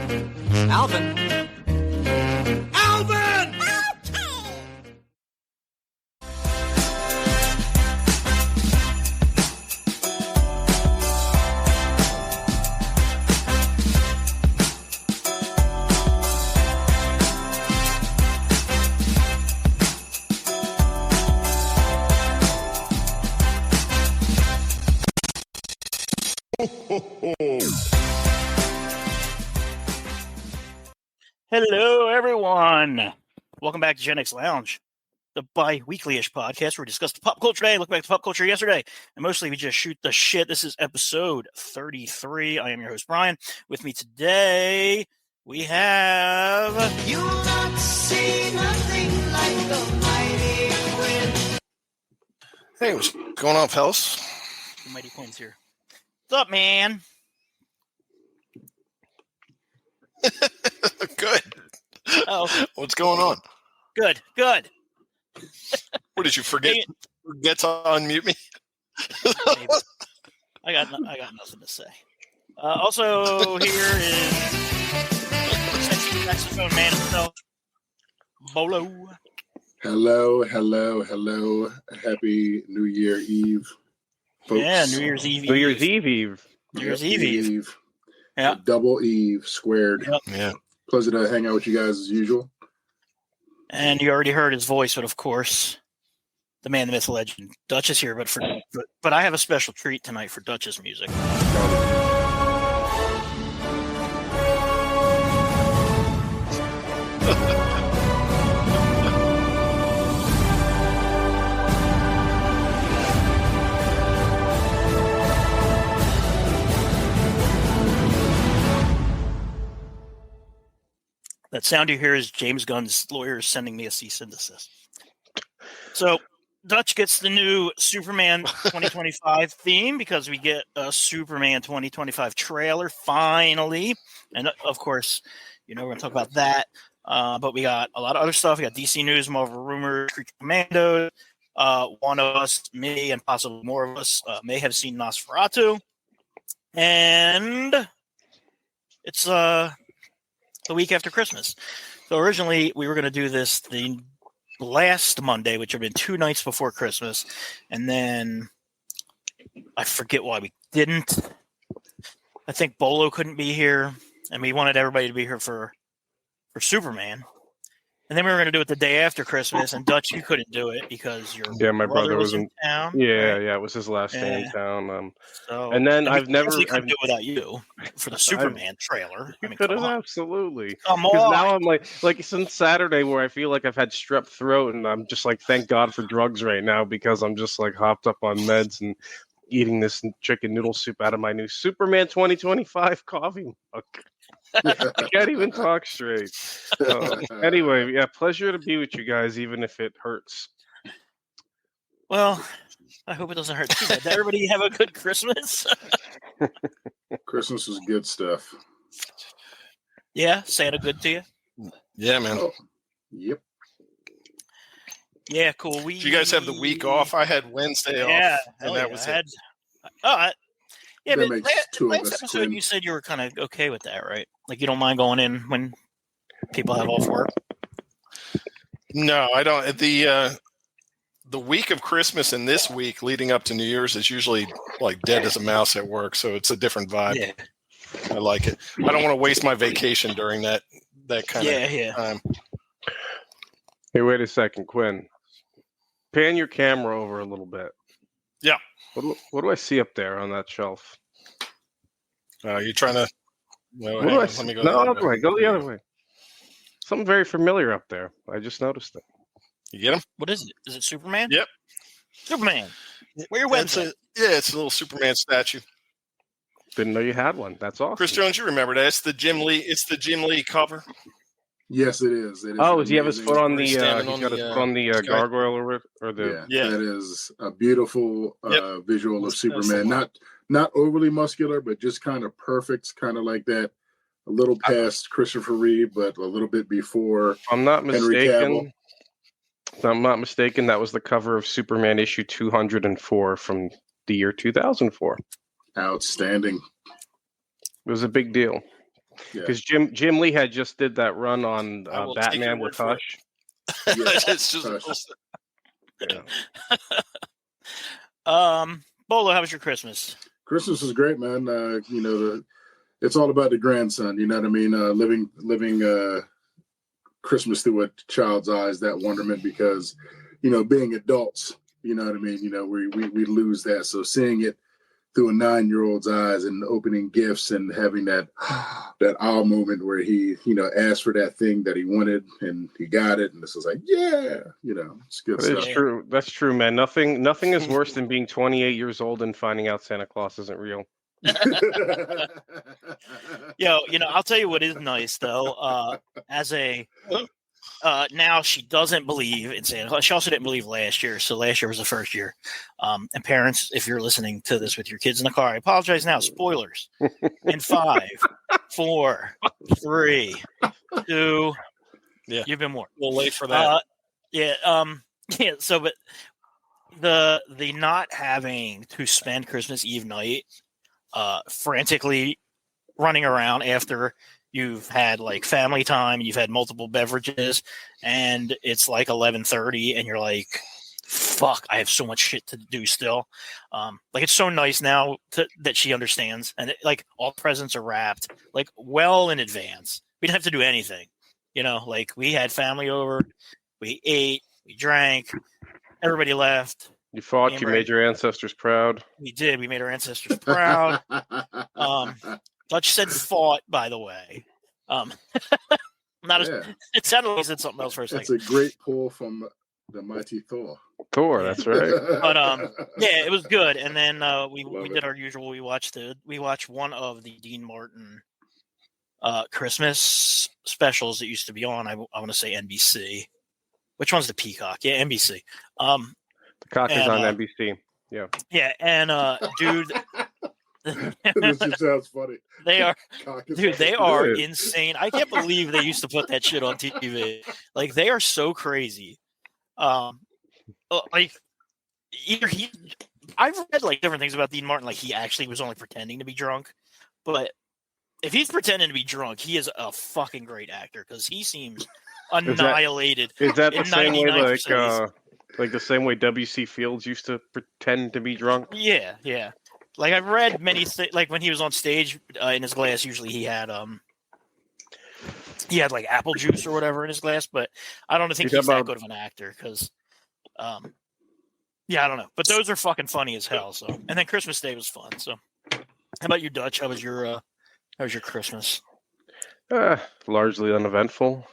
Alvin! Alvin! Hello, everyone. Welcome back to Gen X Lounge, the bi-weekly-ish podcast where we discuss the pop culture today, look back to pop culture yesterday, and mostly we just shoot the shit. This is episode 33. I am your host, Brian. With me today, we have... You'll not see nothing like the mighty wind. Hey, what's going on, fellas? The Mighty Quinns here. What's up, man? Good. Oh, What's going on? good. What did you forget? Forget to unmute me? Maybe. I got nothing to say. Also, here is saxophone man himself, Bolo. Hello. Happy New Year Eve, folks. Yeah, New Year's Eve. New Year's Eve. New Year's Eve. Yeah. Double Eve squared. Yep. Yeah. Pleasure to hang out with you guys as usual. And you already heard his voice, but of course, the man, the myth, the legend, Dutch is here. But I have a special treat tonight for Dutch's music. That sound you hear is James Gunn's lawyers sending me a cease and desist. So Dutch gets the new Superman 2025 theme because we get a Superman 2025 trailer finally. And of course, we're going to talk about that. But we got a lot of other stuff. We got DC News, Marvel Rumors, Commandos. One of us, me, and possibly more of us may have seen Nosferatu. And it's the week after Christmas. So originally we were going to do this the last Monday, which had been 2 nights before Christmas. And then I forget why we didn't. I think Bolo couldn't be here, and we wanted everybody to be here for Superman. And then we were going to do it the day after Christmas, and Dutch, you couldn't do it because my brother was in town. Yeah, it was his last day in town. So, and then I've couldn't do it without you for the Superman trailer. You could have absolutely. Come on. Now I'm like since Saturday, where I feel like I've had strep throat, and I'm just like, thank God for drugs right now because I'm just like hopped up on meds and eating this chicken noodle soup out of my new Superman 2025 coffee mug. I can't even talk straight. Anyway, pleasure to be with you guys, even if it hurts. Well, I hope it doesn't hurt too bad. Did everybody have a good Christmas? Christmas was good stuff. Yeah, Santa good to you? Yeah, man. Oh, yep. Yeah, cool. Did you guys have the week off? I had Wednesday off, and that was it. Yeah, That but makes two of last us, episode Quinn. you said you were kind of okay with that, right? Like you don't mind going in when people have off work. No, I don't. The week of Christmas and this week leading up to New Year's is usually like dead as a mouse at work, so it's a different vibe. Yeah. I like it. I don't want to waste my vacation during that kind of time. Hey, wait a second, Quinn. Pan your camera over a little bit. Yeah. What do I see up there on that shelf? You're trying to... Let me go the other way. Go the other way. Something very familiar up there. I just noticed it. You get him? What is it? Is it Superman? Yep. Superman. Where your website? It's a little Superman statue. Didn't know you had one. That's awesome. Chris Jones, you remember that? It's the Jim Lee cover. Yes, it is. Oh, does he have his foot on the? He's standing got on his the, foot on the gargoyle or the? Yeah, that is a beautiful visual of Superman. Not overly muscular, but just kind of perfect, kind of like that. A little past Christopher Reeve, but a little bit before. If I'm not mistaken. That was the cover of Superman issue 204 from the year 2004. Outstanding. It was a big deal. Yeah. Because Jim Lee had just did that run on I will take your Batman word with for it. Hush. It's just Hush. Bolo, how was your Christmas? Christmas is great, man. It's all about the grandson. You know what I mean? Living Christmas through a child's eyes, that wonderment, because being adults, you know what I mean. We lose that. So seeing it through a 9-year-old's eyes and opening gifts and having that awe moment where he asked for that thing that he wanted and he got it, and this was like, it's good stuff. It's true. That's true, man. Nothing is worse than being 28 years old and finding out Santa Claus isn't real. I'll tell you what is nice though. Now she doesn't believe in Santa Claus. She also didn't believe last year. So last year was the first year. And parents, if you're listening to this with your kids in the car, I apologize now. Spoilers. In 5, 4, 3, 2. Yeah, you've been warned. We'll wait for that. So, but the not having to spend Christmas Eve night, frantically running around after you've had like family time, you've had multiple beverages, and it's like 11:30, and you're like, "Fuck, I have so much shit to do still." It's so nice now that she understands, and all presents are wrapped like well in advance. We didn't have to do anything, we had family over, we ate, we drank, everybody left. You fought. You made your ancestors proud. We did. We made our ancestors proud. Dutch said fought, by the way. It sounded like he said something else for a second. It's a great pull from the mighty Thor. That's right. But it was good. And then we did our usual. We watched one of the Dean Martin Christmas specials that used to be on. I want to say NBC. Which one's the Peacock? Yeah, NBC. The cock is on NBC. Yeah. Yeah, and dude. This just sounds funny. They are, dude. They are insane. I can't believe they used to put that shit on TV. They are so crazy. I've read different things about Dean Martin. He actually was only pretending to be drunk, but if he's pretending to be drunk, he is a fucking great actor because he seems annihilated. Is that the same way, like the same way W.C. Fields used to pretend to be drunk? Yeah. I've read many things. When he was on stage in his glass, usually he had apple juice or whatever in his glass. But I don't think he's that good of an actor because, I don't know. But those are fucking funny as hell. So, and then Christmas Day was fun. So, how about you, Dutch? How was your Christmas? Largely uneventful.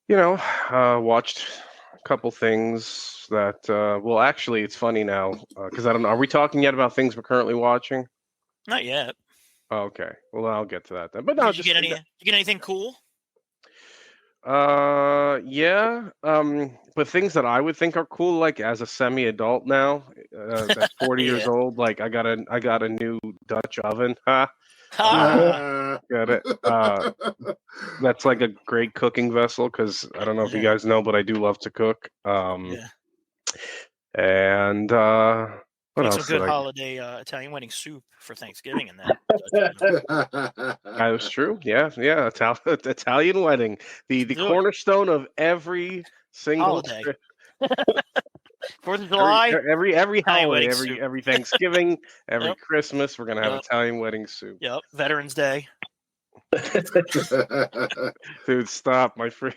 Watched a couple things that. Actually, it's funny now because I don't know. Are we talking yet about things we're currently watching? Not yet. Oh, okay. Well, I'll get to that then. But no, did you get anything cool? Yeah. But things that I would think are cool, as a semi-adult now, that's 40 years old. I got a new Dutch oven. Got it. That's a great cooking vessel because I don't know if you guys know, but I do love to cook. And what else? Some good holiday Italian wedding soup for Thanksgiving and that. That was true. Yeah. Italian wedding, the cornerstone of every single holiday. 4th of July, every holiday, every Thanksgiving, every Christmas, we're gonna have Italian wedding soup. Yep, Veterans Day. Dude, stop, my friend.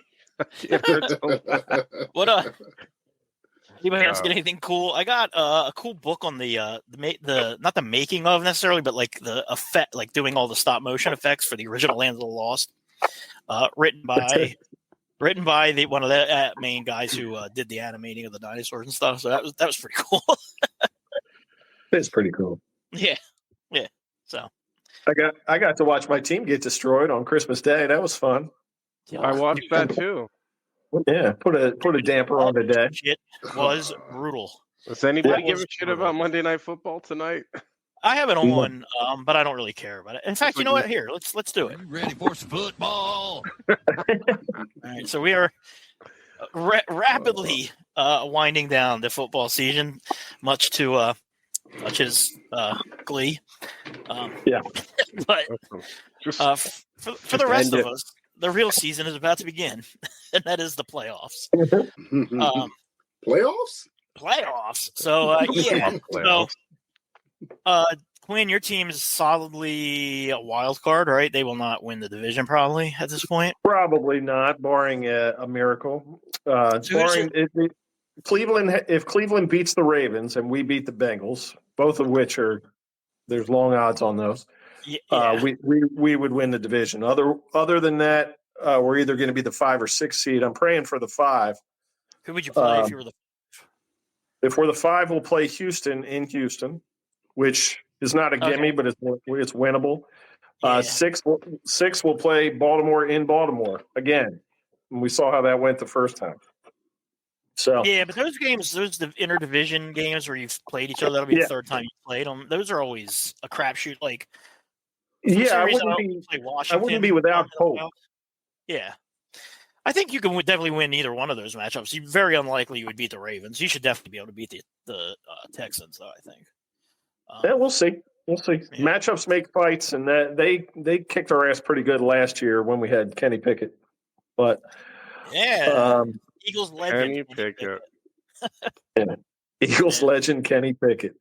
What anybody else get anything cool? I got a cool book on the not the making of necessarily, but the effect, doing all the stop motion effects for the original Land of the Lost. Written by one of the main guys who did the animating of the dinosaurs and stuff. So that was pretty cool. It's pretty cool. Yeah. So I got to watch my team get destroyed on Christmas Day. That was fun. I watched that too. Yeah, put a damper on the day. It was brutal. Does anybody give a shit about Monday Night Football tonight? I have it on, but I don't really care about it. In fact, you know what? Here, let's do it. Ready for some football? All right, so we are rapidly winding down the football season, much to Dutch's glee. Yeah. But Just for the rest end of it. us, the real season is about to begin, and that is the playoffs. Playoffs? Playoffs. So yeah. So Playoffs. Quinn, your team is solidly a wild card, right? They will not win the division probably at this point. Probably not, barring a miracle. So Barring Cleveland, if Cleveland beats the Ravens and we beat the Bengals, both of which there's long odds on those. Yeah. We would win the division. Other than that, we're either going to be the 5 or 6 seed. I'm praying for the 5. Who would you play if you were the? If we're the 5, we'll play Houston in Houston, which is not a gimme, but it's winnable. Yeah. 6 will play Baltimore in Baltimore again. And we saw how that went the first time. So Yeah, but those games, those the interdivision games where you've played each other, that'll be the third time you played them. Those are always a crapshoot. Like, I wouldn't be without hope. Yeah, I think you can definitely win either one of those matchups. You're very unlikely you would beat the Ravens. You should definitely be able to beat the Texans, though. I think. Yeah, we'll see. We'll see. Yeah. Matchups make fights, and that they kicked our ass pretty good last year when we had Kenny Pickett. But Eagles legend Kenny Pickett. Eagles legend Kenny Pickett.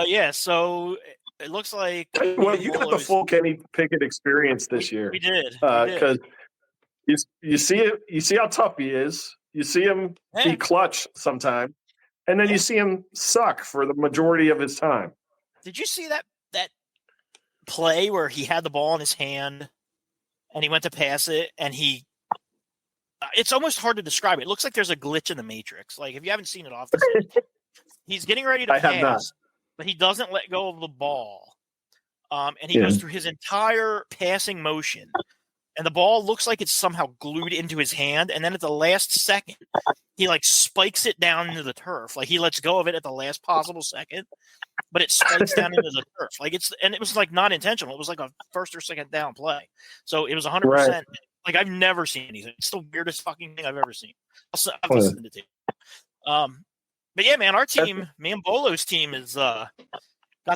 Yeah. So it looks like Well, you got the full Kenny Pickett experience this year. We did because you see it. You see how tough he is. You see him be clutch sometimes, and then you see him suck for the majority of his time. Did you see that play where he had the ball in his hand and he went to pass it and it's almost hard to describe it. It looks like there's a glitch in the Matrix. Like if you haven't seen it often, he's getting ready to I have not. pass, but he doesn't let go of the ball. And he goes through his entire passing motion and the ball looks like it's somehow glued into his hand. And then at the last second, he like spikes it down into the turf. Like he lets go of it at the last possible second, but it spikes down into the turf. Like it was like not intentional. It was like a first or second down play. So it was 100%. Right. Like I've never seen anything. It's the weirdest fucking thing I've ever seen. I've listened to it. But yeah, man, our team, me and Bolo's team is got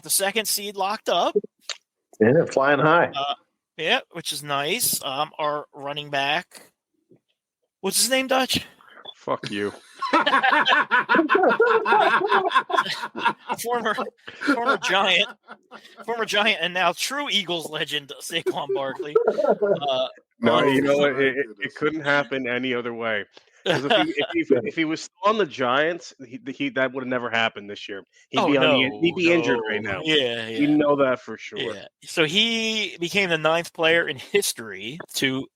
the second seed locked up. Yeah, flying high. Yeah, which is nice. Our running back, what's his name, Dutch? Fuck you. former Giant, and now true Eagles legend Saquon Barkley. No, you know what? It couldn't happen any other way. Because if he was still on the Giants, that would have never happened this year. He'd be injured right now. Yeah, you know that for sure. Yeah. So he became the 9th player in history to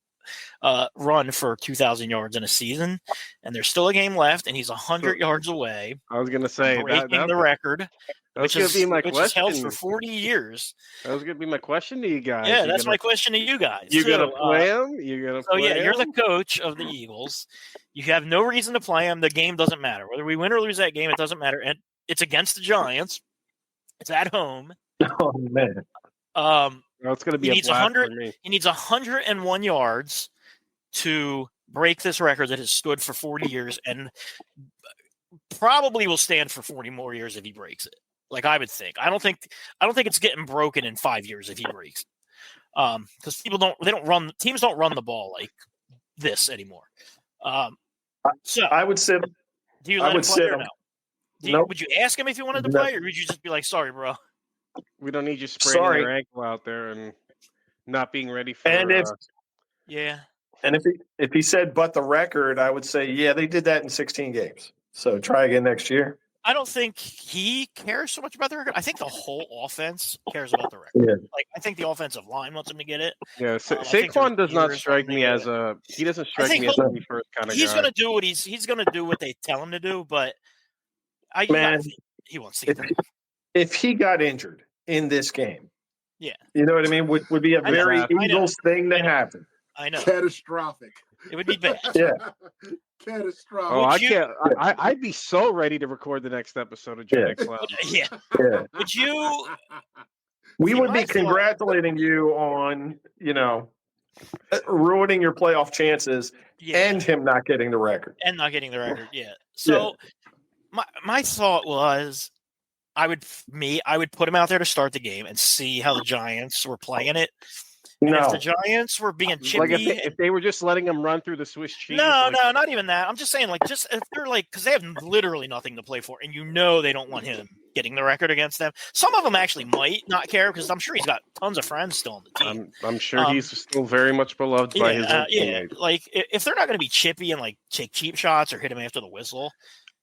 run for 2,000 yards in a season, and there's still a game left, and he's 100 yards away. I was going to say breaking the record. Which is held for 40 years. That was going to be my question to you guys. Yeah, that's my question to you guys. You're going to play him? You're the coach of the Eagles. You have no reason to play him. The game doesn't matter. Whether we win or lose that game, it doesn't matter. And it's against the Giants. It's at home. Oh, man. It's going to be a blast for me. He needs 101 yards to break this record that has stood for 40 years and probably will stand for 40 more years if he breaks it. Like I would think. I don't think it's getting broken in 5 years if he breaks it. Because teams don't run the ball like this anymore. So I would sit. Do you let him play or no? Nope. Would you ask him if he wanted to play, or would you just be like, "Sorry, bro"? We don't need you spraining your ankle out there and not being ready for. And And if he said but the record, I would say they did that in 16 games. So try again next year. I don't think he cares so much about the record. I think the whole offense cares about the record. Yeah. Like I think the offensive line wants him to get it. Yeah, Saquon does not strike me as a first kind of guy. He's going to do what he's going to do what they tell him to do, but he won't see that. If he got injured in this game, you know what I mean, would be a very Eagles thing to happen. I know. Catastrophic. It would be bad. Yeah. Catastrophic. Oh, I'd be so ready to record the next episode of JX Lab. Yeah. Would you? We would be congratulating you on, ruining your playoff chances and him not getting the record. Yeah. So my thought was, I would put him out there to start the game and see how the Giants were playing it. And if the Giants were being chippy, like if they were just letting him run through the Swiss cheese. No, not even that. I'm just saying, like, just if they're like, because they have literally nothing to play for, and they don't want him getting the record against them. Some of them actually might not care because I'm sure he's got tons of friends still on the team. I'm sure he's still very much beloved by his teammates. Like if they're not going to be chippy and like take cheap shots or hit him after the whistle,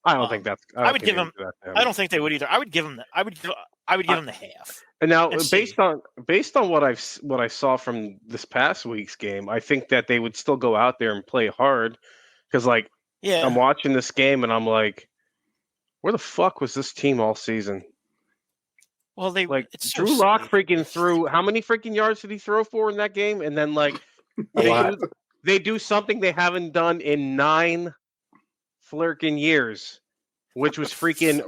I don't think that's. I would give him. I don't think they would either. I would give him. I would give him the half. And now, based on what I saw from this past week's game, I think that they would still go out there and play hard. Because, I'm watching this game and I'm like, where the fuck was this team all season? Well, Drew Lock freaking threw. How many freaking yards did he throw for in that game? And then they do something they haven't done in 9 flirking years, which was freaking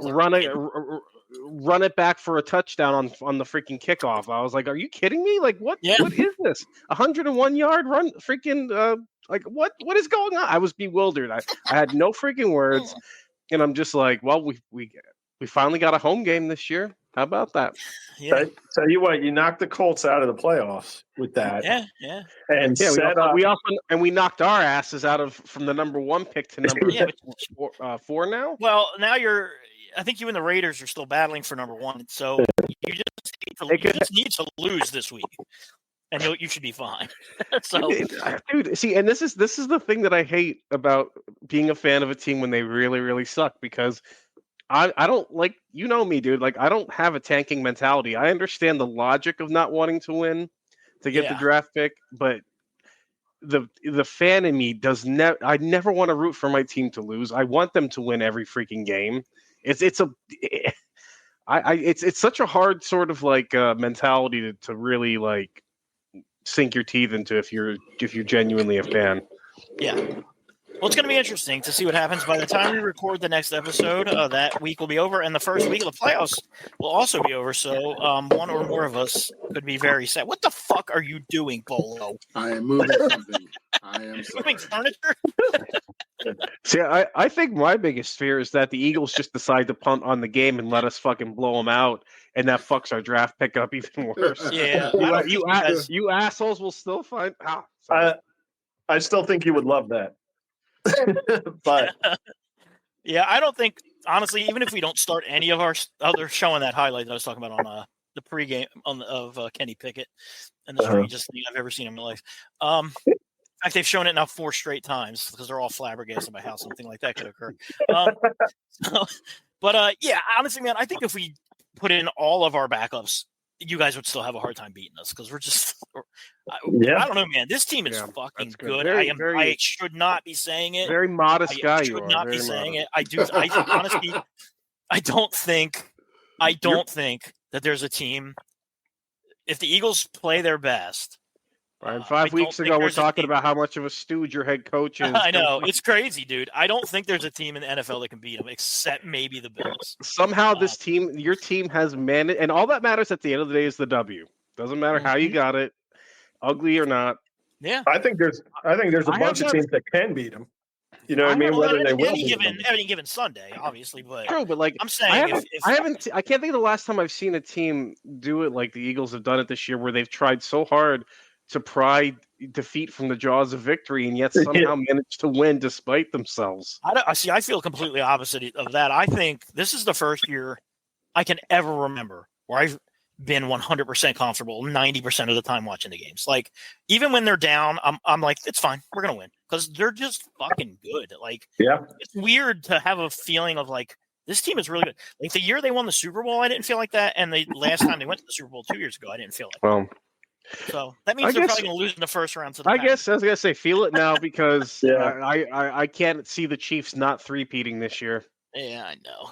run it back for a touchdown on the freaking kickoff. I was like, are you kidding me? Like, what is this? 101 yard run? Freaking what is going on? I was bewildered. I had no freaking words, and I'm just like, well, we finally got a home game this year. How about that? Yeah. Tell you what, you knocked the Colts out of the playoffs with that. Yeah. And we knocked our asses out from the number 1 pick to number 4 now. Well, now I think you and the Raiders are still battling for number 1, so you just need to lose this week, and you should be fine. So, dude, see, and this is the thing that I hate about being a fan of a team when they really, really suck, because I don't like, me, dude. Like, I don't have a tanking mentality. I understand the logic of not wanting to win to get the draft pick, but the fan in me does never. I never want to root for my team to lose. I want them to win every freaking game. It's such a hard sort of mentality to really sink your teeth into if you're genuinely a fan. Yeah. Well, it's going to be interesting to see what happens by the time we record the next episode. That week will be over, and the first week of the playoffs will also be over. So, one or more of us could be very sad. What the fuck are you doing, Bolo? I am moving something. I am moving furniture. See, I think my biggest fear is that the Eagles just decide to punt on the game and let us fucking blow them out, and that fucks our draft pickup even worse. Yeah, you assholes will still find. I still think you would love that. But yeah, I don't think, honestly, even if we don't start any of our other showing that highlight that I was talking about on the pregame of Kenny Pickett, and the strangest thing I've ever seen in my life. In fact, they've shown it now 4 straight times because they're all flabbergasted by how something like that could occur. Yeah, honestly, man, I think if we put in all of our backups, you guys would still have a hard time beating us because we're just. I don't know, man. This team is fucking good. I should not be saying it. Very modest guy. I should not be saying it. I honestly, I don't think that there's a team. If the Eagles play their best. Brian, 5 weeks ago, we're talking about how much of a stooge your head coach is. I know. It's crazy, dude. I don't think there's a team in the NFL that can beat them, except maybe the Bills. Somehow your team has managed, and all that matters at the end of the day is the W. Doesn't matter how you got it, ugly or not. Yeah. I think there's a bunch of teams that can beat them. You know what I mean? Whether they will. Any given Sunday, obviously, but true. But I'm saying, I can't think of the last time I've seen a team do it like the Eagles have done it this year, where they've tried so hard to pry defeat from the jaws of victory and yet somehow manage to win despite themselves. I feel completely opposite of that. I think this is the first year I can ever remember where I've been 100% comfortable 90% of the time watching the games. Like, even when they're down, I'm like, it's fine. We're going to win because they're just fucking good. It's weird to have a feeling of this team is really good. Like, the year they won the Super Bowl, I didn't feel like that. And the last time they went to the Super Bowl 2 years ago, I didn't feel like that. So that means they're probably going to lose in the first round. I was going to say, feel it now because I can't see the Chiefs not three-peating this year. Yeah, I know.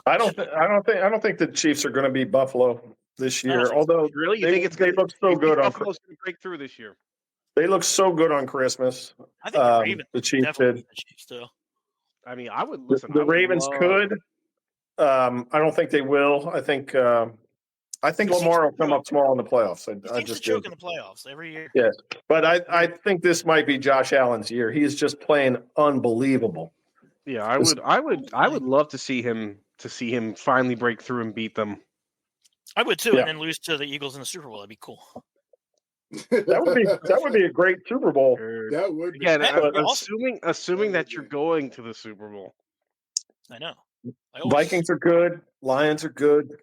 I don't think the Chiefs are going to beat Buffalo this year. Although really, they look so good on Buffalo's going to break through this year. They look so good on Christmas. I think the Ravens the Chiefs did. The Chiefs too. I mean, I would listen. The Ravens could. I don't think they will. I think Lamar will come up small in the playoffs. I just choke in the playoffs every year. Yes, but I think this might be Josh Allen's year. He's just playing unbelievable. Yeah, I would love to see him to see him finally break through and beat them. I would too, Yeah. and then lose to the Eagles in the Super Bowl. That'd be cool. That would be a great Super Bowl. That would be. Again, That'd be awesome. assuming That that would you're be. going to the Super Bowl. I know. I always- Vikings are good. Lions are good.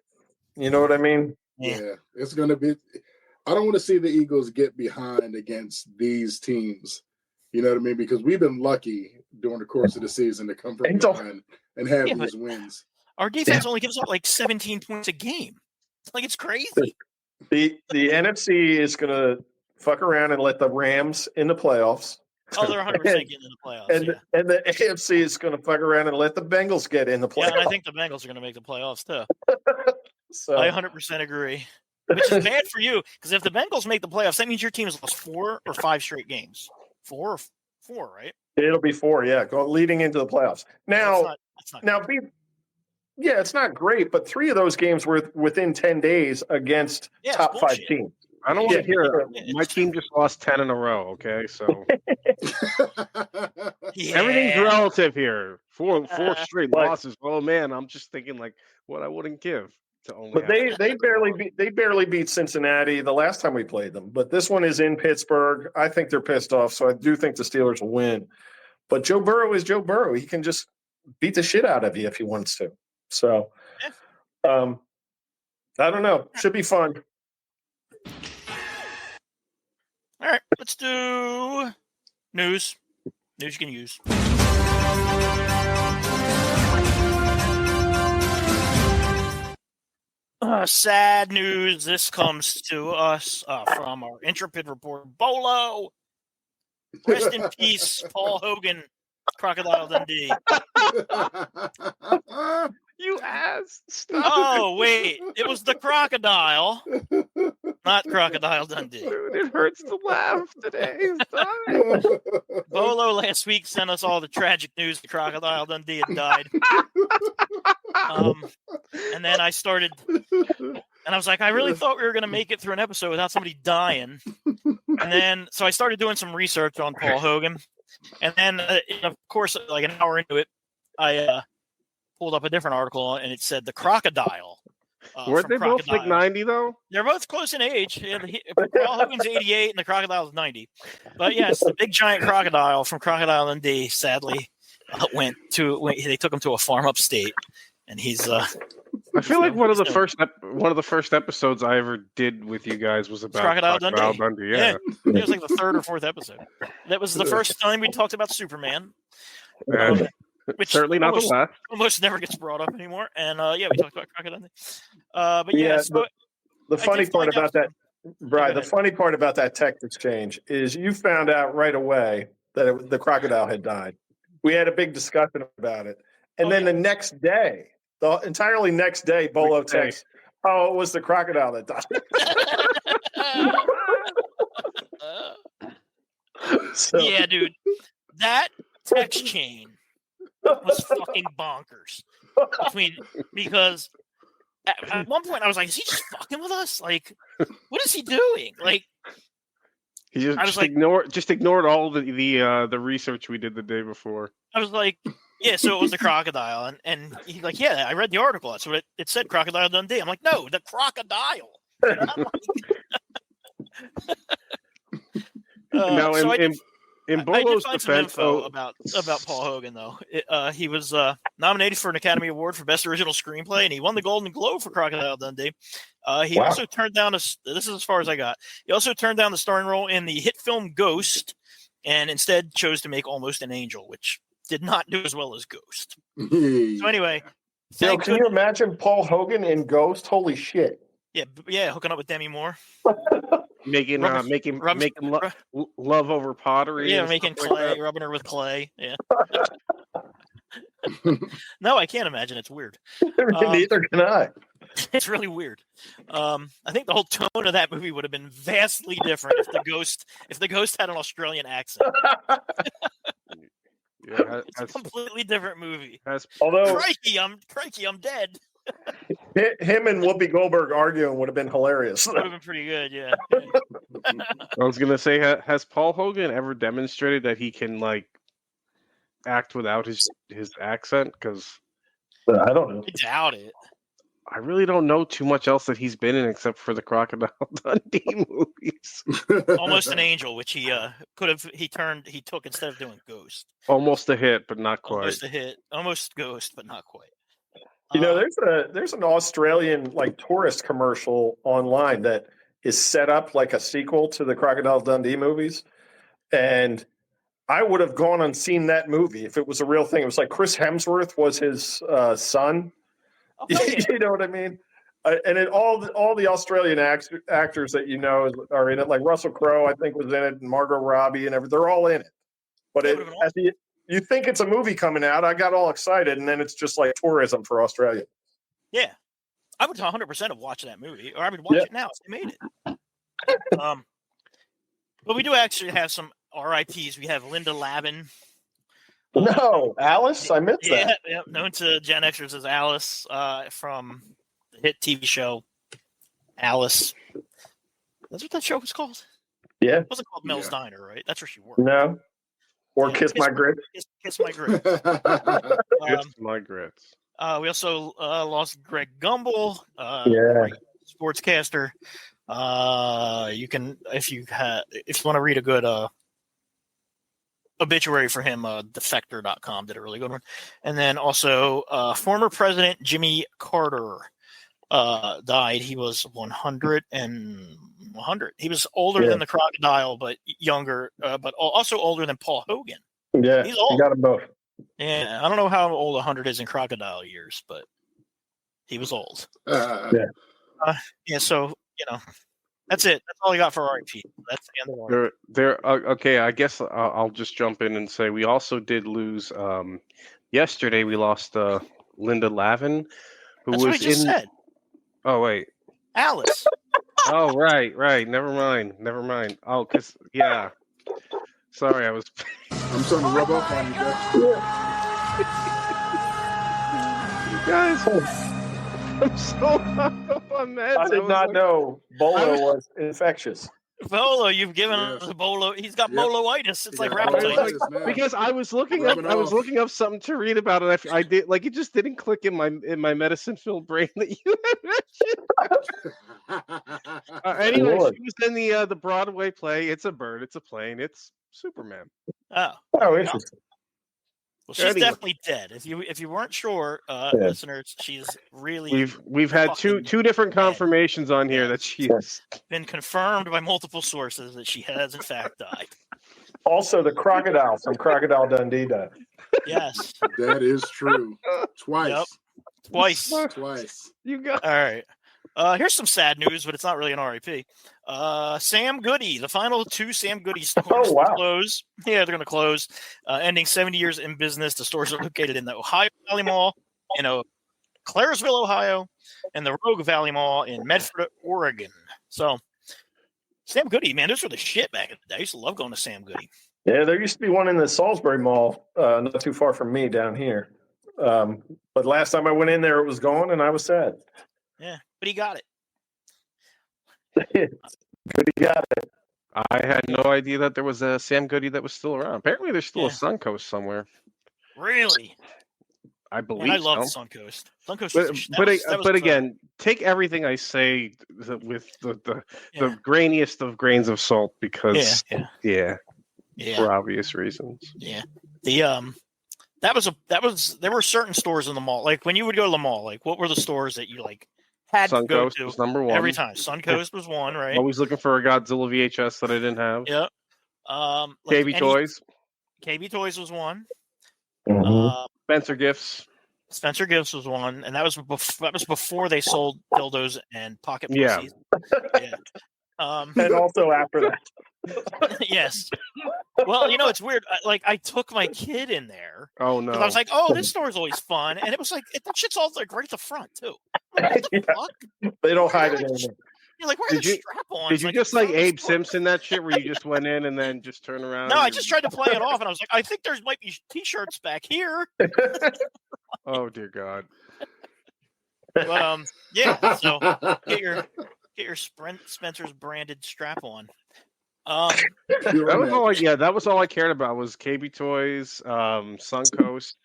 You know what I mean? Yeah, it's going to be. I don't want to see the Eagles get behind against these teams. You know what I mean? Because we've been lucky during the course of the season to come from And don't- behind and have Yeah, these wins. Our defense only gives up like 17 points a game. Like it's crazy. The NFC is going to fuck around and let the Rams in the playoffs. Oh, they're 100% getting in the playoffs. And, yeah. and the AFC is going to fuck around and let the Bengals get in the Yeah, playoffs. and I think the Bengals are going to make the playoffs too. So, I 100% agree. Which is bad for you because if the Bengals make the playoffs, that means your team has lost 4 or 5 straight games. 4, right? it'll be 4, leading into the playoffs. Now, That's not now, it's not great, but 3 of those games were within 10 days against Yeah, it's top 5 bullshit. teams. I don't want Yeah, to hear it. yeah, My team just lost 10 in a row. Okay, so Yeah. everything's relative here. 4 straight But- losses. Oh man, I'm just thinking like what I wouldn't give to only. But have they barely beat Cincinnati the last time we played them. But this one is in Pittsburgh. I think they're pissed off, so I do think the Steelers will win. But Joe Burrow is Joe Burrow. He can just beat the shit out of you if he wants to. So, I don't know. Should be fun. All right, let's do news. News you can use. Sad news. This comes to us from our intrepid reporter, Bolo. Rest in peace, Paul Hogan, Crocodile Dundee. You ass. Stop. Oh, wait. It was the crocodile, not Crocodile Dundee. Dude, it hurts to laugh today. Stop. Bolo last week sent us all the tragic news that Crocodile Dundee had died. And then I started, and I was like, I really thought we were going to make it through an episode without somebody dying. And then, so I started doing some research on Paul Hogan. And then, of course, like an hour into it, I pulled up a different article, and it said the crocodile. Weren't they both like 90 though? They're both close in age. Paul Hogan's 88 and the crocodile's 90. But yes, the big giant crocodile from Crocodile Dundee sadly they took him to a farm upstate, and he's I feel like one of the first episodes I ever did with you guys was about Crocodile Dundee. Yeah. It was like the 3rd or 4th episode. That was the first time we talked about Superman. And Which certainly not the last. almost never gets brought up anymore. And we talked about Crocodile Dundee. But yeah, so The funny did part find about out that, Brian, the funny part about that text exchange is you found out right away that the crocodile had died. We had a big discussion about it. And then the next day, the entirely next day, Bolo texts, "Oh, it was the crocodile that died." Yeah, dude. That text chain was fucking bonkers. Because at one point I was like, is he just fucking with us? Like, what is he doing? Like, He just ignored all the research we did the day before. I was like, yeah, so it was the crocodile. And he's like, yeah, I read the article. That's what it said, Crocodile Dundee. I'm like, no, the crocodile. Now, so in I did Bolo's find some defense, info about Paul Hogan, though. He was nominated for an Academy Award for Best Original Screenplay, and he won the Golden Globe for Crocodile Dundee. He also turned down this is as far as I got. He also turned down the starring role in the hit film Ghost, and instead chose to make Almost an Angel, which did not do as well as Ghost. So anyway, Can you imagine Paul Hogan in Ghost? Holy shit! Yeah, hooking up with Demi Moore, making love over pottery. yeah, making clay, rubbing her with clay. Yeah. No, I can't imagine. It's weird. Neither can I. It's really weird. I think the whole tone of that movie would have been vastly different if the ghost had an Australian accent. Yeah, It's a completely different movie. Although Crikey, I'm dead. him and Whoopi Goldberg arguing would have been hilarious. Would have been pretty good, yeah. I was gonna say, has Paul Hogan ever demonstrated that he can like act without his accent? Because I don't know. I doubt it. I really don't know too much else that he's been in except for the Crocodile Dundee movies. Almost an Angel, which he took instead of doing Ghost. Almost a hit, but not quite. Almost a hit. Almost Ghost, but not quite. You know, there's an Australian like tourist commercial online that is set up like a sequel to the Crocodile Dundee movies, and I would have gone and seen that movie if it was a real thing. It was like Chris Hemsworth was his son. Oh, yeah. You know what I mean? And all the Australian actors that you know are in it. Like Russell Crowe, I think, was in it, and Margot Robbie, and everything. They're all in it. But you think it's a movie coming out. I got all excited, and then it's just like tourism for Australia. Yeah. I would 100% have watched that movie, or I would watch it now if they made it. But we do actually have some RIPs. We have Linda Lavin. No, Alice, I missed that. Yeah, known to Gen Xers as Alice from the hit TV show Alice. That's what that show was called? Yeah. It wasn't called Mel's Diner, right? That's where she worked. No. Or Yeah, Kiss My Grits. Kiss My Grits. Kiss my grits. We also lost Greg Gumbel, Yeah. sportscaster. You can if you want to read a good obituary for him, defector.com did a really good one. And then also former President Jimmy Carter died. He was 100. He was older than the Crocodile, but younger, but also older than Paul Hogan. Yeah, He's old. you got them both. Yeah, I don't know how old 100 is in Crocodile years, but he was old. So, that's it. That's all I got for RIP. That's the end of RIP. Okay, I guess I'll just jump in and say we also did lose. Yesterday we lost Linda Lavin, who That's was what I just said. Oh wait, Alice. Oh right. Never mind. Oh, yeah. Sorry, I was. I'm starting to rub off on you, Dutch. You guys. I'm so hung up on meds. I did not know Bolo was infectious. Bolo, you've given us Bolo. He's got Bolo-itis. It's like rabbit. Because I was looking up something to read about it. I did it just didn't click in my medicine-filled brain that you had mentioned. Anyway, she was in the Broadway play. It's a bird. It's a plane. It's Superman. Oh, interesting. Well, she's definitely dead. If you weren't sure, listeners, she's really. We've had two different confirmations on here that she has been confirmed by multiple sources that she has in fact died. Also, the crocodile from Crocodile Dundee died. Yes, that is true. Twice. Yep. Twice. You got all right. Here's some sad news, but it's not really an RIP. Sam Goody, the final two Sam Goody stores close. Yeah, they're going to close, ending 70 years in business. The stores are located in the Ohio Valley Mall, in Claresville, Ohio, and the Rogue Valley Mall in Medford, Oregon. So, Sam Goody, man, those were the shit back in the day. I used to love going to Sam Goody. Yeah, there used to be one in the Salisbury Mall, not too far from me down here. But last time I went in there, it was gone, and I was sad. Yeah, but he got it. Goody got it. I had no idea that there was a Sam Goody that was still around. Apparently, there's still a Suncoast somewhere. Really? I believe. I love Suncoast. Suncoast, but again, take everything I say with the grainiest of grains of salt because for obvious reasons. Yeah. There were certain stores in the mall. Like when you would go to the mall, like what were the stores that you had to go to? Was number one every time. Suncoast was one, right? Always looking for a Godzilla VHS that I didn't have. Yeah. KB Toys. KB Toys was one. Mm-hmm. Spencer Gifts. Spencer Gifts was one, and that was before they sold dildos and pocket pussies. Yeah. And also after that. Yes. Well, it's weird. I took my kid in there. Oh no! I was like, "Oh, this store is always fun," and it was like that shit's all right at the front too. What the fuck? They don't hide it anymore. You're like, where's the strap on? Did you just like Abe Simpson that shit where you just went in and then just turn around? No, I just tried to play it off, and I was like, I think might be T-shirts back here. Oh dear God! But yeah. So get your Spencer's branded strap on. That was all I cared about was KB Toys, Suncoast,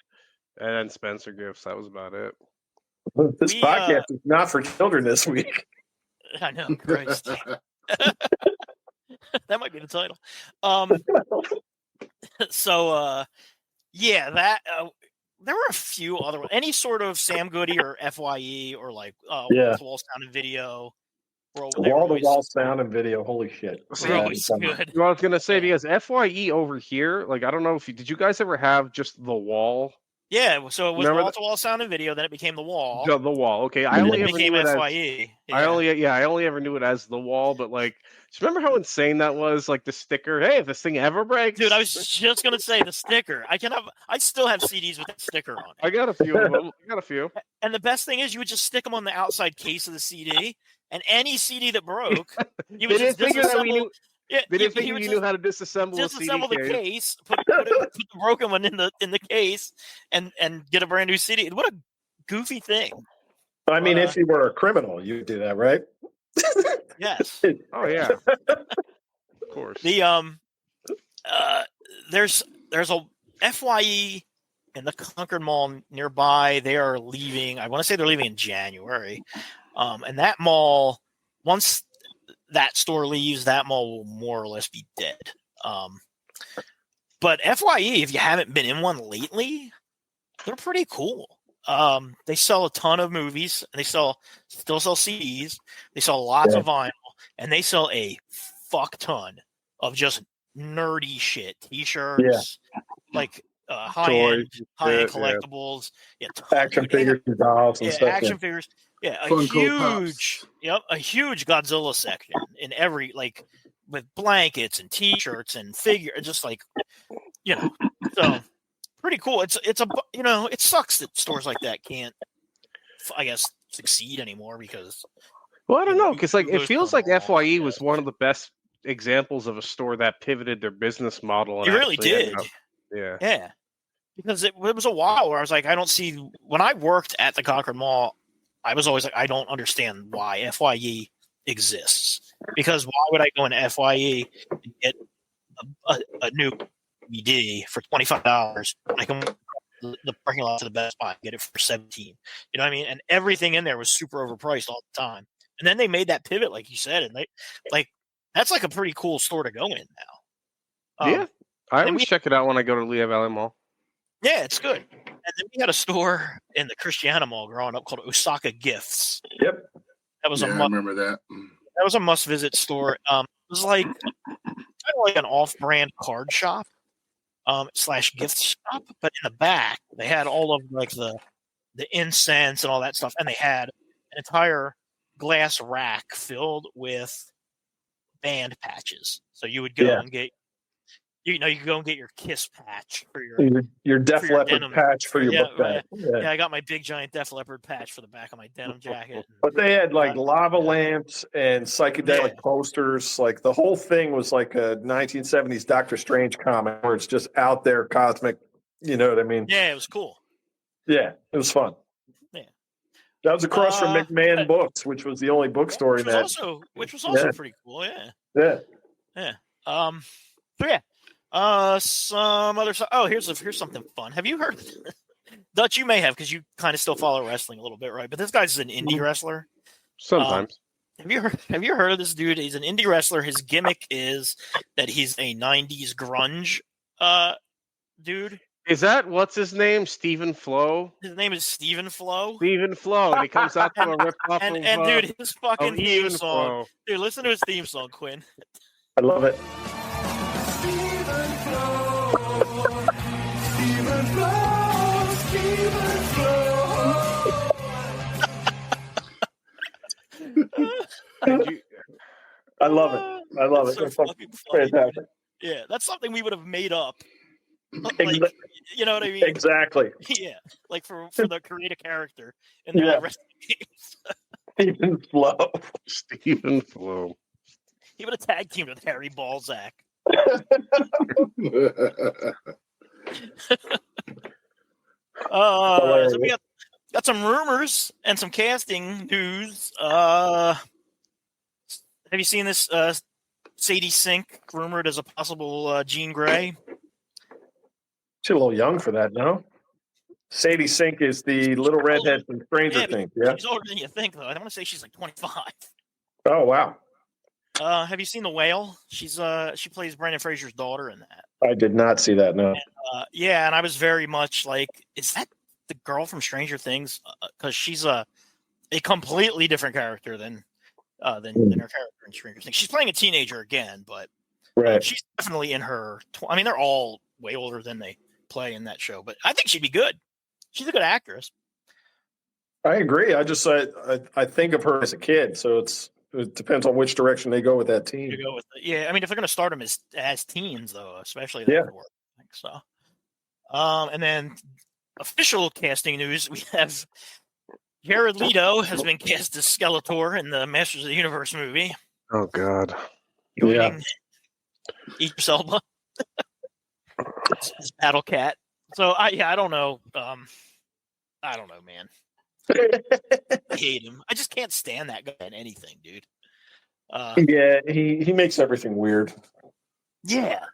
And then Spencer gifts. That was about it. This podcast is not for children this week. I know, Christ. That might be the title. So yeah, that there were a few other ones. Any sort of Sam Goody or FYE or like wall sound and video. Wall sound and video. Holy shit! They're always good. Well, I was gonna say because FYE over here, like I don't know if did you guys ever have just the wall? Yeah, so it was Remember wall-to-wall sound and video. Then it became the wall. The wall. Okay, I And only then it ever became knew it as, FYE. I only ever knew it as the wall. But like, do you remember how insane that was? Like the sticker. Hey, if this thing ever breaks, Dude, I was just gonna say the sticker. I still have CDs with the sticker on it. I got a few of them. I got a few. And the best thing is, you would just stick them on the outside case of the CD, and any CD that broke, you would just disassemble. Yeah, they didn't think you knew how to disassemble a CD the case, put the broken one in the case, and get a brand new CD. What a goofy thing! I mean, if you were a criminal, you would do that, right? Yes. Oh yeah. Of course. The there's a FYE in the Concord Mall nearby. They are leaving. I want to say they're leaving in January. And that mall, once that store leaves, that mall will more or less be dead. But FYE, if you haven't been in one lately, they're pretty cool. They sell a ton of movies, and they still sell CDs. They sell lots of vinyl, and they sell a fuck ton of just nerdy shit, T-shirts, like high-end collectibles, action figures, and dolls, and stuff. Action figures. Yeah, a huge Godzilla section in every with blankets and T-shirts and figure, just like so pretty cool. It's it sucks that stores like that can't, I guess, succeed anymore because. Well, I don't know because it feels like FYE was one of the best examples of a store that pivoted their business model. And it really did. Yeah. Because it was a while where I was like, I don't see when I worked at the Concord Mall. I was always like, I don't understand why FYE exists. Because why would I go into FYE and get a new DVD for $25? I can the parking lot to the Best Buy and get it for $17. You know what I mean? And everything in there was super overpriced all the time. And then they made that pivot, like you said, and they that's like a pretty cool store to go in now. Yeah, I always check it out when I go to Lehigh Valley Mall. Yeah, it's good. And then we had a store in the Christiana Mall growing up called Osaka Gifts. Yep. That was I remember that. That was a must-visit store. It was like kind of like an off-brand card shop / gift shop, but in the back they had all of the incense and all that stuff, and they had an entire glass rack filled with band patches. So you would go and get. You could go and get your Kiss patch for your Def Leppard patch for your book bag. Yeah, I got my big giant Def Leppard patch for the back of my denim jacket. But they had lava lamps and psychedelic posters. Like the whole thing was like a 1970s Doctor Strange comic where it's just out there, cosmic. You know what I mean? Yeah, it was cool. Yeah, it was fun. Yeah, that was across from McMahon Books, which was the only bookstore in that. Which was also pretty cool. Yeah. So yeah. Some other stuff. Oh, here's something fun. Have you heard, Dutch? You may have because you kind of still follow wrestling a little bit, right? But this guy's an indie wrestler. Sometimes. Have you heard of this dude? He's an indie wrestler. His gimmick is that he's a '90s grunge dude. Is that what's his name? Stephen Flo? His name is Stephen Flo. Stephen Flo. And he comes out to a rip off and dude, his fucking theme song. Flo. Dude, listen to his theme song, Quinn. I love it. I love it. I love it. So it's fucking fantastic. Yeah, that's something we would have made up. Like, you know what I mean? Exactly. Yeah, like for the create a character in the wrestling games. Stephen Flo. Stephen Flo. He would have tag teamed with Harry Balzac. So we got some rumors and some casting news. Have you seen this? Sadie Sink rumored as a possible Jean Grey. She's a little young for that, no? Sadie Sink is the little redhead from Stranger Yeah, Things. Yeah. she's older than you think, though. I want to say she's like 25. Oh wow. Have you seen The Whale? She plays Brendan Fraser's daughter in that. I did not see that. No. Yeah, and I was very much like, is that the girl from Stranger Things? Because she's a completely different character than her character in Stranger Things. She's playing a teenager again, but Right. she's definitely in her. I mean, they're all way older than they play in that show, but I think she'd be good. She's a good actress. I agree. I think of her as a kid, so it depends on which direction they go with that team. To go with it. Yeah, I mean, if they're going to start them as teens, though, especially, Yeah. that would work. I think so. And then official casting news: we have Jared Leto has been cast as Skeletor in the Masters of the Universe movie. Oh God. Yeah. Idris Elba. His Battle Cat. So I don't know. I don't know, man. I hate him. I just can't stand that guy in anything, dude. Yeah, he makes everything weird. Yeah.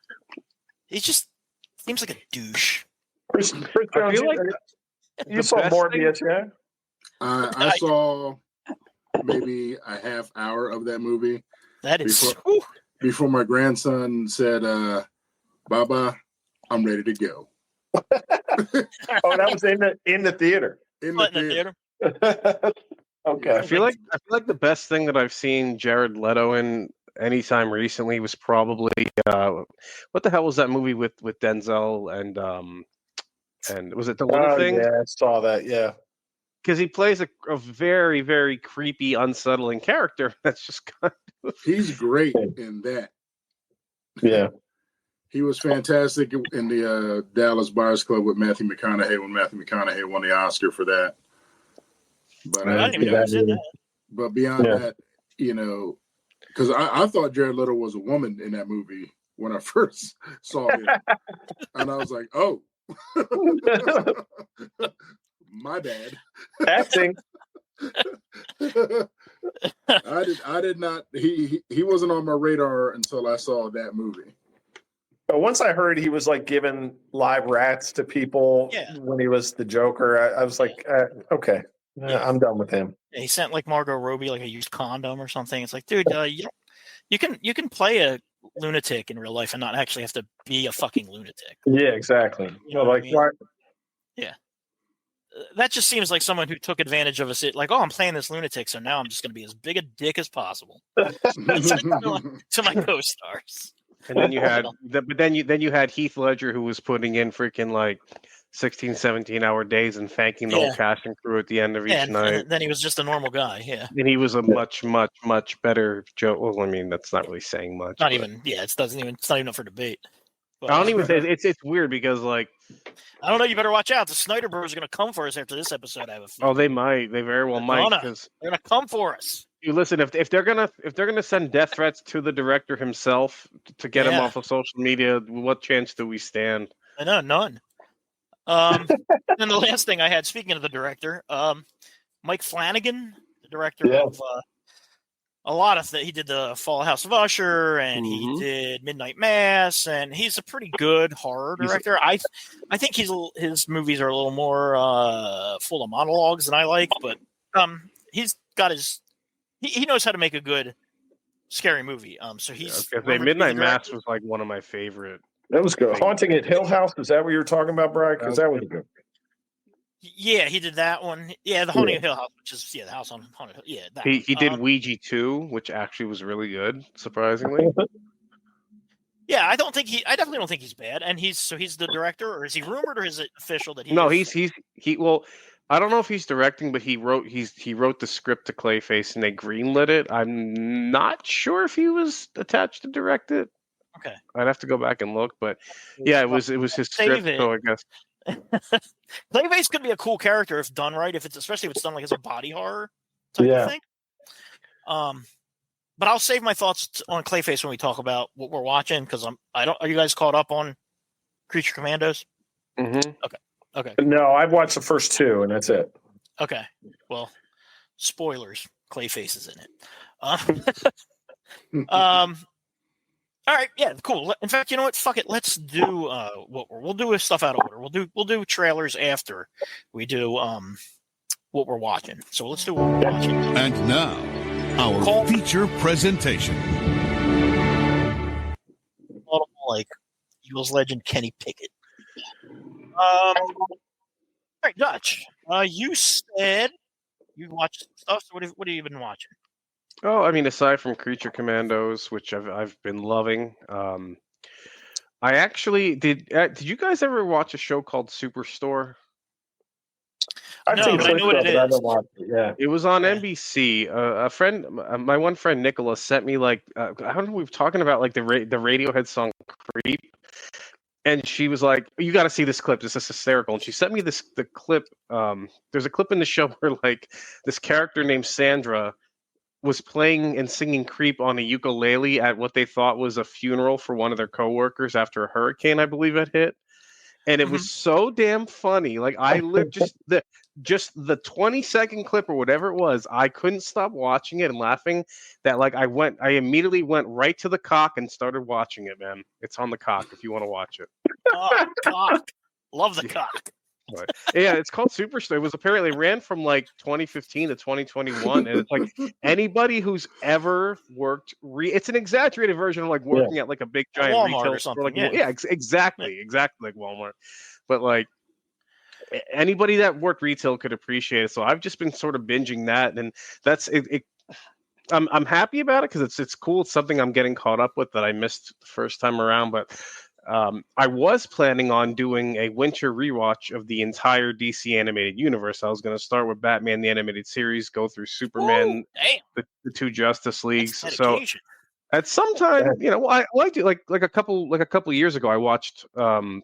He just seems like a douche. Chris I Jones, feel like you the saw best Morbius, yeah? I saw maybe a half hour of that movie That is before my grandson said, "Baba, I'm ready to go." Oh, that was in the theater. In what, the in the theater. theater. Okay. I feel like the best thing that I've seen Jared Leto in anytime recently was probably what the hell was that movie with Denzel and was it The Little Things? Yeah, I saw that. Yeah. Because he plays a very, very creepy, unsettling character. That's just kind of... He's great in that. Yeah. He was fantastic in the Dallas Buyers Club with Matthew McConaughey when Matthew McConaughey won the Oscar for that. But I didn't even know he was in that. But beyond that, because I thought Jared Leto was a woman in that movie when I first saw it, and I was like, "Oh, my bad." Acting. I did not. He wasn't on my radar until I saw that movie. But once I heard he was like giving live rats to people when he was the Joker, I was like, okay, I'm done with him. He sent like Margot Robbie like a used condom or something. It's like, dude, you can play a lunatic in real life and not actually have to be a fucking lunatic. Yeah, exactly. You know what I mean? Yeah. That just seems like someone who took advantage of us. Like, oh, I'm playing this lunatic, so now I'm just going to be as big a dick as possible to my co-stars. And then you had, but then you had Heath Ledger, who was putting in freaking like 16, 17-hour days and thanking the whole cast and crew at the end of each night. And then he was just a normal guy. Yeah. And he was a much, much, much better Joe. Well, I mean, that's not really saying much. Not even. Yeah, it's not even up for debate. But, I don't even say it's weird because like I don't know. You better watch out. The Snyder Bros are going to come for us after this episode. I have a feeling. oh, they might. They very well might because they're going to come for us. you listen. If they're gonna send death threats to the director himself to get him off of social media, what chance do we stand? I know, none. And the last thing I had, speaking of the director, Mike Flanagan, the director of a lot of he did the Fall House of Usher, and he did Midnight Mass, and he's a pretty good horror director. I think his movies are a little more full of monologues than I like, but he's got he knows how to make a good scary movie. So he's Midnight Mass was like one of my favorite. That was good. Haunting at Hill House. Is that what you were talking about, Brian? Because that was good. Yeah, he did that one. Yeah, the Haunting of Hill House, which is the house on Haunted Hill. Yeah, that he did Ouija 2, which actually was really good, surprisingly. Yeah, I definitely don't think he's bad. And he's the director, or is he rumored, or is it official that he? No, well, I don't know if he's directing, but he wrote the script to Clayface and they greenlit it. I'm not sure if he was attached to direct it. Okay, I'd have to go back and look, but yeah, it was his script. So I guess Clayface could be a cool character if done right. Especially if it's done like as a body horror type of thing. But I'll save my thoughts on Clayface when we talk about what we're watching because are you guys caught up on Creature Commandos? Mm-hmm. Okay. No, I've watched the first 2, and that's it. Okay. Well, spoilers. Clayface is in it. All right, yeah, cool. In fact, you know what? Fuck it. Let's do we'll do stuff out of order. We'll do trailers after we do what we're watching. So let's do what we're watching. And now, our feature presentation. Like Eagles legend Kenny Pickett. All right, Dutch. You said you watched stuff. So what have you been watching? Oh, I mean, aside from Creature Commandos, which I've been loving, I actually did. Did you guys ever watch a show called Superstore? I've No, seen but I know what clips it of I is. haven't watched it. Yeah. It was on Yeah. NBC. A friend, my one friend Nicholas, sent me like I don't know. We were talking about like the Radiohead song "Creep," and she was like, "You got to see this clip. This is hysterical." And she sent me the clip. There's a clip in the show where like this character named Sandra was playing and singing "Creep" on a ukulele at what they thought was a funeral for one of their coworkers after a hurricane, I believe, had hit. And it was so damn funny. Like I just the 20-second clip or whatever it was, I couldn't stop watching it and laughing. That like I immediately went right to the cock and started watching it. Man, it's on the cock if you want to watch it. Oh, cock. Love the cock. But, yeah, it's called Superstar. It was apparently ran from like 2015 to 2021, and it's like anybody who's ever worked. It's an exaggerated version of like working at like a big giant Walmart retail or something. store. Like, Yeah. exactly like Walmart. But like anybody that worked retail could appreciate it. So I've just been sort of binging that, and that's it. I'm happy about it because it's cool. It's something I'm getting caught up with that I missed the first time around, but. I was planning on doing a winter rewatch of the entire DC animated universe. I was going to start with Batman the Animated Series, go through Superman, the two Justice Leagues. So at some time, you know, I liked it. Like a couple years ago, I watched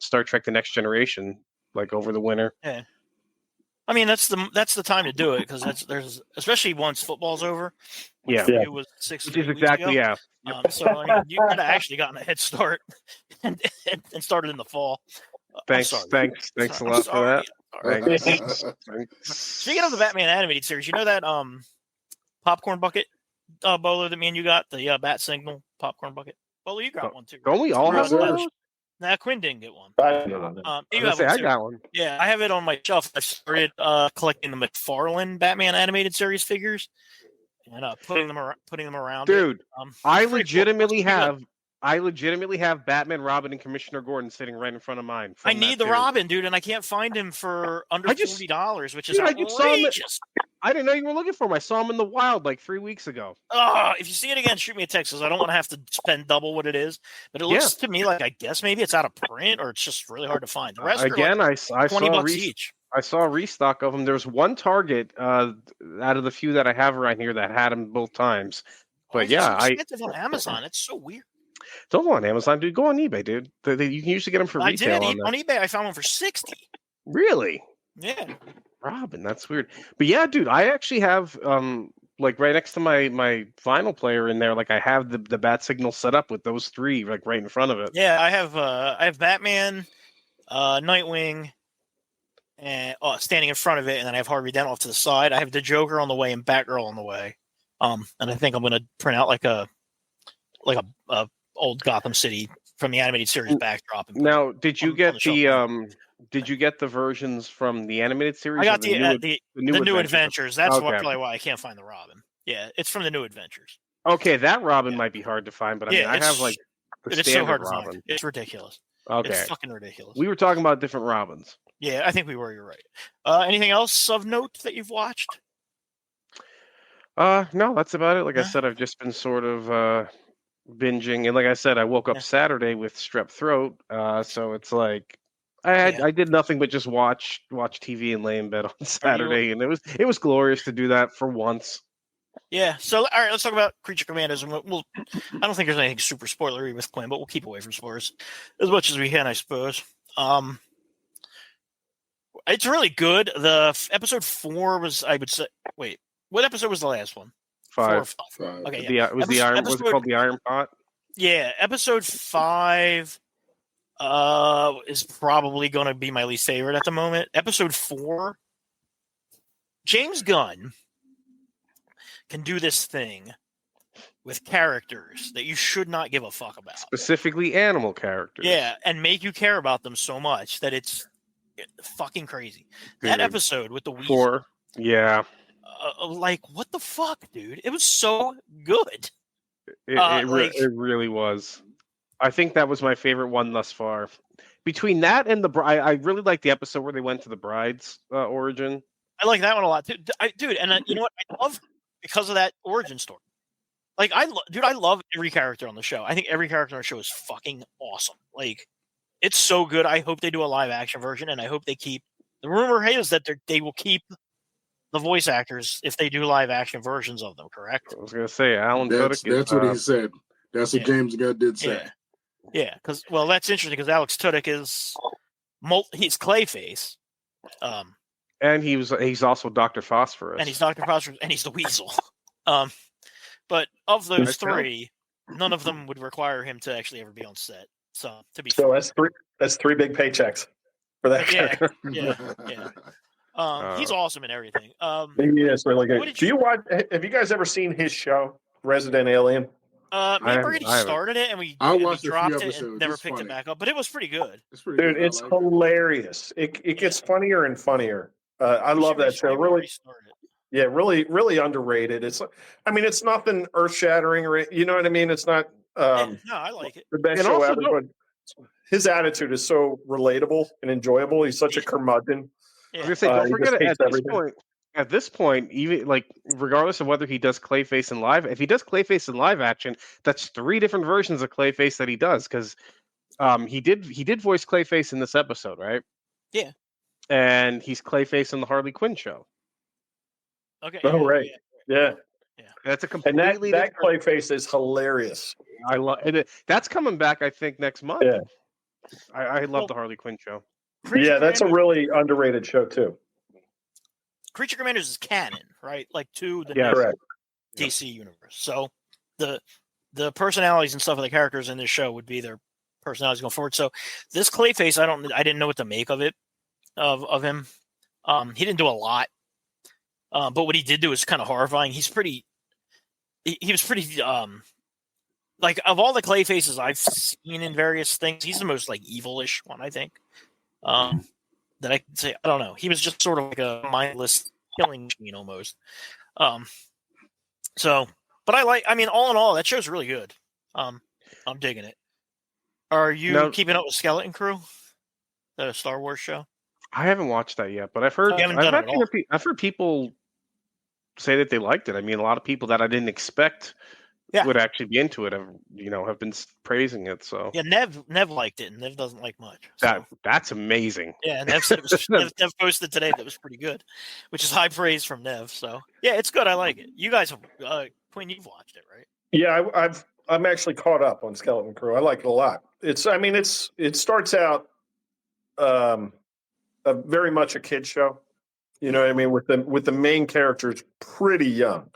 Star Trek: The Next Generation like over the winter. Yeah. I mean, that's the time to do it because there's especially once football's over. Yeah, it was 6 which is weeks exactly ago. So I mean, you could have actually gotten a head start and started in the fall. Thanks a lot for that. Thanks. Speaking of the Batman animated series, you know that popcorn bucket, Bolo, that me and you got the Bat Signal popcorn bucket. Bolo, you got one too. Don't we all have one of those? Nah, Quinn didn't get one. I got one. Yeah, I have it on my shelf. I started collecting the McFarlane Batman animated series figures and putting them around. Dude, I legitimately cool. have Batman, Robin, and Commissioner Gordon sitting right in front of mine. I need the Robin, dude, and I can't find him for under $40, which is outrageous. I didn't know you were looking for him. I saw him in the wild like 3 weeks ago. If you see it again, shoot me a text because I don't want to have to spend double what it is. But it looks to me like I guess maybe it's out of print or it's just really hard to find. The rest again, are like I $20 each. I saw a restock of them. There's one Target out of the few that I have around here that had them both times. But so expensive on Amazon. It's so weird. Don't go on Amazon, dude. Go on eBay, dude. You can usually get them for retail. On eBay. I found one for $60. Really? Yeah. Robin, that's weird. But yeah, dude, I actually have like right next to my vinyl player in there, like I have the Bat Signal set up with those three like right in front of it. Yeah, I have Batman, Nightwing, and standing in front of it, and then I have Harvey Dent off to the side. I have the Joker on the way and Batgirl on the way. And I think I'm gonna print out like a old Gotham City from the animated series backdrop. Now, did you get the versions from the animated series? I got the new Adventures. That's probably why I can't find the Robin. Yeah, it's from the New Adventures. Okay, that Robin might be hard to find, but I mean, I have like the it's standard so hard to Robin. find. It's ridiculous. Okay, it's fucking ridiculous. We were talking about different Robins. Yeah, I think we were. You're right. Anything else of note that you've watched? No, that's about it. Like I said, I've just been sort of binging, and like I said, I woke up Saturday with strep throat, so it's like I did nothing but just watch TV and lay in bed on Saturday, and it was glorious to do that for once. Yeah. So all right, let's talk about Creature Commandos, and we'll I don't think there's anything super spoilery with Quinn, but we'll keep away from spoilers as much as we can, I suppose. It's really good. The episode 4 was, I would say. Wait, what episode was the last one? 5. 4 or 5. Okay, yeah. Was it called the Iron Pot? Yeah, episode 5 is probably going to be my least favorite at the moment. Episode 4, James Gunn can do this thing with characters that you should not give a fuck about. Specifically animal characters. Yeah, and make you care about them so much that it's fucking crazy. That Dude, episode with the weasel. Yeah. Like, what the fuck, dude? It was so good. It really was. I think that was my favorite one thus far. Between that and I really like the episode where they went to the bride's origin. I like that one a lot too, dude. And you know what? I love because of that origin story. Like, I love every character on the show. I think every character on the show is fucking awesome. Like, it's so good. I hope they do a live action version, and I hope they keep. The rumor is that they will keep the voice actors if they do live action versions of them. Correct? I was gonna say Alan That's Tudyk. That's what he said. That's what James Gunn did say. Yeah. Because that's interesting because Alex Tudyk is he's Clayface, and he's also Dr. Phosphorus, and he's Dr. Phosphorus, and he's the Weasel. But of those three, none of them would require him to actually ever be on set. So that's three big paychecks for that character. He's awesome in everything. He is really good. Have you guys ever seen his show, Resident Alien? Me and Brady started it and we dropped it and never picked it back up, but it was pretty good. Dude, it's hilarious. It gets funnier and funnier. I love that show. Really, really underrated. It's nothing earth shattering. You know what I mean? It's not. No, I like it. The best show ever. But his attitude is so relatable and enjoyable. He's such a curmudgeon. I was gonna say, don't forget it, at this point, even like regardless of whether he does Clayface in live, if he does Clayface in live action, that's 3 different versions of Clayface that he does because he did voice Clayface in this episode, right? Yeah. And he's Clayface in the Harley Quinn show. Okay. Oh, right. Yeah. That's a completely that Clayface is hilarious. I love it. That's coming back, I think, next month. Yeah. I love the Harley Quinn show. That's a really underrated show too. Creature Commandos is canon, right? Like to the DC universe. So the personalities and stuff of the characters in this show would be their personalities going forward. So this Clayface, I didn't know what to make of it, of him. He didn't do a lot, but what he did do is kind of horrifying. He was pretty. Like of all the Clayfaces I've seen in various things, he's the most like evilish one, I think. That I can say, I don't know. He was just sort of like a mindless killing machine almost. But all in all, that show's really good. I'm digging it. Are you keeping up with Skeleton Crew, the Star Wars show? I haven't watched that yet, but I've heard I've heard people say that they liked it. I mean, a lot of people that I didn't expect would actually be into it have been praising it. So Nev liked it, and Nev doesn't like much. So. That's amazing. Yeah, Nev said Nev posted today that was pretty good, which is high praise from Nev. So yeah, it's good. I like it. You guys, Quinn, you've watched it, right? Yeah, I'm actually caught up on Skeleton Crew. I like it a lot. It starts out very much a kid show. You know what I mean? With the main characters pretty young.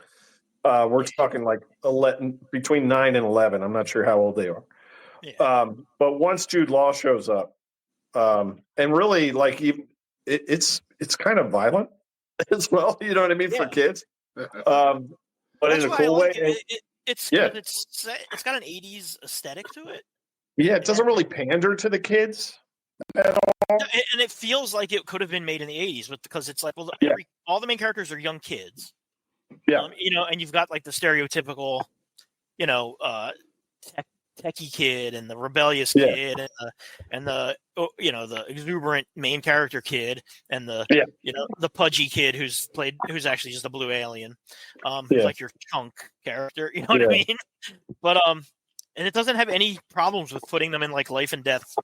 We're talking like 11, between 9 and 11. I'm not sure how old they are. Yeah. But once Jude Law shows up, and really like it's kind of violent as well. You know what I mean for kids. But in a cool way. It's got an 80s aesthetic to it. Yeah, it doesn't really pander to the kids at all. And it feels like it could have been made in the 80s, because it's like, all the main characters are young kids. Yeah. And you've got like the stereotypical, techie kid and the rebellious kid and the exuberant main character kid and the pudgy kid who's actually just a blue alien, who's like your chunk character. You know what I mean? But and it doesn't have any problems with putting them in like life and death,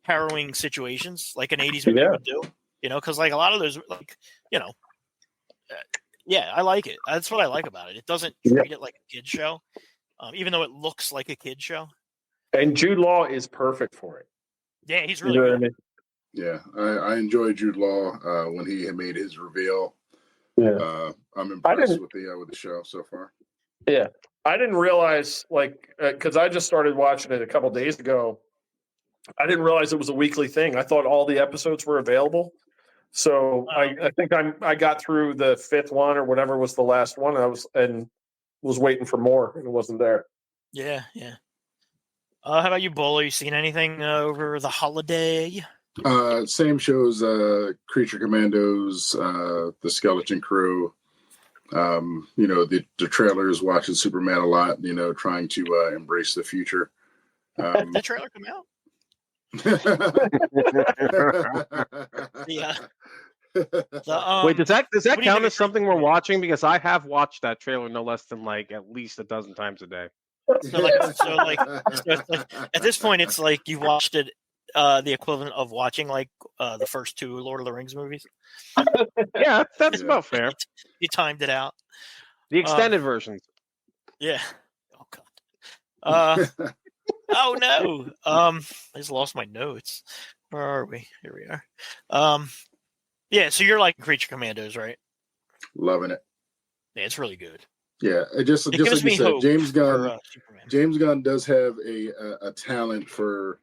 harrowing situations like an 80s movie would do. Because like a lot of those, like I like it. That's what I like about it. It doesn't treat it like a kid show, even though it looks like a kid show. And Jude Law is perfect for it. Yeah, he's really good. I mean? Yeah, I enjoyed Jude Law when he had made his reveal. Yeah, I'm impressed with the show so far. Yeah, I didn't realize because I just started watching it a couple days ago. I didn't realize it was a weekly thing. I thought all the episodes were available. So I think I got through the 5th one or whatever was the last one. was waiting for more and it wasn't there. Yeah. How about you, Bull? Are you seen anything over the holiday? Same shows, Creature Commandos, the Skeleton Crew. The trailers, watching Superman a lot. Trying to embrace the future. Did that trailer come out? Yeah. Wait, does that what do you count think as something we're watching? Because I have watched that trailer no less than like at least a dozen times a day. So it's like at this point, it's like you watched it, the equivalent of watching like the first two Lord of the Rings movies. Yeah, that's about fair. You timed it out. The extended versions. Yeah. Oh god. Oh no. I just lost my notes. Where are we? Here we are. Yeah. So you're like Creature Commandos, right? Loving it. Yeah, it's really good. Yeah, just It gives like you me said, hope James Gunn. for Superman. James Gunn does have a talent for.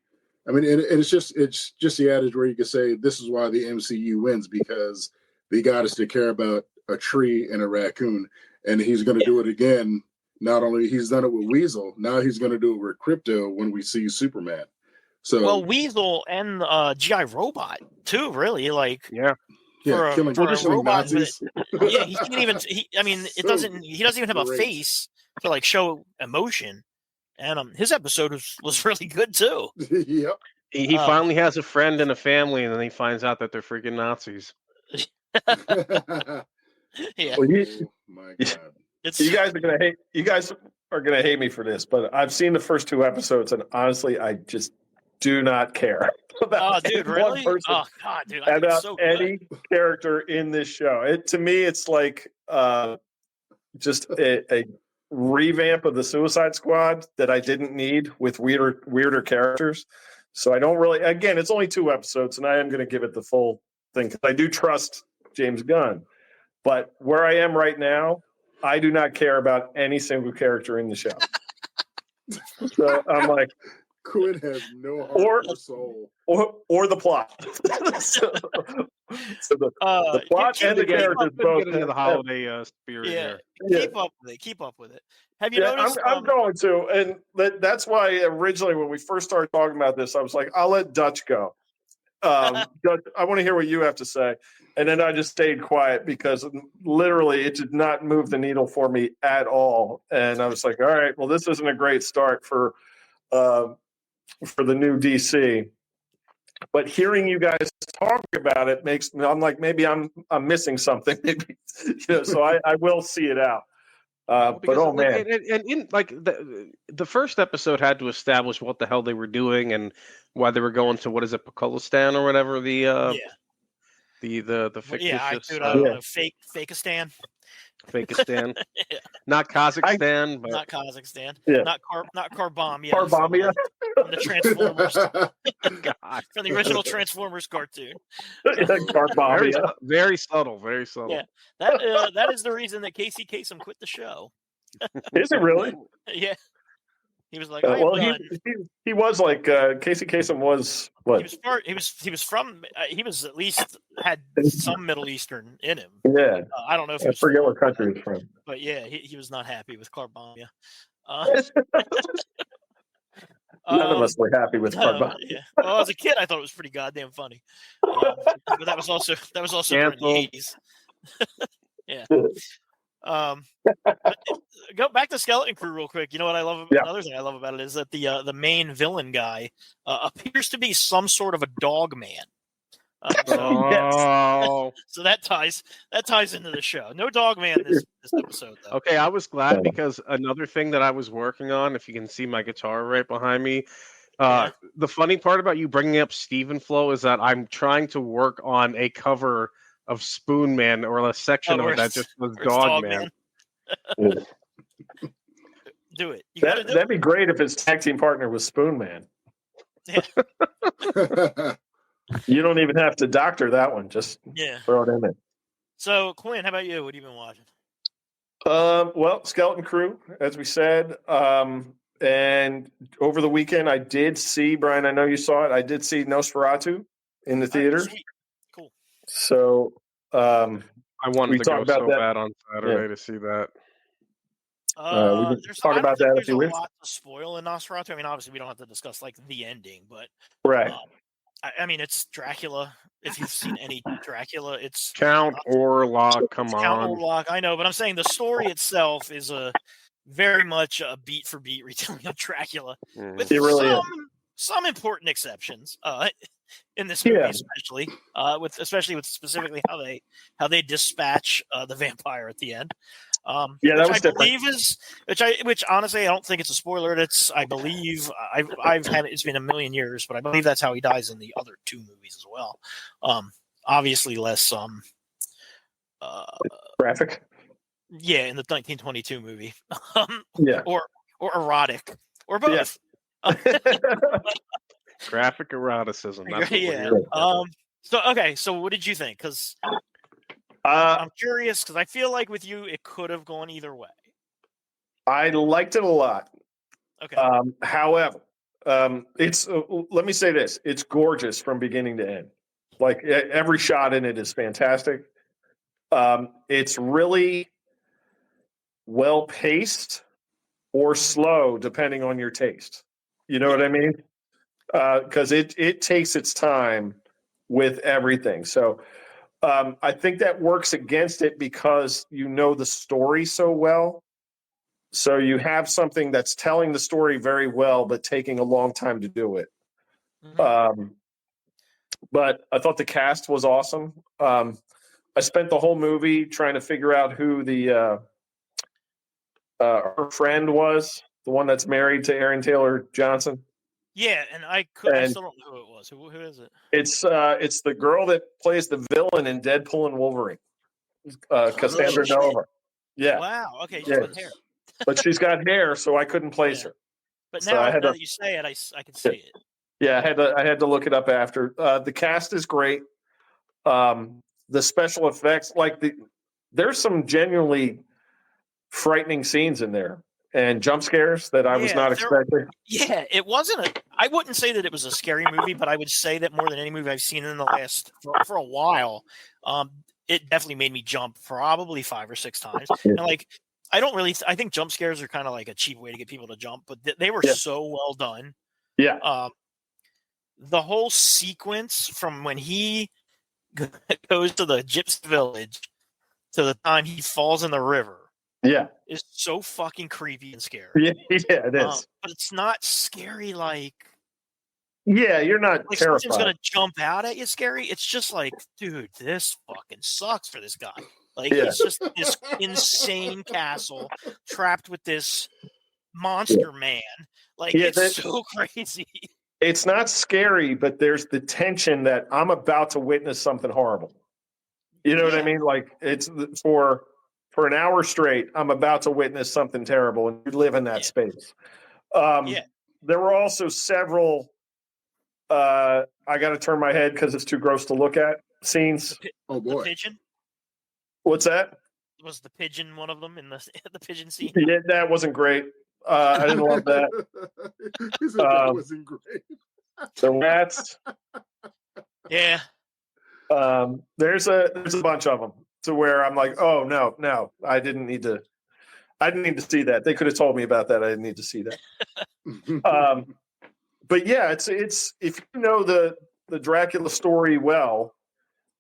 I mean, and it's just the adage where you can say this is why the MCU wins, because they got us to care about a tree and a raccoon, and he's going to do it again. Not only he's done it with Weasel, now he's going to do it with Crypto when we see Superman. So Well, Weasel and GI Robot too. Really, like Yeah. killing robot. Nazis. Yeah, he can't even. I mean, it doesn't. He doesn't even have a great. face to like show emotion. And his episode was really good too. Yep. He finally has a friend and a family, and then he finds out that they're freaking Nazis. Yeah, Well, Oh my God. it's you guys are gonna hate me for this, but I've seen the first two episodes, and honestly, I just do not care about oh, dude, one really? person, Oh, God, dude, I think about it's so good. any character in this show. To me, it's like just a revamp of the Suicide Squad that I didn't need with weirder characters. So I don't really. Again, it's only 2 episodes, and I am going to give it the full thing because I do trust James Gunn. But where I am right now, I do not care about any single character in the show. So I'm like, Quinn has no heart or soul. or the plot. so the plot and the characters both Get into the holiday spirit Yeah, here. keep up with it. Have you Yeah, noticed? I'm going to, and that's why originally when we first started talking about this, I was like, I'll let Dutch go. Dutch, I want to hear what you have to say, and then I just stayed quiet because literally it did not move the needle for me at all, and I was like, all right, well, this isn't a great start for the new DC. But hearing you guys talk about it makes me. I'm like, maybe I'm missing something. Maybe so I will see it out. But oh man, and in like the first episode had to establish what the hell they were doing and why they were going to what is it, Pakistan or whatever the fictitious I don't know, Fakistan. Fakistan, not Kazakhstan, but Not Kazakhstan. Yeah. Not Karbamia. Karbamia. From the Transformers, God. from the original Transformers cartoon. Karbamia. Very subtle, very subtle. Yeah. That is the reason that Casey Kasem quit the show. Is it really? Yeah. He was like, Well, I'm done. he was like Casey Kasem was what? He was at least had some Middle Eastern in him. Yeah, I don't know if I forget what country he's from. but yeah, he was not happy with Karbamia. None of us were happy with Karbamia. Yeah. Well, as a kid, I thought it was pretty goddamn funny. But that was also during the 80s. Yeah. Go back to Skeleton Crew real quick. You know what I love? Another thing I love about it is that the main villain guy appears to be some sort of a dog man. So that ties into the show. No dog man this episode though. Okay, I was glad because another thing that I was working on, if you can see my guitar right behind me, the funny part about you bringing up Stephen Flow is that I'm trying to work on a cover of Spoon Man or a section of it that just was Dog Man. Do it. That'd be great if his tag team partner was Spoon Man. Yeah. You don't even have to doctor that one. Just throw it in there. So, Quinn, how about you? What have you been watching? Well, Skeleton Crew, as we said. And over the weekend, I did see, Brian, I know you saw it. I did see Nosferatu in the theaters. Cool. So I wanted to go so about that. bad on Saturday to see that. We can talk I don't about think that if there's you a wish. lot to spoil in Nosferatu. I mean, obviously, we don't have to discuss like the ending, but Right. I mean, it's Dracula. If you've seen any Dracula, it's Count Orlok, come Count on. Orlok. I know, but I'm saying the story itself is a very much a beat for beat retelling of Dracula, with It really is. some important exceptions in this movie, Yeah. especially with specifically how they dispatch the vampire at the end. Yeah, which that was I different. believe is which honestly I don't think it's a spoiler. I believe I've had it's been a million years, but I believe that's how he dies in the other two movies as well. Obviously less Graphic. yeah, in the 1922 movie. Yeah. or erotic or both. Graphic eroticism. That's what we're Yeah. hearing. So what did you think? Because Uh, I'm curious because I feel like with you it could have gone either way. I liked it a lot. Okay. However, it's let me say this: it's gorgeous from beginning to end. Like every shot in it is fantastic. It's really well paced or slow, depending on your taste. You know what I mean? Because it takes its time with everything. So I think that works against it because you know the story so well. So you have something that's telling the story very well, but taking a long time to do it. Mhm. But I thought the cast was awesome. I spent the whole movie trying to figure out who the her friend was, the one that's married to Aaron Taylor Johnson. Yeah, and I And still don't know who it was. Who is it? it's the girl that plays the villain in Deadpool and Wolverine, Cassandra shit. Nova. Yeah, Wow. Okay, she's yeah. got hair. But she's got hair, so I couldn't place Yeah. her. But So now, I had now to- that you say it, I can see it. Yeah, I had to look it up after. The cast is great. The special effects, there's some genuinely frightening scenes in there and jump scares that I was not expecting. Yeah, it wasn't I wouldn't say that it was a scary movie, but I would say that more than any movie I've seen in the last for a while, it definitely made me jump probably 5 or 6 times. And I think jump scares are kind of like a cheap way to get people to jump, but they were so well done. Yeah. The whole sequence from when he goes to the gypsy village to the time he falls in the river Yeah. is so fucking creepy and scary. Yeah, it is. But it's not scary like Yeah, you're not something's terrified. gonna jump out at you scary. It's just like, dude, this fucking sucks for this guy. Like Yeah. it's just this insane castle trapped with this monster man. Like it's so crazy. It's not scary, but there's the tension that I'm about to witness something horrible. You know what I mean? Like it's for an hour straight, I'm about to witness something terrible, and you live in that space. There were also several. I got to turn my head because it's too gross to look at scenes. Oh boy! The pigeon? What's that? Was the pigeon one of them in the pigeon scene? Yeah, that wasn't great. I didn't love that. He said that wasn't great. The rats. Yeah. There's a bunch of them to where I'm like, oh no, I didn't need to see that. They could have told me about that. I didn't need to see that. But yeah, it's if you know the Dracula story well,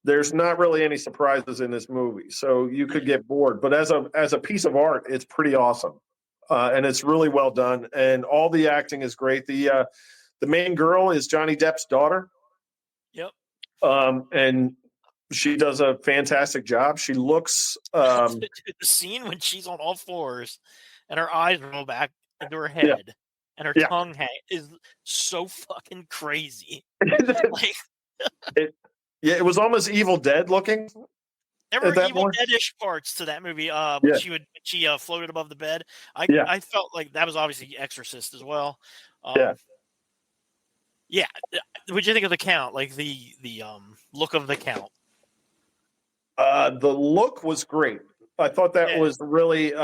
there's not really any surprises in this movie, so you could get bored. But as a piece of art, it's pretty awesome, and it's really well done, and all the acting is great. The main girl is Johnny Depp's daughter. Yep. And she does a fantastic job. She looks the scene when she's on all fours and her eyes roll back into her head and her tongue is so fucking crazy. Like it was almost Evil Dead looking. There were Evil Dead-ish parts to that movie. When she floated above the bed. I felt like that was obviously Exorcist as well. Yeah. What'd you think of the count? Like the look of the count? The look was great. I thought that was really.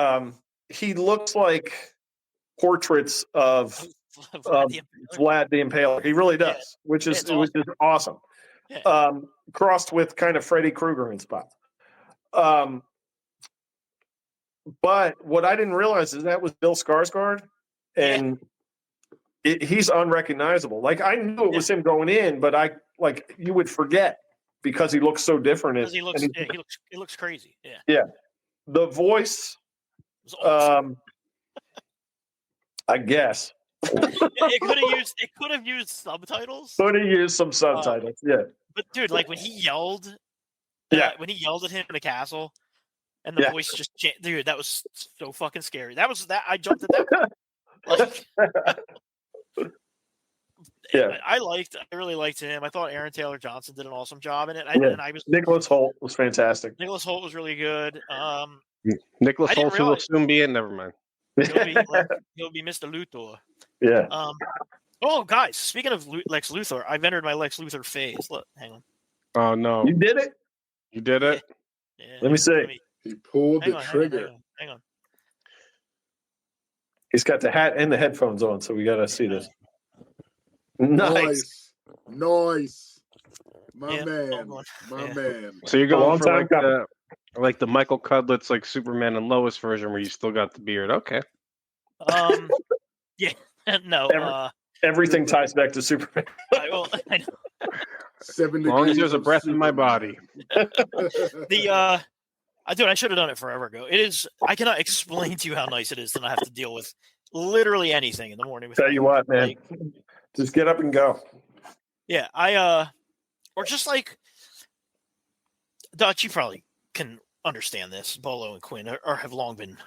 He looks like portraits of Vlad the Impaler. He really does, which is awesome. Yeah. Crossed with kind of Freddy Krueger in spots. But what I didn't realize is that was Bill Skarsgård, and he's unrecognizable. Like I knew it was him going in, but you would forget because he looks so different. Because he looks crazy. Yeah. Yeah. The voice, It was awesome. I guess. It could have used subtitles. Could have used some subtitles. Yeah. But dude, like when he yelled, when he yelled at him in the castle, and the voice just dude, that was so fucking scary. That I jumped at that. Like, yeah, I really liked him. I thought Aaron Taylor Johnson did an awesome job in it. And I was Nicholas Hoult was fantastic. Nicholas Hoult was really good. Nicholas Hoult will soon be in. Never mind. He'll be Mr. Luthor. Yeah. Oh, guys, speaking of Lex Luthor, I've entered my Lex Luthor phase. Look, hang on. Oh no, you did it. You did it. Yeah. Let me see. He pulled the trigger. Hang on. He's got the hat and the headphones on, so we got to see this. Nice. My man. So you're going for like the Michael Cudlett's like Superman and Lois version where you still got the beard. Okay. Yeah. No. Everything ties back to Superman. I know. As long as there's a breath in my body. Dude, I should have done it forever ago. It is. I cannot explain to you how nice it is to not have to deal with literally anything in the morning. Tell you what, man, just get up and go. Yeah, or just like Dutch, you probably can understand this. Bolo and Quinn are have long been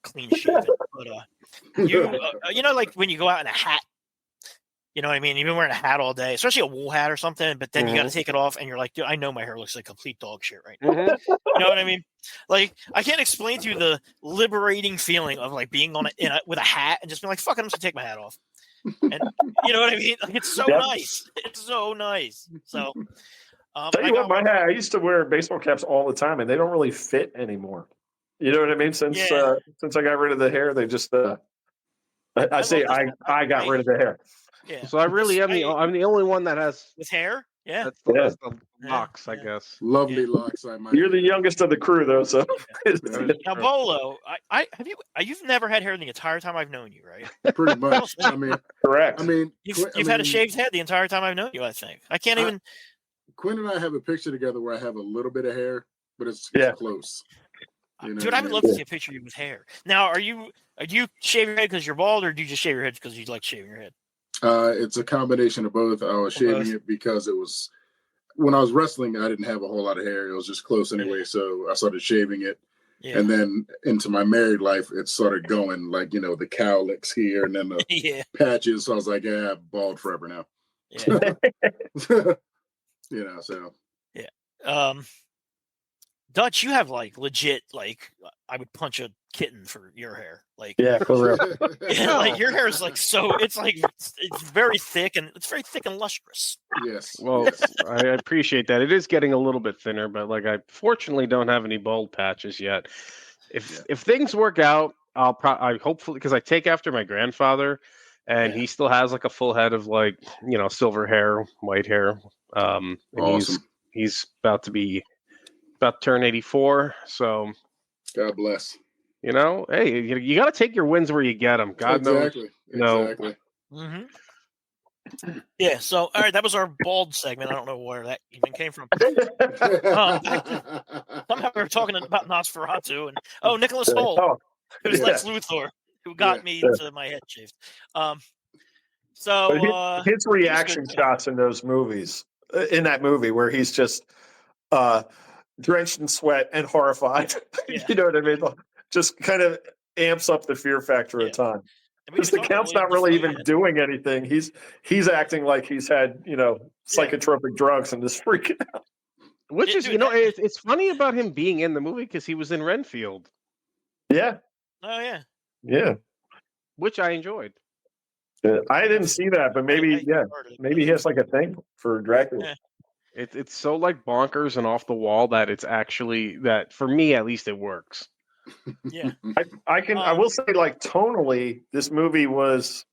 clean shaven, but you know, like when you go out in a hat. You know what I mean? You've been wearing a hat all day, especially a wool hat or something, but then you got to take it off and you're like, dude, I know my hair looks like complete dog shit right now. You know what I mean? Like, I can't explain to you the liberating feeling of like being on with a hat and just being like, fuck it, I'm just gonna take my hat off. And you know what I mean? Like, it's so nice. It's so nice. So, tell you what, my hat, I used to wear baseball caps all the time and they don't really fit anymore. You know what I mean? Since I got rid of the hair, they just, I got rid of the hair. Yeah. So I really am I'm the only one that has with hair. Yeah. That's the locks, I guess. Lovely locks. You're the youngest of the crew, though. So now, Bolo, you've never had hair the entire time I've known you, right? Pretty much. I mean, correct. I mean, you've had a shaved head the entire time I've known you. I think I can't even. Quinn and I have a picture together where I have a little bit of hair, but it's close. You know, dude, I would love to see a picture of you with hair. Now, do you shave your head because you're bald, or do you just shave your head because you like shaving your head? It's a combination of both. I was shaving it because it was when I was wrestling. I didn't have a whole lot of hair. It was just close anyway, so I started shaving it. Yeah. And then into my married life, it started going like the cowlicks here and then the patches. So I was like, I'm bald forever now. Yeah. So yeah. Dutch, you have like legit I would punch a kitten for your hair. Like for real. Like your hair is like it's very thick and lustrous. Yes. Well, I appreciate that. It is getting a little bit thinner, but like I fortunately don't have any bald patches yet. If things work out, I hopefully because I take after my grandfather, and he still has like a full head of like silver hair, white hair. And awesome. He's about to turn 84, so God bless. Hey, you got to take your wins where you get them. God knows. Exactly. Mm-hmm. Yeah. So, all right, that was our bald segment. I don't know where that even came from. Somehow we were talking about Nosferatu and Nicholas Hoult, who's Lex Luthor, who got me to my head shaved. So his reaction shots in those movies, in that movie where he's just drenched in sweat and horrified. You know what I mean? Just kind of amps up the fear factor of time. Because the Count's not really even doing anything. He's acting like he's had psychotropic drugs and just freaking out. Which is it's funny about him being in the movie because he was in Renfield. Yeah. Oh yeah. Yeah. Which I enjoyed. I didn't see that, but maybe maybe he has like a thing for Dracula. Yeah. It's so like bonkers and off the wall that it's actually that for me at least it works. Yeah, I will say like tonally, this movie was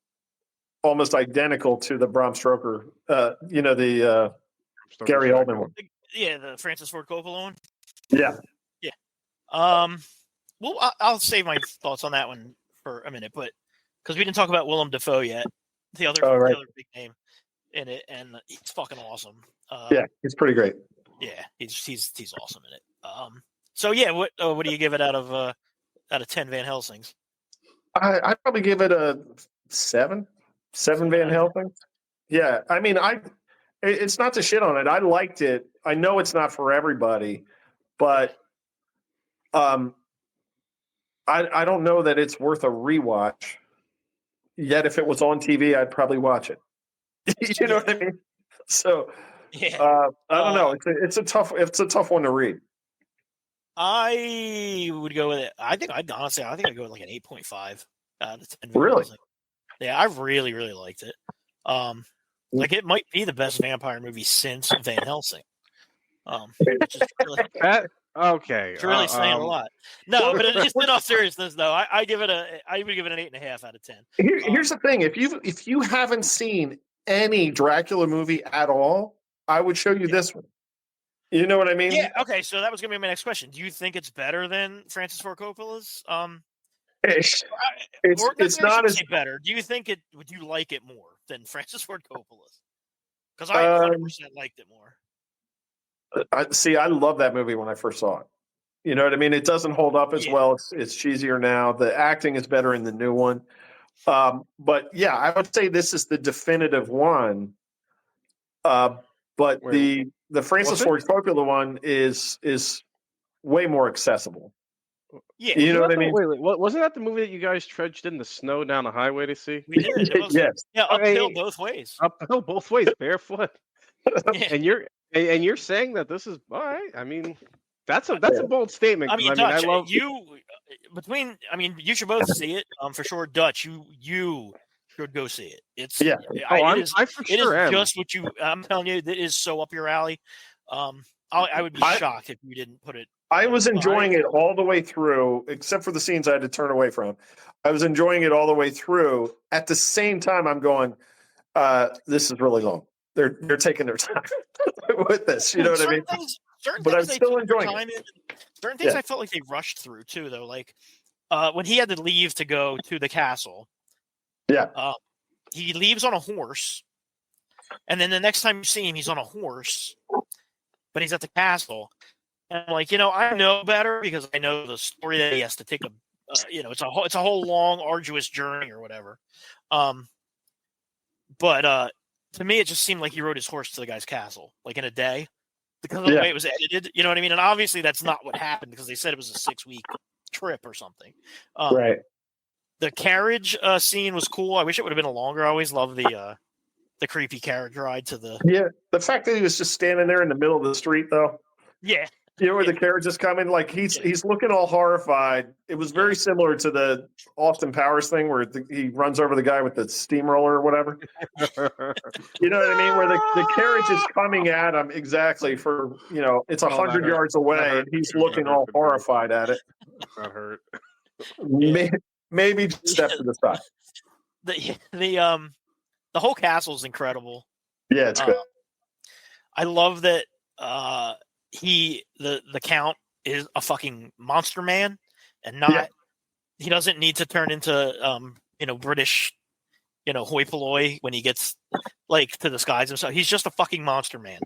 almost identical to the Bram Stoker, the Gary Oldman one. Yeah, the Francis Ford Coppola one. Yeah. Yeah. well, I'll save my thoughts on that one for a minute, but because we didn't talk about Willem Dafoe yet, the other big name in it, and he's fucking awesome. Yeah, he's pretty great. Yeah, he's awesome in it. So yeah, what do you give it out of 10 Van Helsings? I'd probably give it a 7. 7 Van Helsing. Yeah, I mean, it's not to shit on it. I liked it. I know it's not for everybody, but I don't know that it's worth a rewatch. Yet, if it was on TV, I'd probably watch it. You know what I mean? So, I don't know. It's a tough one to read. I would go with it. I think I'd go with like an 8.5 out of 10. Really? Yeah, I really, really liked it. Like it might be the best vampire movie since Van Helsing. Which is really, okay. it's really saying a lot. No, but it's in all seriousness though. I would give it an 8.5 out of 10. Here's the thing: if you haven't seen any Dracula movie at all, I would show you this one. You know what I mean? Yeah. Okay. So that was going to be my next question. Do you think it's better than Francis Ford Coppola's? It's not as better. Do you think it? Would you like it more than Francis Ford Coppola's? Because I 100% liked it more. I love that movie when I first saw it. You know what I mean? It doesn't hold up as well. It's cheesier now. The acting is better in the new one. But yeah, I would say this is the definitive one. But the Francis Ford Coppola one is way more accessible. Yeah, you know what I mean. Wait, wasn't that the movie that you guys trudged in the snow down a highway to see? We did. Yes. Yeah, uphill both ways. Uphill both ways, barefoot. And you're saying that this is all right. I mean, that's a bold statement. I mean, Dutch, I love you. You should both see it. For sure, Dutch. You should go see it. It's I for sure am. Just what you. I'm telling you, it is so up your alley. I would be shocked if you didn't put it. I was enjoying it all the way through, except for the scenes I had to turn away from. I was enjoying it all the way through. At the same time, I'm going, this is really long. They're taking their time with this. You know what I mean? But I'm still enjoying it. Certain things I felt like they rushed through too, though. Like when he had to leave to go to the castle. Yeah. He leaves on a horse, and then the next time you see him, he's on a horse, but he's at the castle. And I'm like, I know better because I know the story that he has to take it's a whole long, arduous journey or whatever. But to me, it just seemed like he rode his horse to the guy's castle, like in a day, because of the way it was edited. You know what I mean? And obviously, that's not what happened because they said it was a 6-week trip or something. Right. The carriage scene was cool. I wish it would have been a longer. I always love the creepy carriage ride to the. Yeah, the fact that he was just standing there in the middle of the street, though. Yeah. Where the carriage is coming, like he's looking all horrified. It was very similar to the Austin Powers thing where he runs over the guy with the steamroller or whatever. You know what I mean? Where the carriage is coming at him exactly for it's 100 yards away, and he's looking all horrified at it. That hurt. Maybe just step to the side. The whole castle is incredible. Yeah, it's good. I love that. The Count is a fucking monster man, and not he doesn't need to turn into British hoi polloi when he gets like to disguise himself. He's just a fucking monster man.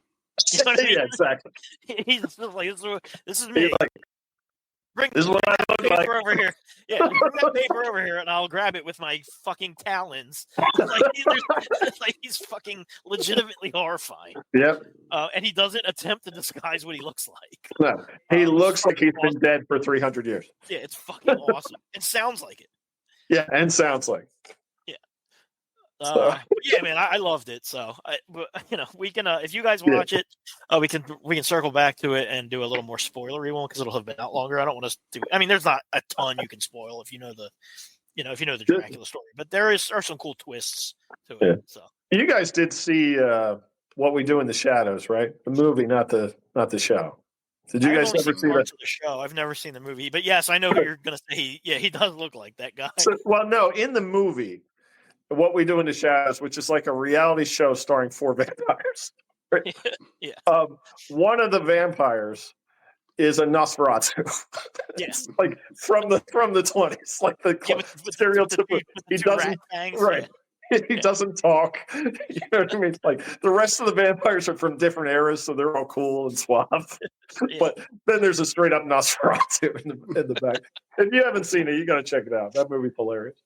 You know what I mean? Yeah, exactly. He's just like this is me. Bring this is what I look like over here. Yeah, bring that paper over here, and I'll grab it with my fucking talons. He's fucking legitimately horrifying. Yep. And he doesn't attempt to disguise what he looks like. No, he looks like he's been dead for 300 years. Yeah, it's fucking awesome. It sounds like it. Yeah, and sounds like. Yeah. Yeah, man, I loved it. So, we can if you guys watch it, we can circle back to it and do a little more spoilery one because it'll have been out longer. I don't want to do. I mean, there's not a ton you can spoil if you know the Dracula story, but there are some cool twists to it. Yeah. So you guys did see What We Do in the Shadows, right? The movie, not the show. Did you guys ever see that? The show? I've never seen the movie, but yes, I know who you're going to say. Yeah, he does look like that guy. No, in the movie. What We Do in the Shadows, which is like a reality show starring 4 vampires. Right? Yeah. One of the vampires is a Nosferatu. Yes. Like from the 20s, like the stereotypical. He doesn't right. He doesn't talk. You know what I mean? Like the rest of the vampires are from different eras, so they're all cool and suave. Yeah. But then there's a straight up Nosferatu in the back. If you haven't seen it, you got to check it out. That movie's hilarious.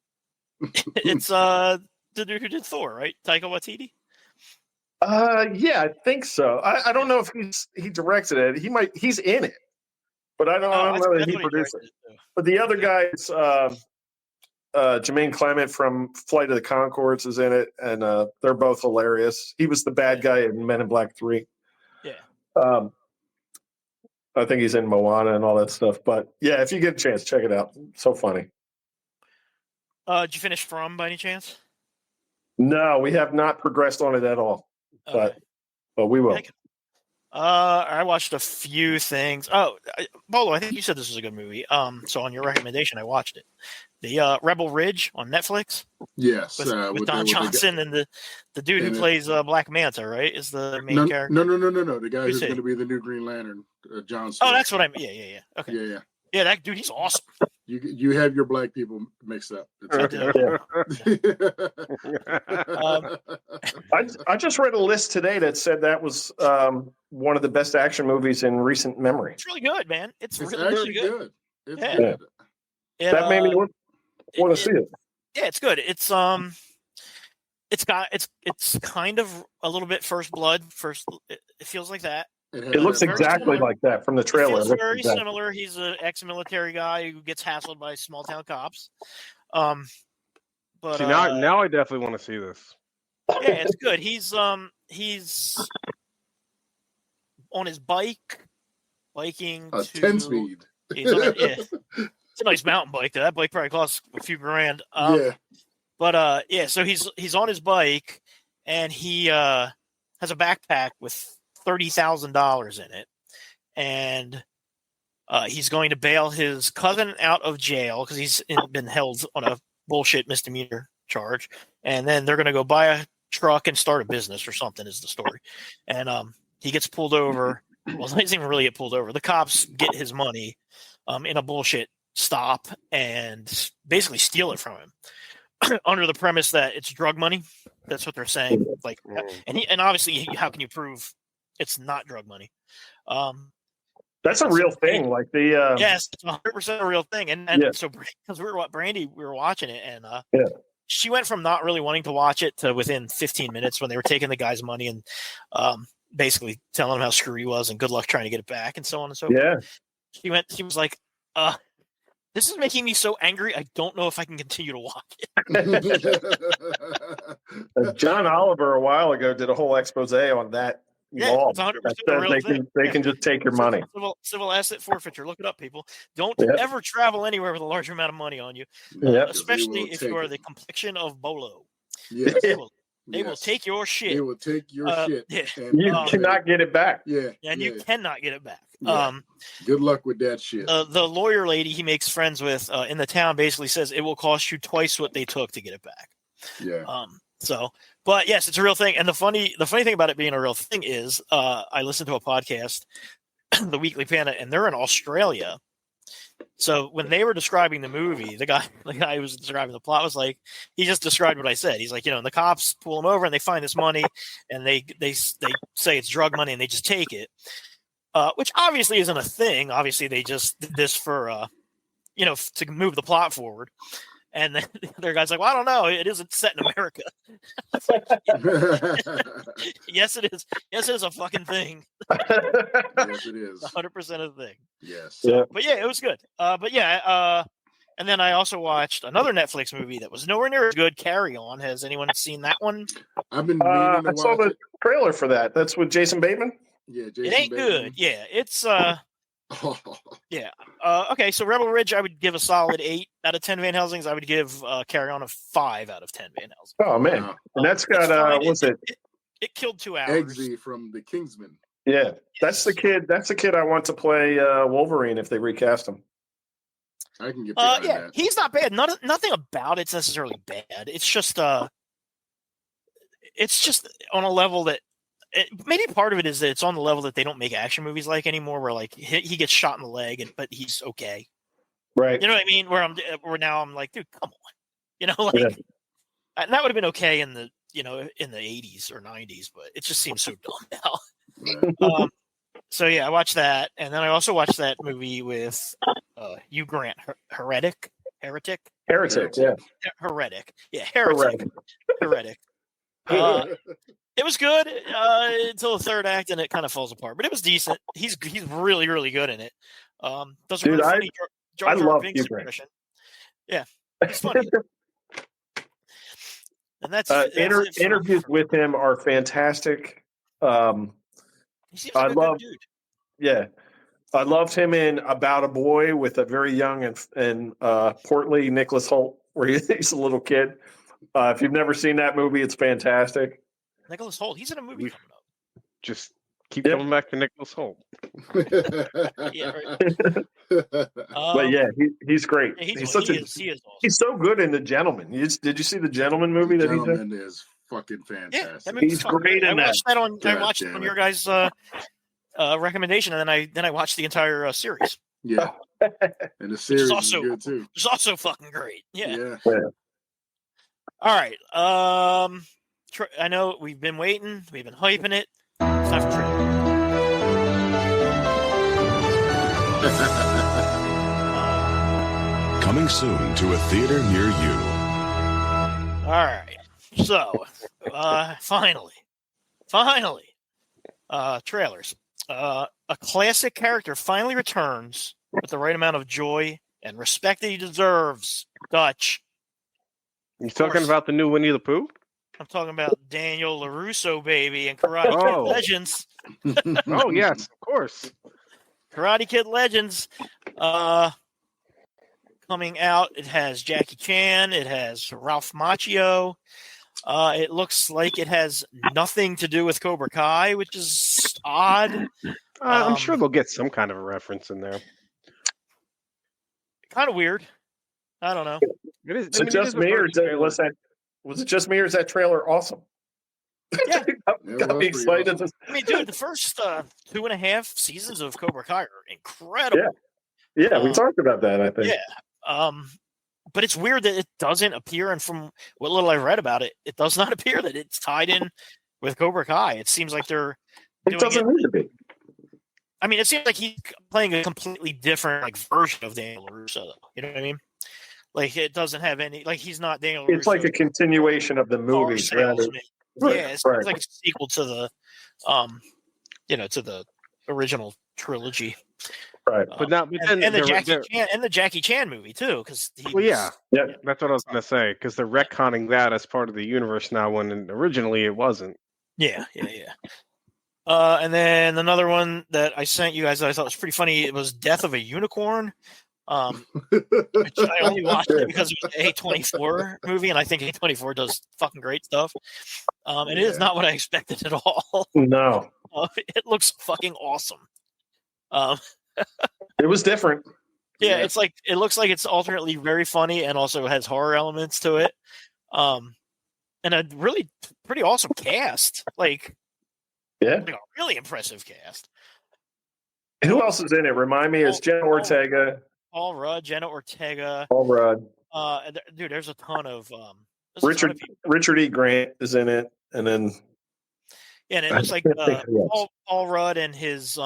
It's the dude who did Thor, right? Taika Waititi. Yeah, I think so. I don't know if he directed it. He's in it, but I don't know that he produced it. But the other guy is Jermaine Clement from Flight of the Conchords is in it, and they're both hilarious. He was the bad guy in Men in Black 3. Yeah. I think he's in Moana and all that stuff. But yeah, if you get a chance, check it out. So funny. Did you finish From by any chance? No, we have not progressed on it at all. Okay. But we will. I watched a few things. Oh, Bolo, I think you said this was a good movie. So on your recommendation, I watched it. The Rebel Ridge on Netflix. Yes, with Don Johnson and the dude who plays Black Manta, right? Is the main character? No. The guy who's going to be the new Green Lantern, John. Oh, that's what I mean. Yeah. Okay. Yeah, that dude, he's awesome. You have your black people mixed up. I just read a list today that said that was one of the best action movies in recent memory. It's really good, man. It's really, actually really good. It's good. That made me want to see it. Yeah, it's good. It's kind of a little bit First Blood. It feels like that. It looks exactly like that from the trailer. It feels very similar. He's an ex-military guy who gets hassled by small-town cops. But see, now I definitely want to see this. Yeah, it's good. He's on his biking to 10-speed. It's a nice mountain bike. That bike probably costs a few grand. But so he's on his bike and he has a backpack with $30,000 in it, and he's going to bail his cousin out of jail because he's been held on a bullshit misdemeanor charge, and then they're going to go buy a truck and start a business or something is the story. And he gets pulled over. Well, he doesn't even really get pulled over. The cops get his money in a bullshit stop and basically steal it from him under the premise that it's drug money. That's what they're saying. Like, and obviously, how can you prove it's not drug money? That's a real thing. Like the yes, it's 100% a real thing. And so because we were watching it, and she went from not really wanting to watch it to within 15 minutes when they were taking the guy's money and basically telling him how screwy he was and good luck trying to get it back and so on and so forth. Yeah, she was like, this is making me so angry. I don't know if I can continue to watch it. John Oliver a while ago did a whole expose on that. Yeah, it's 100% a real thing. They can just take your money. Civil asset forfeiture. Look it up, people. Don't ever travel anywhere with a large amount of money on you, especially if you are the complexion of Bolo. Yes. They will take your shit. They will take your shit. Yeah. And, you cannot get it back. Yeah. And you cannot get it back. Yeah. Good luck with that shit. The lawyer lady he makes friends with in the town basically says it will cost you twice what they took to get it back. Yeah. But yes, it's a real thing. And the funny thing about it being a real thing is I listened to a podcast, The Weekly Panda, and they're in Australia. So when they were describing the movie, the guy who was describing the plot was like, he just described what I said. He's like, and the cops pull him over and they find this money and they say it's drug money and they just take it, which obviously isn't a thing. Obviously they just did this for, to move the plot forward. And then the other guy's like, well, I don't know. It isn't set in America. Yes, it is. Yes, it is a fucking thing. Yes, it is. 100% of the thing. Yes. But yeah, it was good. And then I also watched another Netflix movie that was nowhere near as good, Carry On. Has anyone seen that one? I've been meaning to I saw the trailer for that. That's with Jason Bateman? Yeah, Jason It ain't Bateman. good. Yeah, it's yeah. Okay, so Rebel Ridge, I would give a solid 8 out of 10 Van Helsings. I would give Carry On a 5 out of 10 Van Helsings. Oh man, and that's got what's it? It killed 2 hours. Eggsy from the Kingsman. Yeah, that's the kid. That's the kid I want to play Wolverine if they recast him. I can get behind that. He's not bad. Nothing about it's necessarily bad. It's just on a level that maybe part of it is that it's on the level that they don't make action movies like anymore, where like he gets shot in the leg, but he's okay. Right. You know what I mean? Where now I'm like, dude, come on. You know, like Yeah. and that would have been okay in the 80s or 90s, but it just seems so dumb now. So yeah, I watched that, and then I also watched that movie with Hugh Grant, Heretic. Heretics, yeah. Heretic. Yeah, Heretic. It was good until the third act, and it kind of falls apart. But it was decent. He's really, really good in it. Does a Dude, really funny Jar I Jar love Binks Hugh Grant. impression. Yeah, he's funny. And that's it for- interviews with him are fantastic. He seems I like a love- good dude. Yeah, I loved him in About a Boy with a very young and portly Nicholas Hoult, where he's a little kid. If you've never seen that movie, it's fantastic. Nicholas Hoult. He's in a movie coming up. Just keep coming back to Nicholas Hoult. Yeah, right. But yeah, he's great. Yeah, He's such he is awesome. He's so good in The Gentleman. Did you see The Gentleman movie that he's in? Gentleman is fucking Yeah, fantastic. that movie's He's fucking great good. in I that. watched that on. I God watched damn on it. your guys' recommendation, and then I watched the entire series. Yeah. And the series also- is good too. It's also fucking great. Yeah. Yeah. All right. I know we've been waiting. We've been hyping it. It's time for trailer. Coming soon to a theater near you. All right. So, finally, trailers. A classic character finally returns with the right amount of joy and respect that he deserves. Dutch. You talking about the new Winnie the Pooh? I'm talking about Daniel LaRusso, baby, and Karate Kid Oh. Legends. Oh yes, of course. Karate Kid Legends. Coming out, it has Jackie Chan. It has Ralph Macchio. It looks like it has nothing to do with Cobra Kai, which is odd. I'm sure they'll get some kind of a reference in there. Kind of weird. I don't know. It is. Is it just me, or was it just me, or is that trailer awesome? Yeah. got me excited. I mean, dude, the first 2.5 seasons of Cobra Kai are incredible. Yeah, we talked about that, I think. Yeah. But it's weird that it doesn't appear, and from what little I've read about it, it does not appear that it's tied in with Cobra Kai. It seems like they're It doesn't need to be. I mean, it seems like he's playing a completely different version of Daniel LaRusso, though. You know what I mean? Like, it doesn't have any, he's not Daniel LaRusso. It's like a continuation of the movies, rather. Yeah, it's like a sequel to the, to the original trilogy. Right. But then and the Jackie Chan movie too, because that's what I was gonna say. Because they're retconning that as part of the universe now, when originally it wasn't. Yeah. And then another one that I sent you guys that I thought was pretty funny. It was Death of a Unicorn. Which I only watched it because it was an A24 movie, and I think A24 does fucking great stuff. And it is not what I expected at all. No. It looks fucking awesome. It was different. Yeah, it's like it looks like it's alternately very funny and also has horror elements to it. And a really pretty awesome cast. A really impressive cast. Who else is in it? Remind me. It's Jenna Ortega. Paul Rudd, Jenna Ortega. Paul Rudd. Dude, there's a ton of Richard E. Grant is in it, and then and it looks like Paul Rudd and his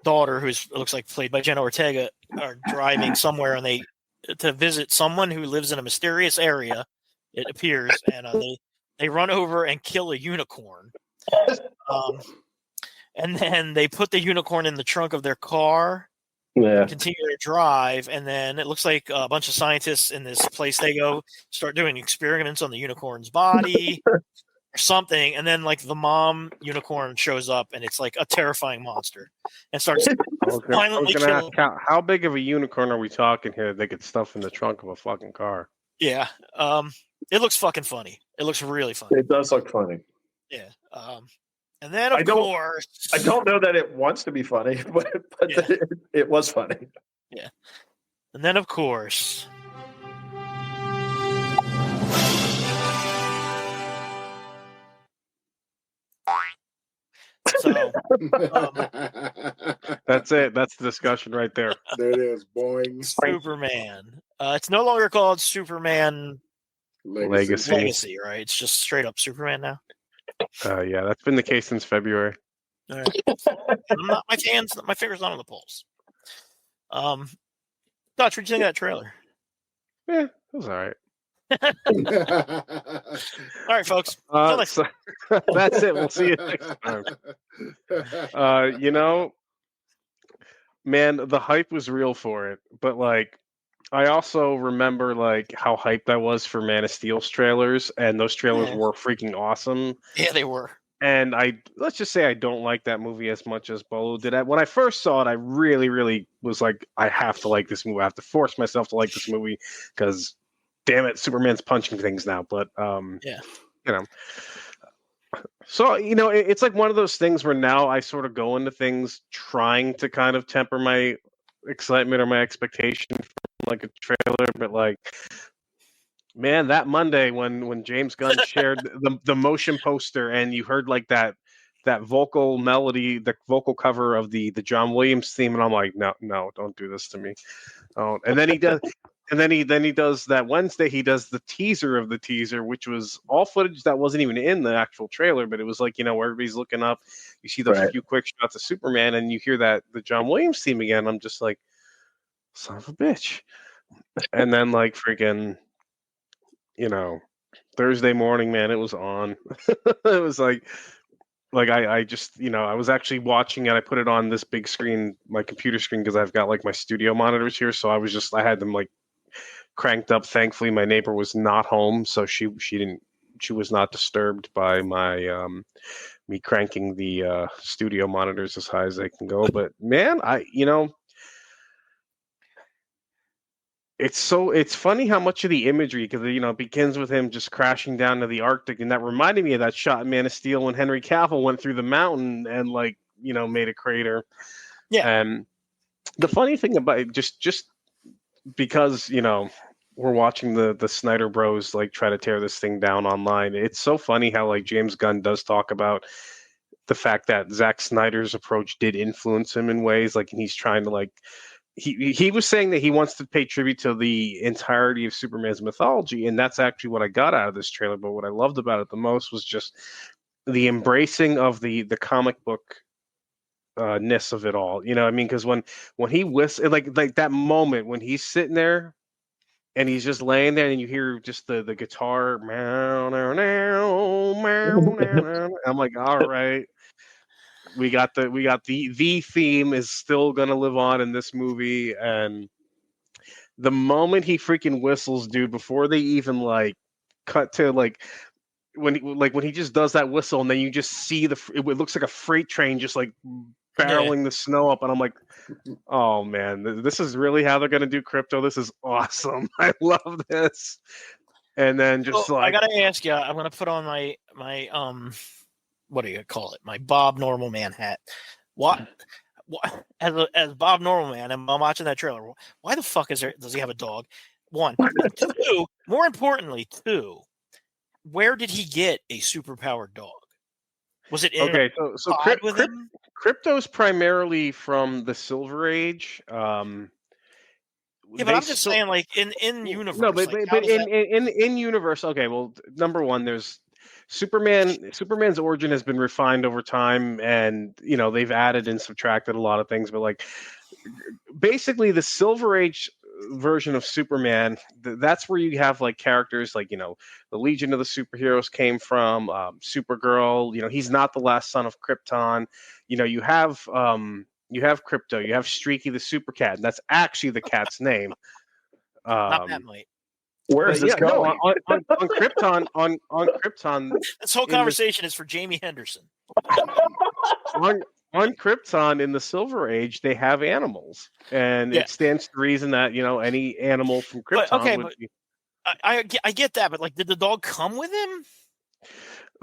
daughter, who looks like played by Jenna Ortega, are driving somewhere, and to visit someone who lives in a mysterious area. It appears, and they run over and kill a unicorn. And then they put the unicorn in the trunk of their car. Yeah. Continue to drive, and then it looks like a bunch of scientists in this place they go start doing experiments on the unicorn's body or something, and then the mom unicorn shows up, and it's like a terrifying monster and starts violently killing. How big of a unicorn are we talking here? They get stuff in the trunk of a fucking car. Yeah, it looks fucking funny. It looks really funny. It does look funny. Yeah. And then, of course... I don't know that it wants to be funny, but it was funny. Yeah. And then, of course... That's it. That's the discussion right there. There it is. Boing. Superman. It's no longer called Superman Legacy. Legacy, right? It's just straight up Superman now. Yeah, that's been the case since February. All right. My finger's not on the pulse. Dutch, what do you think of that trailer? Yeah, it was all right. All right, folks. Until next So, that's it. We'll see you next time. Man, the hype was real for it, but like, I also remember like how hyped I was for Man of Steel's trailers, and those trailers Yeah. were freaking awesome. Yeah, they were. And let's just say I don't like that movie as much as Bolo did. When I first saw it, I really, really was like, I have to like this movie. I have to force myself to like this movie because, damn it, Superman's punching things now. But Yeah. So it's like one of those things where now I sort of go into things trying to kind of temper my excitement or my expectation from like a trailer, but like, man, that Monday when James Gunn shared the motion poster and you heard like that vocal melody, the vocal cover of the John Williams theme, and I'm like, no, don't do this to me. Oh, and then he does, and then he does that Wednesday. He does the teaser of the teaser, which was all footage that wasn't even in the actual trailer, but it was like where everybody's looking up. You see the few quick shots of Superman, and you hear the John Williams theme again. I'm just like, son of a bitch. And then like freaking. Thursday morning, man, it was on. It was like I just, I was actually watching it. I put it on this big screen, my computer screen, because I've got like my studio monitors here. So I had them like cranked up. Thankfully, my neighbor was not home, so she was not disturbed by my me cranking the studio monitors as high as they can go. But man, it's funny how much of the imagery, because it begins with him just crashing down to the Arctic, and that reminded me of that shot in Man of Steel when Henry Cavill went through the mountain and made a crater. Yeah. And the funny thing about it, just because we're watching the Snyder Bros like try to tear this thing down online, it's so funny how like James Gunn does talk about the fact that Zack Snyder's approach did influence him in ways, like, and he's trying to like. He was saying that he wants to pay tribute to the entirety of Superman's mythology, and that's actually what I got out of this trailer. But what I loved about it the most was just the embracing of the comic book ness of it all. You know what I mean? Because when he whistles, like that moment when he's sitting there and he's just laying there, and you hear just the guitar, meow, meow, meow, meow, meow. I'm like, all right. We got the theme is still gonna live on in this movie, and the moment he freaking whistles, dude, before they even like cut to like when he just does that whistle, and then you just see it looks like a freight train just like barreling the snow up, and I'm like, oh man, this is really how they're gonna do Crypto. This is awesome. I love this. And then just I gotta ask you, I'm gonna put on my what do you call it? My Bob Normal Man hat. What as Bob Normal Man, and I'm watching that trailer. Why the fuck does he have a dog? One, two. More importantly, where did he get a superpowered dog? Was it in so with him? Crypto's primarily from the Silver Age. Yeah, but I'm just saying, like in universe. No, but in universe. Okay, well, number one, there's. Superman's origin has been refined over time, and they've added and subtracted a lot of things, but like basically the Silver Age version of Superman, that's where you have like characters like the Legion of the Superheroes came from, Supergirl. He's not the last son of Krypton. You have Crypto, you have Streaky the Super Cat, and that's actually the cat's name. Not that might. Where is this going? On Krypton, on Krypton. This whole conversation is for Jamie Henderson. On Krypton in the Silver Age, they have animals, and it stands to reason that any animal from Krypton would be. I get that, but like, did the dog come with him?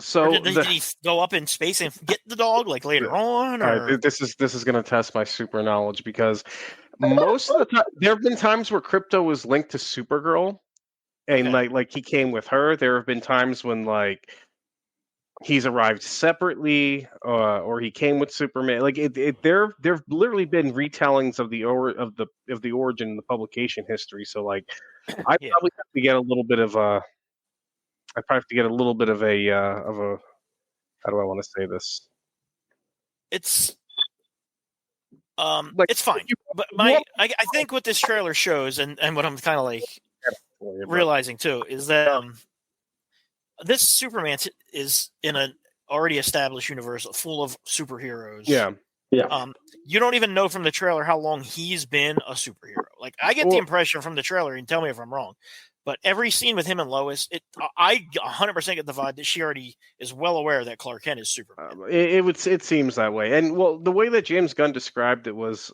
So did he go up in space and get the dog like later on? Or? This is going to test my super knowledge, because most of the time there have been times where Crypto was linked to Supergirl. And like he came with her. There have been times when like he's arrived separately, or he came with Superman. Like there've literally been retellings of the origin and the publication history. So like, I Yeah. probably have to get a little bit of a. I probably have to get a little bit of a how do I want to say this? It's Like, it's fine. But I think what this trailer shows, and what I'm kind of like realizing too, is that this Superman is in an already established universe full of superheroes. Yeah. You don't even know from the trailer how long he's been a superhero. Like, I get the impression from the trailer, and tell me if I'm wrong, but every scene with him and Lois, I 100% get the vibe that she already is well aware that Clark Kent is Superman. It seems that way, and well, the way that James Gunn described it was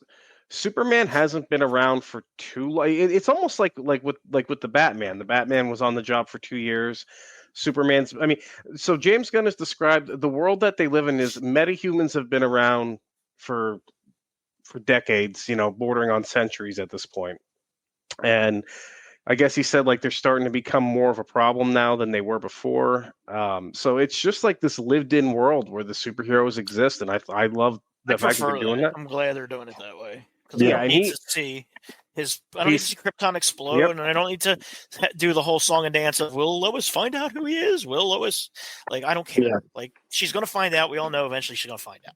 Superman hasn't been around for too long. It's almost like with the Batman. The Batman was on the job for 2 years. Superman's. I mean, so James Gunn has described the world that they live in is metahumans have been around for decades, bordering on centuries at this point. And I guess he said like they're starting to become more of a problem now than they were before. So it's just like this lived-in world where the superheroes exist, and I love the fact that they're doing that. I'm glad they're doing it that way. Yeah, I don't need to see Krypton explode, and I don't need to do the whole song and dance of will Lois find out who he is? Will Lois? Like, I don't care. Yeah. Like, she's going to find out. We all know eventually she's going to find out.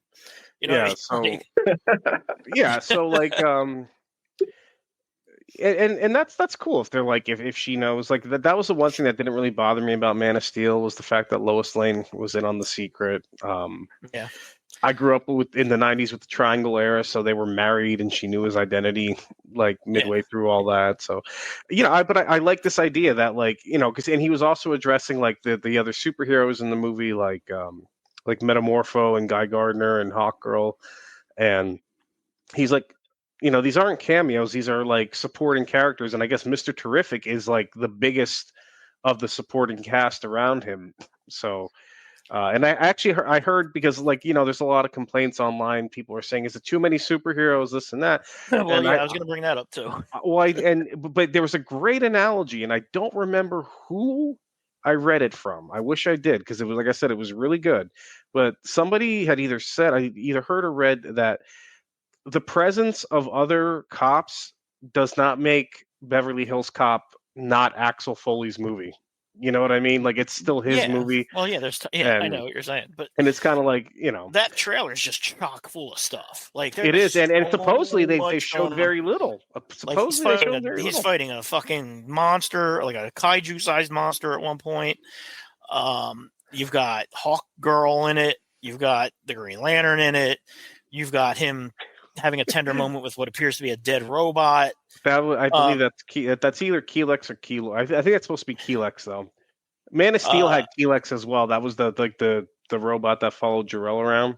So like and that's cool if they're like if she knows, like that was the one thing that didn't really bother me about Man of Steel was the fact that Lois Lane was in on the secret. I grew up in the 90s with the Triangle era, so they were married and she knew his identity like midway through all that. So, I like this idea that and he was also addressing like the other superheroes in the movie, like Metamorpho and Guy Gardner and Hawkgirl. And he's like, these aren't cameos. These are like supporting characters. And I guess Mr. Terrific is like the biggest of the supporting cast around him. So, and I heard because there's a lot of complaints online. People are saying, is it too many superheroes, this and that? Well, I was going to bring that up too. But there was a great analogy, and I don't remember who I read it from. I wish I did, because it was, like I said, it was really good. But somebody had either heard or read that the presence of other cops does not make Beverly Hills Cop not Axel Foley's movie. You know what I mean? Like, it's still his movie. Well, yeah, I know what you're saying, and it's kind of like that trailer is just chock full of stuff. Like, it is, and supposedly they showed very little. Supposedly he's fighting a fucking monster, like a kaiju-sized monster at one point. You've got Hawk Girl in it. You've got the Green Lantern in it. You've got him having a tender moment with what appears to be a dead robot. I believe that's either Kelex or Kilo. I think that's supposed to be Kelex, though. Man of Steel had Kelex as well. That was the robot that followed Jor-El around.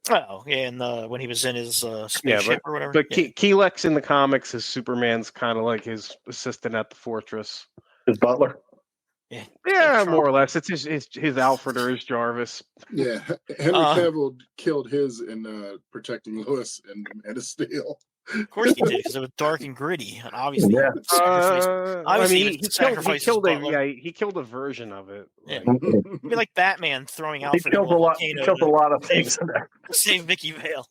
Oh, yeah, and when he was in his spaceship or whatever. But Kelex in the comics is Superman's kind of like his assistant at the fortress. His butler. Yeah, more or less. It's his Alfred or his Jarvis. Yeah, Henry Cavill killed his in protecting Lois and Man of Steel. Of course he did, because it was dark and gritty. And obviously, he killed a version of it. Yeah. It'd be like Batman throwing Alfred. He killed a lot of things in there. Save Vicky Vale.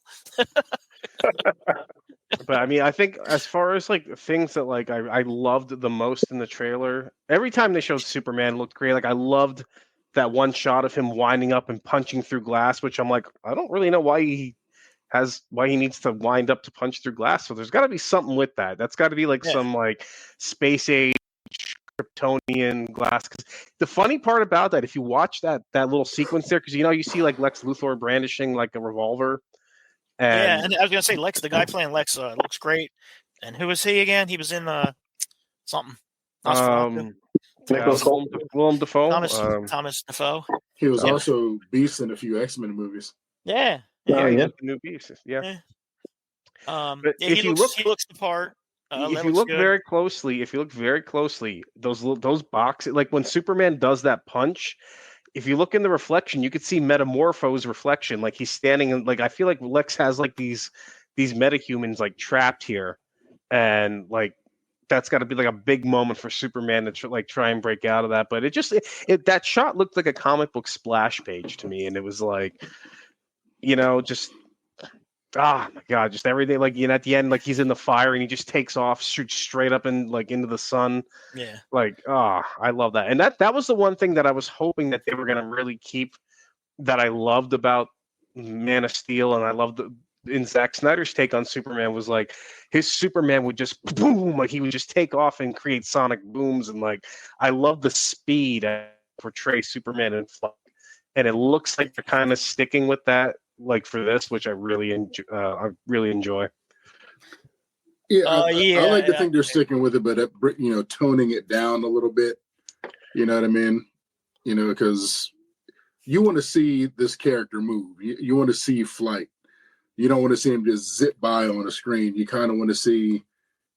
But I mean, I think as far as like things that like I loved the most in the trailer, every time they showed Superman looked great. Like, I loved that one shot of him winding up and punching through glass, which I'm like, I don't really know why he needs to wind up to punch through glass. So there's got to be something with that. That's got to be like some like space age Kryptonian glass. Because the funny part about that, if you watch that little sequence there, because you see like Lex Luthor brandishing like a revolver. And I was gonna say Lex, the guy playing Lex, looks great. And who was he again? He was in something. Willem Dafoe. Thomas Dafoe. He was also Beast in a few X-Men movies. The new Beast. Yeah. He looks the part. If you look very closely, those boxes, like when Superman does that punch, if you look in the reflection, you could see Metamorpho's reflection. Like, he's standing in, like, I feel like Lex has like these metahumans like trapped here, and like that's got to be like a big moment for Superman to try and break out of that. But that shot looked like a comic book splash page to me, and it was like, just my god, just everything. Like at the end, like he's in the fire and he just takes off, shoots straight up and like into the sun. Yeah. Like, I love that. And that was the one thing that I was hoping that they were going to really keep, that I loved about Man of Steel, and I loved in Zack Snyder's take on Superman was like his Superman would just boom, like he would just take off and create sonic booms, and like I love the speed I portray Superman in flight, and it looks like they're kind of sticking with that, like for this, which I really enjoy. Yeah, I like to think they're sticking with it, but toning it down a little bit. You know what I mean? Because you want to see this character move. You want to see flight. You don't want to see him just zip by on a screen. You kind of want to see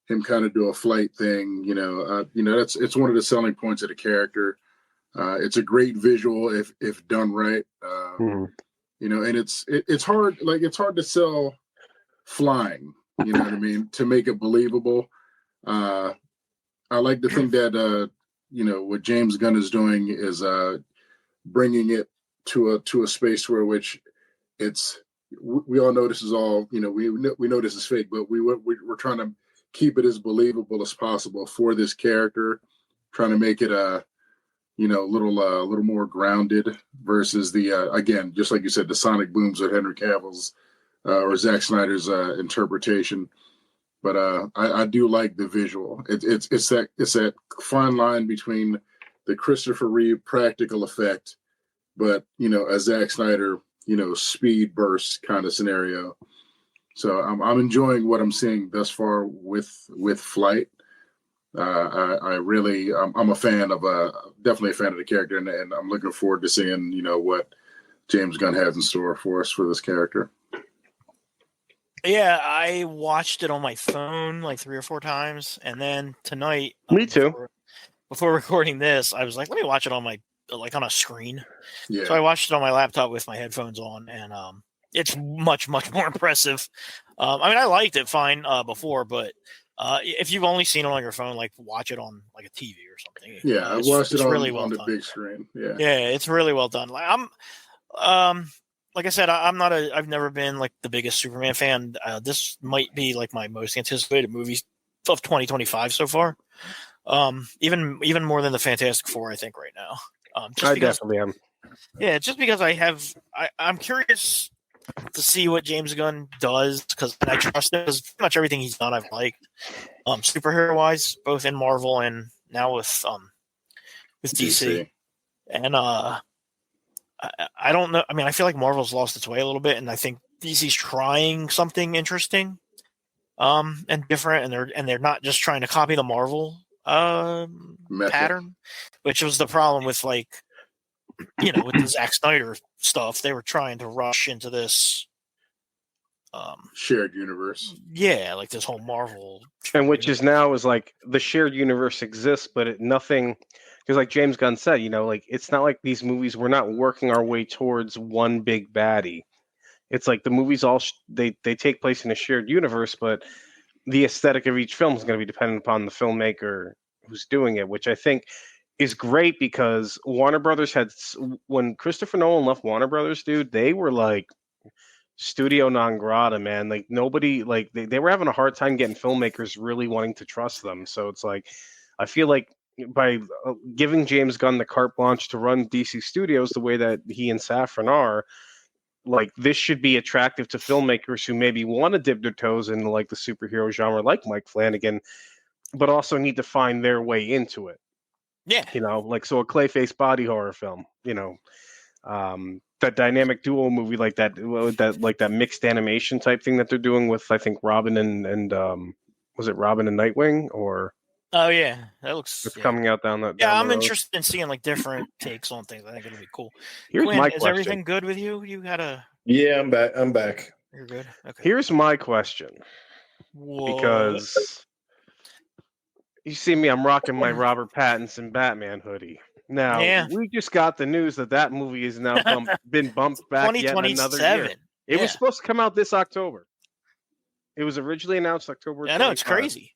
him kind of do a flight thing. It's one of the selling points of the character. It's a great visual if done right. And it's hard. Like it's hard to sell flying. You know what I mean? To make it believable. I like to think that what James Gunn is doing is bringing it to a space where which it's. We all know this is all, we know this is fake, but we're trying to keep it as believable as possible for this character, trying to make it a little more grounded versus the again, just like you said, the sonic booms of Henry Cavill's or Zack Snyder's interpretation. But I do like the visual. It's that fine line between the Christopher Reeve practical effect, but a Zack Snyder speed burst kind of scenario. So I'm enjoying what I'm seeing thus far with flight. I'm a fan of definitely a fan of the character, and I'm looking forward to seeing what James Gunn has in store for us for this character. Yeah, I watched it on my phone like 3 or 4 times, and then tonight, me too. Before recording this, I was like, let me watch it on my on a screen. Yeah. So I watched it on my laptop with my headphones on, and it's much more impressive. I liked it fine before, but if you've only seen it on your phone, like watch it on like a TV or something. Yeah, I watched it on the big screen. Yeah, it's really well done. Like like I said, I've never been like the biggest Superman fan. This might be like my most anticipated movie of 2025 so far. Even more than the Fantastic Four, I think right now. Definitely am. Yeah, just because I'm curious to see what James Gunn does, because I trust him, because pretty much everything he's done I've liked, superhero wise, both in Marvel and now with DC. And I don't know. I mean, I feel like Marvel's lost its way a little bit, and I think DC's trying something interesting, and different, and they're not just trying to copy the Marvel pattern, which was the problem with with the Zack Snyder stuff. They were trying to rush into this shared universe. Yeah, like this whole Marvel, and which is now is like the shared universe exists, but nothing. Because like James Gunn said, like it's not like these movies, we're not working our way towards one big baddie. It's like the movies all they take place in a shared universe, but the aesthetic of each film is going to be dependent upon the filmmaker who's doing it, which I think is great, because Warner Brothers when Christopher Nolan left Warner Brothers, dude, they were like studio non grata, man. Like nobody, like they were having a hard time getting filmmakers really wanting to trust them. So it's like, I feel like by giving James Gunn the carte blanche to run DC Studios the way that he and Safran are, like this should be attractive to filmmakers who maybe want to dip their toes into like the superhero genre, like Mike Flanagan, but also need to find their way into it. Yeah. Like, so a Clayface body horror film, that dynamic duo movie, like that mixed animation type thing that they're doing with, I think, Robin and was it Robin and Nightwing, or? Oh yeah, that looks. It's coming out down that. Yeah, down I'm the road. interested in seeing like different takes on things. I think it'll be cool. Here's Quinn, my is question. everything good with you? You got a? Yeah, I'm back. You're good. Okay. Here's my question. Whoa. Because you see me, I'm rocking my Robert Pattinson Batman hoodie. Now, we just got the news that movie is now been bumped back yet another year. It was supposed to come out this October. It was originally announced October 25. I know, it's crazy.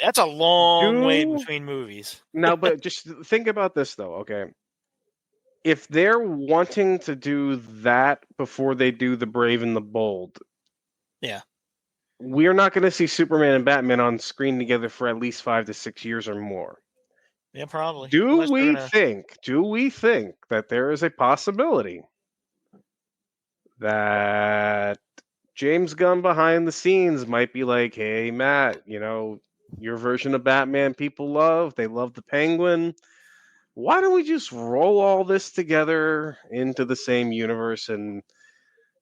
That's a long way Do- between movies. No, but just think about this though. Okay, if they're wanting to do that before they do the Brave and the Bold, Yeah. we're not going to see Superman and Batman on screen together for at least 5 to 6 years or more. Yeah, probably. Do Unless they're we gonna- think that there is a possibility that James Gunn behind the scenes might be like, hey, Matt, your version of Batman people love. They love the Penguin. Why don't we just roll all this together into the same universe? And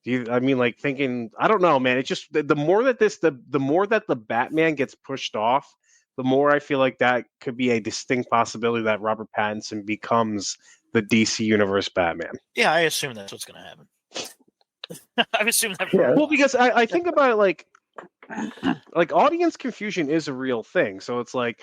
thinking, I don't know, man. It's just the more that the more that the Batman gets pushed off, the more I feel like that could be a distinct possibility that Robert Pattinson becomes the DC Universe Batman. Yeah, I assume that's what's going to happen. I've assumed that. Yeah. Well, because I think about it like audience confusion is a real thing. So it's like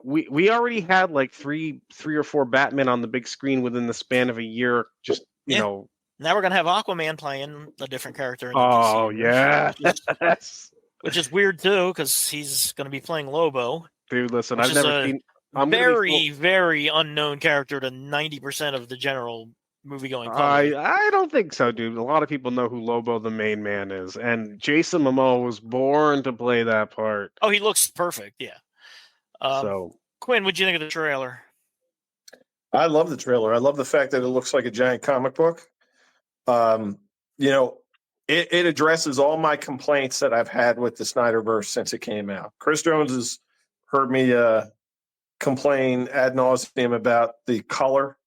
we already had like three or four Batman on the big screen within the span of a year. Just Now we're going to have Aquaman playing a different character. In the oh DC yeah, universe, which is weird too because he's going to be playing Lobo. Dude, listen, Which I've is never a seen. Very unknown character to 90% of the general movie-going public. I don't think so, dude. A lot of people know who Lobo the main man is, and Jason Momoa was born to play that part. Oh, he looks perfect. Yeah. So Quinn, what'd you think of the trailer? I love the trailer. I love the fact that it looks like a giant comic book. It addresses all my complaints that I've had with the Snyderverse since it came out. Chris Jones has heard me complain ad nauseum about the color.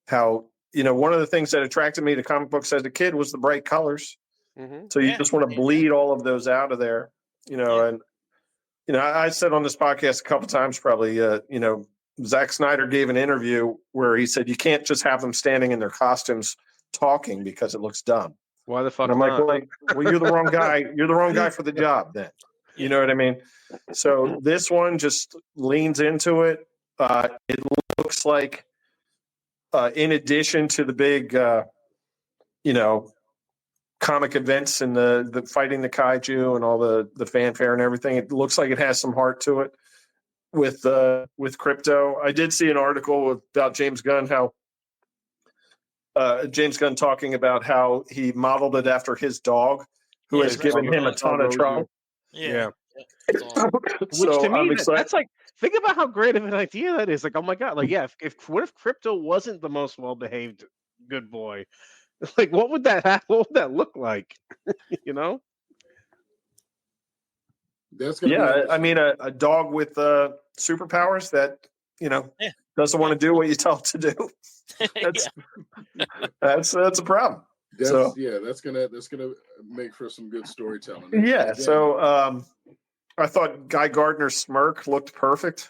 How, one of the things that attracted me to comic books as a kid was the bright colors. mm-hmm. So you just want to bleed all of those out of there, and I said on this podcast a couple times probably, Zack Snyder gave an interview where he said you can't just have them standing in their costumes talking because it looks dumb. Why the fuck And I'm not? like, well, you're the wrong guy. You're the wrong guy for the job then. You know what I mean? So this one just leans into it. It looks like, in addition to the big, comic events and the fighting the kaiju and all the fanfare and everything, it looks like it has some heart to it with Crypto. I did see an article about James Gunn, how James Gunn talking about how he modeled it after his dog, who has given him a ton of trouble. Yeah. Which to me, that's like, think about how great of an idea that is. Like, oh my god, like, yeah, what if Crypto wasn't the most well-behaved good boy? Like, what would that look like? That's gonna be I mean, a dog with superpowers that doesn't want to do what you tell it to do. That's a problem. That's gonna make for some good storytelling. Yeah. Again, So I thought Guy Gardner's smirk looked perfect.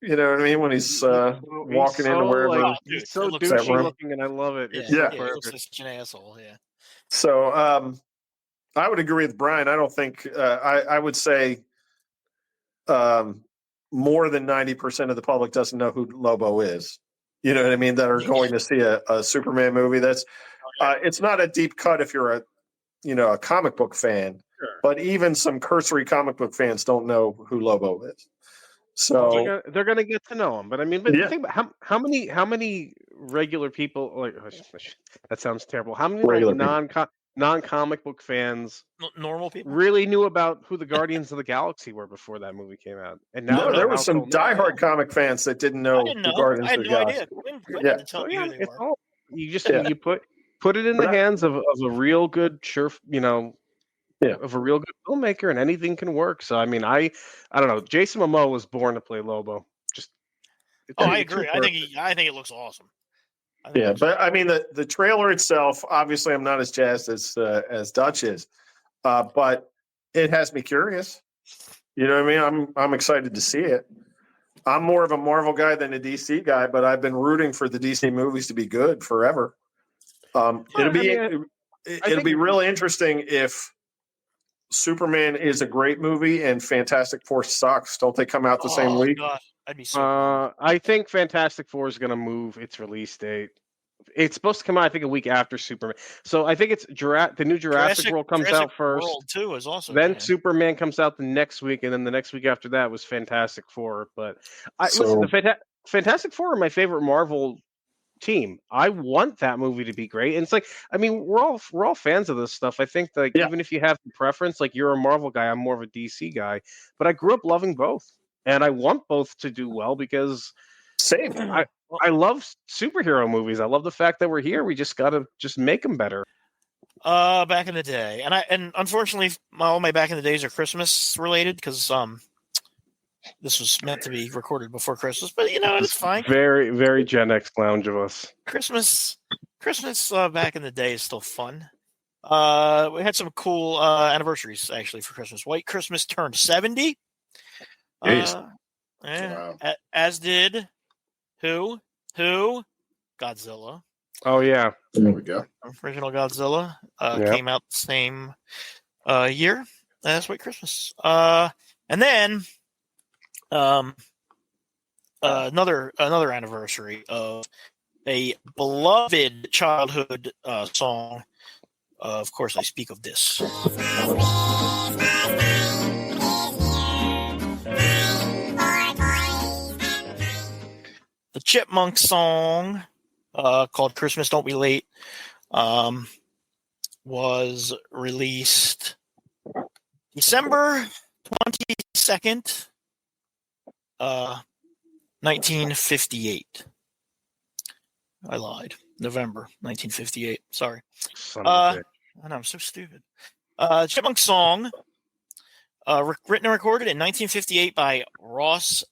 You know what I mean? When he's walking into wherever. He's so it looks douchey like- looking, and I love it. It's Yeah. so He perfect. looks like such an asshole. Yeah. So I would agree with Brian. I don't think I would say more than 90% of the public doesn't know who Lobo is. You know what I mean? That are going to see a Superman movie. That's it's not a deep cut if you're a comic book fan, but even some cursory comic book fans don't know who Lobo is. So They're gonna get to know him. But I mean, but Yeah. think about how many regular people, like, that sounds terrible. How many Regular like non-comic book fans Normal people. really knew about who the Guardians of the Galaxy were before that movie came out? And now no, they're there was some household names. diehard comic fans that didn't know I didn't the know. Guardians I had of the no Galaxy. idea. Quinn Yeah. didn't tell So, me yeah, who they it's were. all you just Yeah. you put it in the hands of a real good of a real good filmmaker, and anything can work. So I mean, I don't know. Jason Momoa was born to play Lobo. I It's agree. perfect. I think it looks awesome. I think it Yeah, looks but I mean the trailer itself. Obviously, I'm not as jazzed as Dutch is, but it has me curious. You know what I mean? I'm excited to see it. I'm more of a Marvel guy than a DC guy, but I've been rooting for the DC movies to be good forever. It'll be really interesting if Superman is a great movie and Fantastic Four sucks. Don't they come out the same week? God, I'd be so. I think Fantastic Four is going to move its release date It's supposed to come out, I think, a week after Superman. So I think it's the new Jurassic World comes out first. World 2 is also Then Superman comes out the next week, and then the next week after that was Fantastic Four. But listen, the Fantastic Four are my favorite Marvel team. I want that movie to be great. And it's like, I mean, we're all fans of this stuff. I think that even if you have the preference, like you're a Marvel guy, I'm more of a DC guy. But I grew up loving both, and I want both to do well because same. I love superhero movies. I love the fact that we're here. We just gotta make them better. Back in the day, and unfortunately, all my back in the days are Christmas related because this was meant to be recorded before Christmas, but it's fine. Very, very Gen X lounge of us. Christmas back in the day is still fun. We had some cool anniversaries actually for Christmas. White Christmas turned 70. Wow. As did who? Godzilla. Oh yeah, There we go. Original Godzilla came out the same year as White Christmas. And then another anniversary of a beloved childhood song. Of course, I speak of this. The Chipmunks song called Christmas Don't Be Late was released December 22nd, 1958. I lied. November 1958. Sorry. I know, I'm so stupid. Chipmunk song, written and recorded in 1958 by Ross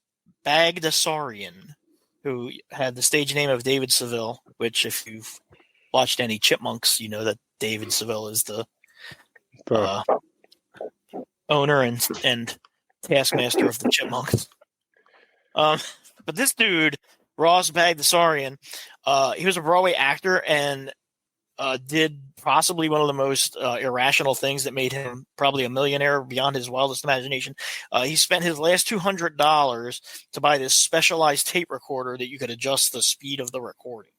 Bagdasarian, who had the stage name of David Seville, which if you've watched any Chipmunks, you know that David Seville is the owner and taskmaster of the Chipmunks. But this dude, Ross Bagdasarian, he was a Broadway actor and did possibly one of the most irrational things that made him probably a millionaire beyond his wildest imagination. He spent his last $200 to buy this specialized tape recorder that you could adjust the speed of the recordings,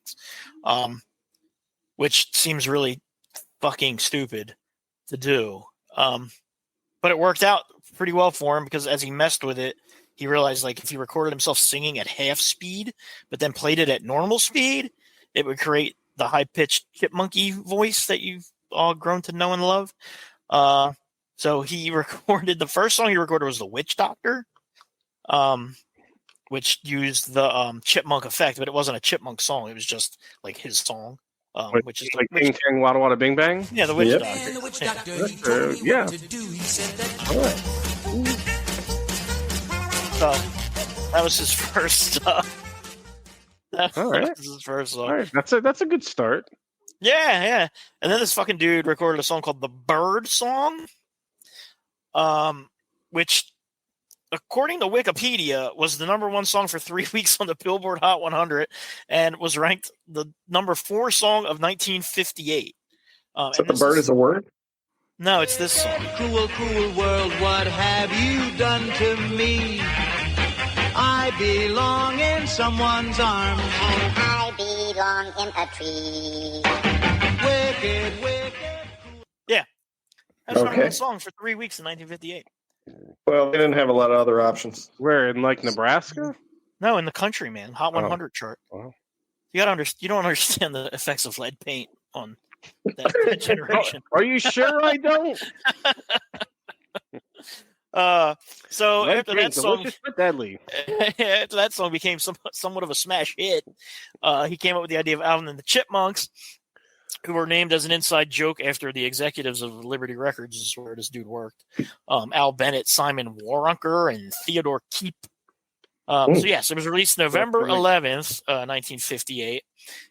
which seems really fucking stupid to do. But it worked out pretty well for him because as he messed with it, he realized like if he recorded himself singing at half speed, but then played it at normal speed, it would create the high-pitched chipmunky voice that you've all grown to know and love. So he recorded, the first song he recorded was The Witch Doctor, which used the chipmunk effect, but it wasn't a chipmunk song. It was just like his song, which is like Bing Bang Wada Wada Bing Bang? Yeah, The Witch Doctor. And the witch doctor, he Yeah. told me Yeah. what to do. He said that So that was his first. That All right. was his first song. All right, that's a good start. Yeah. And then this fucking dude recorded a song called The Bird Song, which, according to Wikipedia, was the number one song for 3 weeks on the Billboard Hot 100 and was ranked the number 4 song of 1958. So the bird is a word? No, it's this song. cruel, cruel world, what have you done to me? I belong in someone's arms. And I belong in a tree. Wicked, wicked. Yeah. That was the number Okay. one song for 3 weeks in 1958. Well, they didn't have a lot of other options. Where in like Nebraska? No, in the country, man. Hot 100 chart. Wow. You don't understand the effects of lead paint on that generation. Are you sure I don't? So Lead after paint, that song, delicious but deadly. after that song became somewhat of a smash hit, he came up with the idea of Alvin and the Chipmunks, who were named as an inside joke after the executives of Liberty Records, is where this dude worked. Al Bennett, Simon Warunker, and Theodore Keep. So yes, it was released November 11th, 1958. It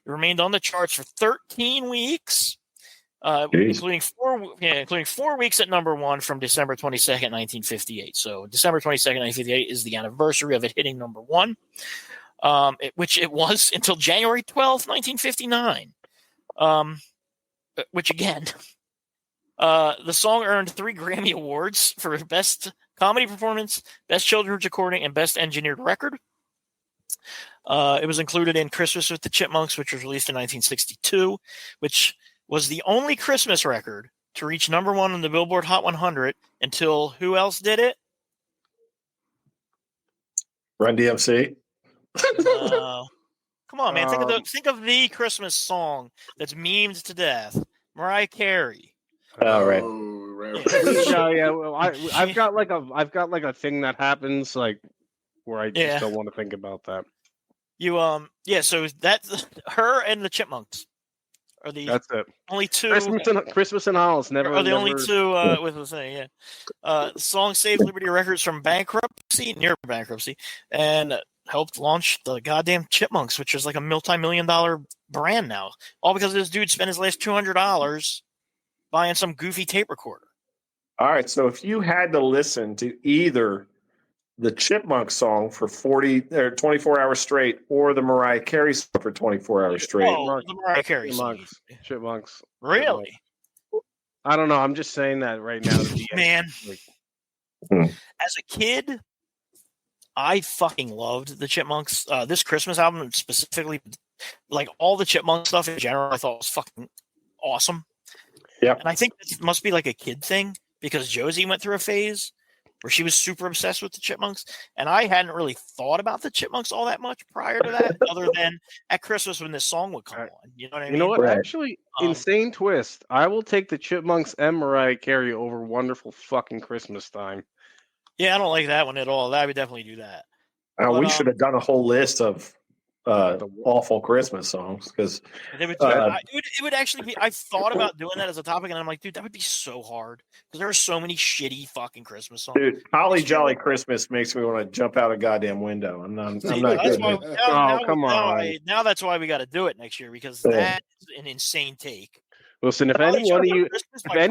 remained on the charts for 13 weeks, including 4 weeks at number 1 from December 22nd, 1958. So December 22nd, 1958 is the anniversary of it hitting number 1, which it was until January 12th, 1959. Which again, the song earned 3 Grammy Awards for Best Comedy Performance, Best Children's Recording, and Best Engineered Record. It was included in Christmas with the Chipmunks, which was released in 1962, which was the only Christmas record to reach number 1 on the Billboard Hot 100 until who else did it? Run DMC. Come on, man. Think of the Christmas song that's memed to death. Mariah Carey. All right. Yeah. Well, I've got like a thing that happens like where I just don't want to think about that. So that's her and the Chipmunks are that's it. Only two. Christmas and Hollis never. Are the only two with the thing? Yeah. The song saved Liberty Records from near bankruptcy, and helped launch the goddamn Chipmunks, which is like a multi-million-dollar brand now, all because this dude spent his last $200 buying some goofy tape recorder. All right, so if you had to listen to either the Chipmunk song for 24 hours straight or the Mariah Carey song for 24 hours straight. Oh, the Mariah Carey song. Chipmunks. Really? I don't know. I'm just saying that right now. Man, as a kid, I fucking loved the Chipmunks. This Christmas album specifically, like all the Chipmunk stuff in general, I thought was fucking awesome. Yeah. And I think it must be like a kid thing because Josie went through a phase where she was super obsessed with the Chipmunks. And I hadn't really thought about the Chipmunks all that much prior to that, other than at Christmas when this song would come on. You know what I mean? You know what? Actually, insane twist. I will take the Chipmunks and Mariah Carey over Wonderful Fucking Christmas Time. Yeah, I don't like that one at all. I would definitely do that. We should have done a whole list of awful Christmas songs because it would actually be. I thought about doing that as a topic, and I'm like, dude, that would be so hard because there are so many shitty fucking Christmas songs. Dude, Holly Jolly Christmas makes me want to jump out a goddamn window. I'm not come on. Now that's why we got to do it next year because that's an insane take. Listen, if any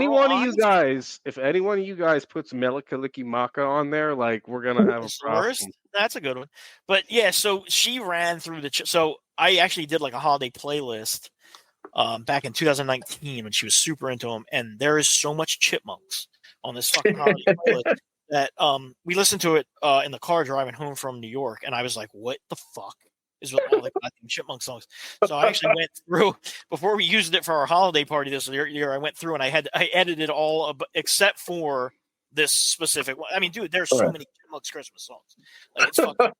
one of you guys puts Mele Kalikimaka on there, like we're gonna have a problem. That's a good one. But yeah, so she ran through so I actually did like a holiday playlist back in 2019 when she was super into them, and there is so much Chipmunks on this fucking holiday playlist that we listened to it in the car driving home from New York, and I was like, what the fuck is with all the goddamn Chipmunk songs? So I actually went through before we used it for our holiday party this year. I went through and I edited all except for this specific one. I mean, dude, there's so many Chipmunks Christmas songs. Like, it's fucking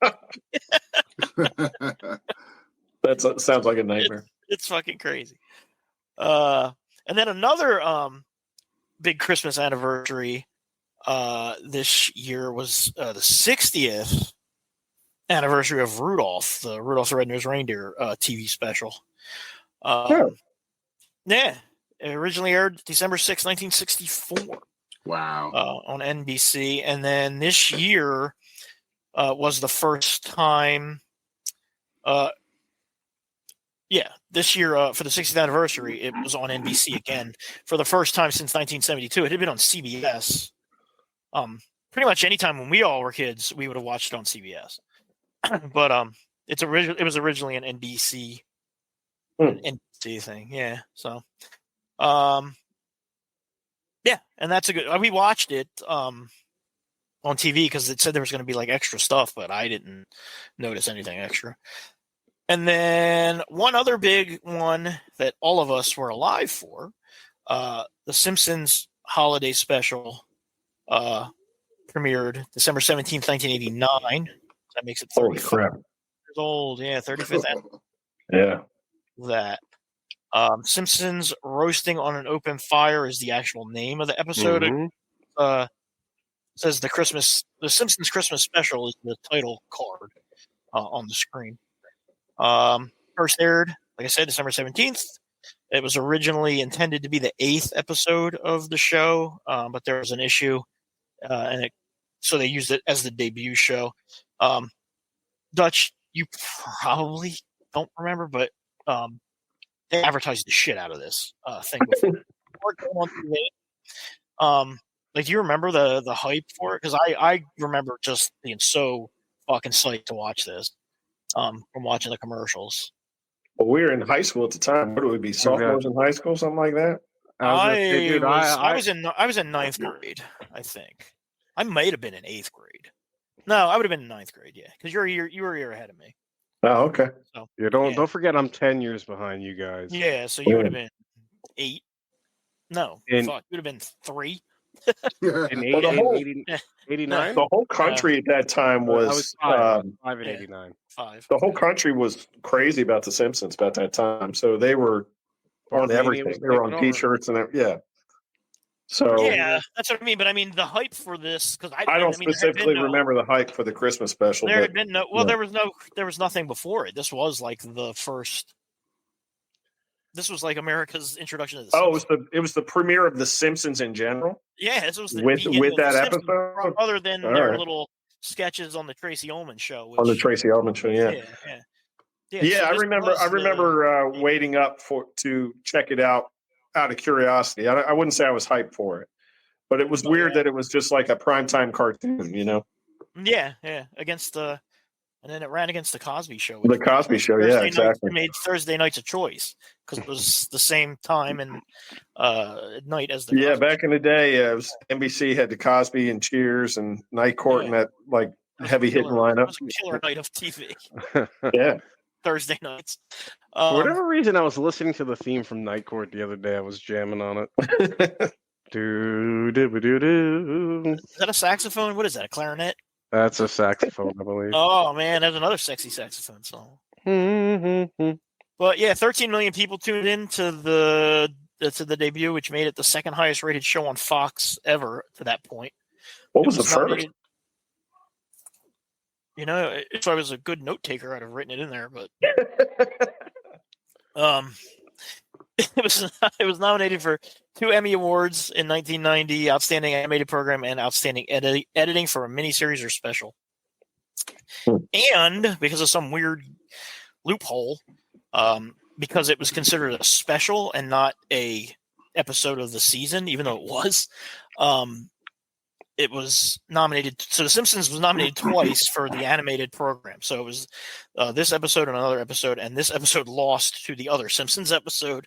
that sounds like a nightmare. It's fucking crazy. And then another big Christmas anniversary this year was the 60th anniversary of Rudolph, the Rudolph the Red-Nosed Reindeer TV special. Yeah, it originally aired December 6, 1964. Wow. On NBC. And then this year was the first time. This year for the 60th anniversary, it was on NBC again for the first time since 1972. It had been on CBS. Pretty much anytime when we all were kids, we would have watched it on CBS. But it was originally an NBC thing. Yeah. So yeah, and that's a good. We watched it on TV because it said there was going to be like extra stuff, but I didn't notice anything extra. And then one other big one that all of us were alive for, the Simpsons holiday special, premiered December 17th, 1989. That makes it 35 years old. Yeah, 35th anniversary. Yeah. That. Simpsons Roasting on an Open Fire is the actual name of the episode. Mm-hmm. Says the Simpsons Christmas special is the title card on the screen. First aired, like I said, December 17th. It was originally intended to be the 8th episode of the show, but there was an issue, so they used it as the debut show. Dutch, you probably don't remember, but they advertised the shit out of this thing before. Like, do you remember the hype for it? Because I remember just being so fucking psyched to watch this from watching the commercials. Well, we were in high school at the time. What would we be, sophomores in high school, something like that? I was in ninth grade, I think. I might have been in 8th grade. No, I would have been in 9th grade, yeah, because you were a year ahead of me. Oh, okay. So Yeah, don't forget I'm 10 years behind you guys. yeah, so you would have been 8. No, In- fuck, you would have been 3. In Well, the whole 89? the whole country at that time I was was 5. I was 5 in yeah. 89. 5. the whole country was crazy about the Simpsons about that time. So they were on Bartmania everything. was They were taking on over. T-shirts and yeah. So Yeah, that's what I mean. But I mean, the hype for this, because I don't specifically remember the hype for the Christmas special. There but, had been no. yeah. There was nothing before it. This was like the first. This was like America's introduction to the Simpsons. It was the premiere of the Simpsons in general. Yeah, this was the with beginning of that the Simpsons, episode, other than All their right. little sketches on the Tracy Ullman show. Which, on the Tracy Ullman show. Yeah. So I this remember. was I remember the- waiting up to check it out of curiosity. I wouldn't say I was hyped for it, but it was weird that it was just like a primetime cartoon. Yeah, against the, and then it ran against the Cosby Show. The Cosby Show. Yeah, exactly. It made Thursday nights a choice because it was the same time and night as the. Yeah, Cosby back in the day, it was NBC had the Cosby and Cheers and Night Court and that like heavy hitting lineup. It was a killer night of TV. Yeah. Thursday nights. For whatever reason, I was listening to the theme from Night Court the other day. I was jamming on it. Do. Is that a saxophone? What is that? A clarinet? That's a saxophone, I believe. Oh man, that's another sexy saxophone song. But yeah, 13 million people tuned in to the debut, which made it the second highest rated show on Fox ever to that point. What was the first? If I was a good note taker, I'd have written it in there. But it was nominated for 2 Emmy Awards in 1990, Outstanding Animated Program and Outstanding Editing for a miniseries or special. And because of some weird loophole, because it was considered a special and not a episode of the season, even though it was, it was nominated. So The Simpsons was nominated twice for the animated program. So it was this episode and another episode, and this episode lost to the other Simpsons episode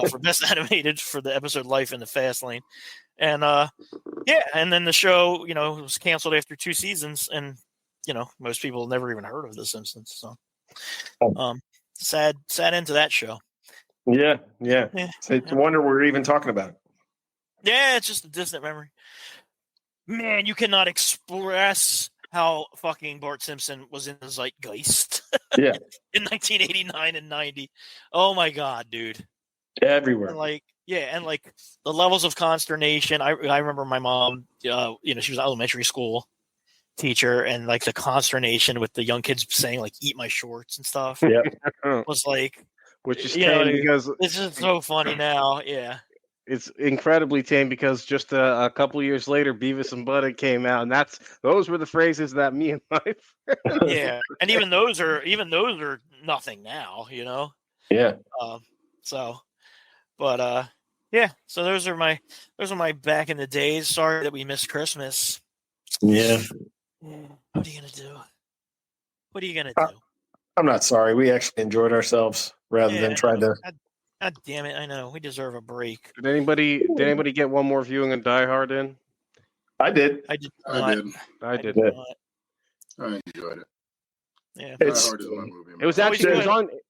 for best animated for the episode Life in the Fast Lane. And and then the show, was canceled after 2 seasons, and most people never even heard of The Simpsons. So sad end to that show. Yeah. It's a wonder we're even talking about it. Yeah, it's just a distant memory. Man, you cannot express how fucking Bart Simpson was in the zeitgeist. Yeah. In 1989 and 90. Oh my God, dude. Everywhere. And the levels of consternation. I remember my mom, she was an elementary school teacher, and the consternation with the young kids saying eat my shorts and stuff. Yeah. Was which is tame because it's just so funny now. Yeah. It's incredibly tame because just a couple years later, Beavis and Butthead came out, and those were the phrases that me and my friends. Yeah, and even those are nothing now, Yeah. So those are my back in the days. Sorry that we missed Christmas. Yeah. What are you gonna do? I'm not sorry. We actually enjoyed ourselves rather than trying to. God damn it! I know we deserve a break. Did anybody get one more viewing of Die Hard in? I did. I did. I did. I enjoyed it. Yeah, Die Hard is my movie. It was actually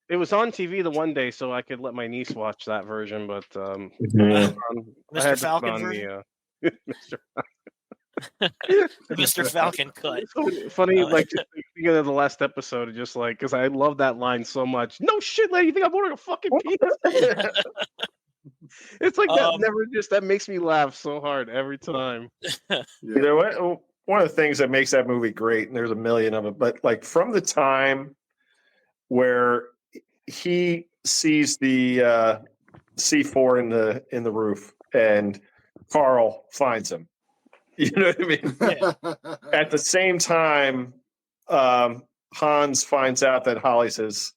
it was on TV the one day, so I could let my niece watch that version. But Mr. Falcon version. Mr. Mr. Falcon cut. It's funny, just thinking of the last episode, just because I love that line so much. No shit, lady, you think I'm ordering a fucking pizza? It's that makes me laugh so hard every time. You know what? One of the things that makes that movie great, and there's a million of it, but from the time where he sees the C4 in the roof and Carl finds him. You know what I mean? Yeah. At the same time, Hans finds out that Holly's his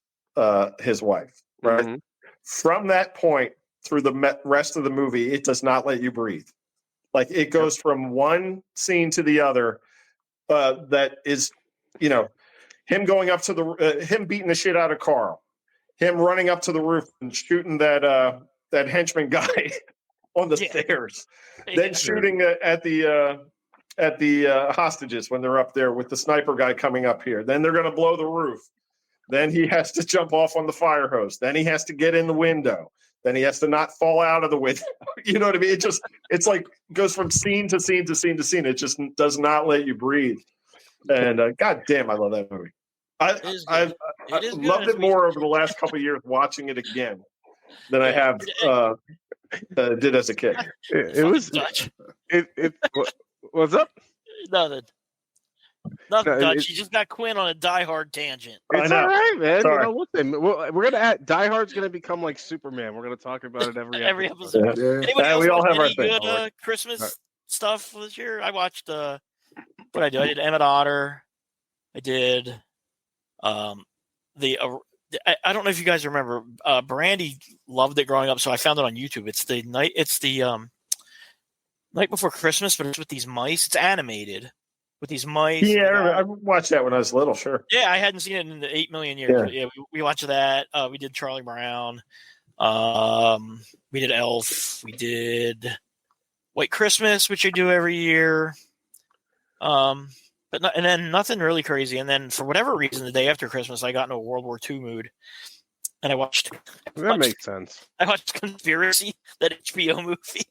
wife, right? Mm-hmm. From that point through the rest of the movie, it does not let you breathe. It goes from one scene to the other. That is, him going up to him beating the shit out of Carl, him running up to the roof and shooting that henchman guy on the stairs, then shooting at the hostages when they're up there with the sniper guy coming up here. Then they're going to blow the roof. Then he has to jump off on the fire hose. Then he has to get in the window. Then he has to not fall out of the window. You know what I mean? It's like goes from scene to scene to scene to scene. It just does not let you breathe. And God damn, I love that movie. I loved it more over the last couple of years watching it again than I have did as a kid. It was Dutch. What's up? Nothing, No, Dutch. You just got Quinn on a diehard tangent. It's all right, man. Sorry. You know, listen, we're gonna add Die Hard's gonna become like Superman. We're gonna talk about it every episode. Yeah. Anybody else we all watch have our any thing. good Christmas stuff this year? I watched what I do. I did Emmett Otter. I did I don't know if you guys remember. Brandy loved it growing up, so I found it on YouTube. It's the night before Christmas, but it's with these mice. It's animated with these mice. Yeah, I watched that when I was little. Sure. Yeah, I hadn't seen it in the 8 million years. Yeah. But yeah, we watched that. We did Charlie Brown. We did Elf. We did White Christmas, which I do every year. And then nothing really crazy. And then for whatever reason, the day after Christmas, I got into a World War II mood, and I watched. That makes sense. I watched Conspiracy, that HBO movie.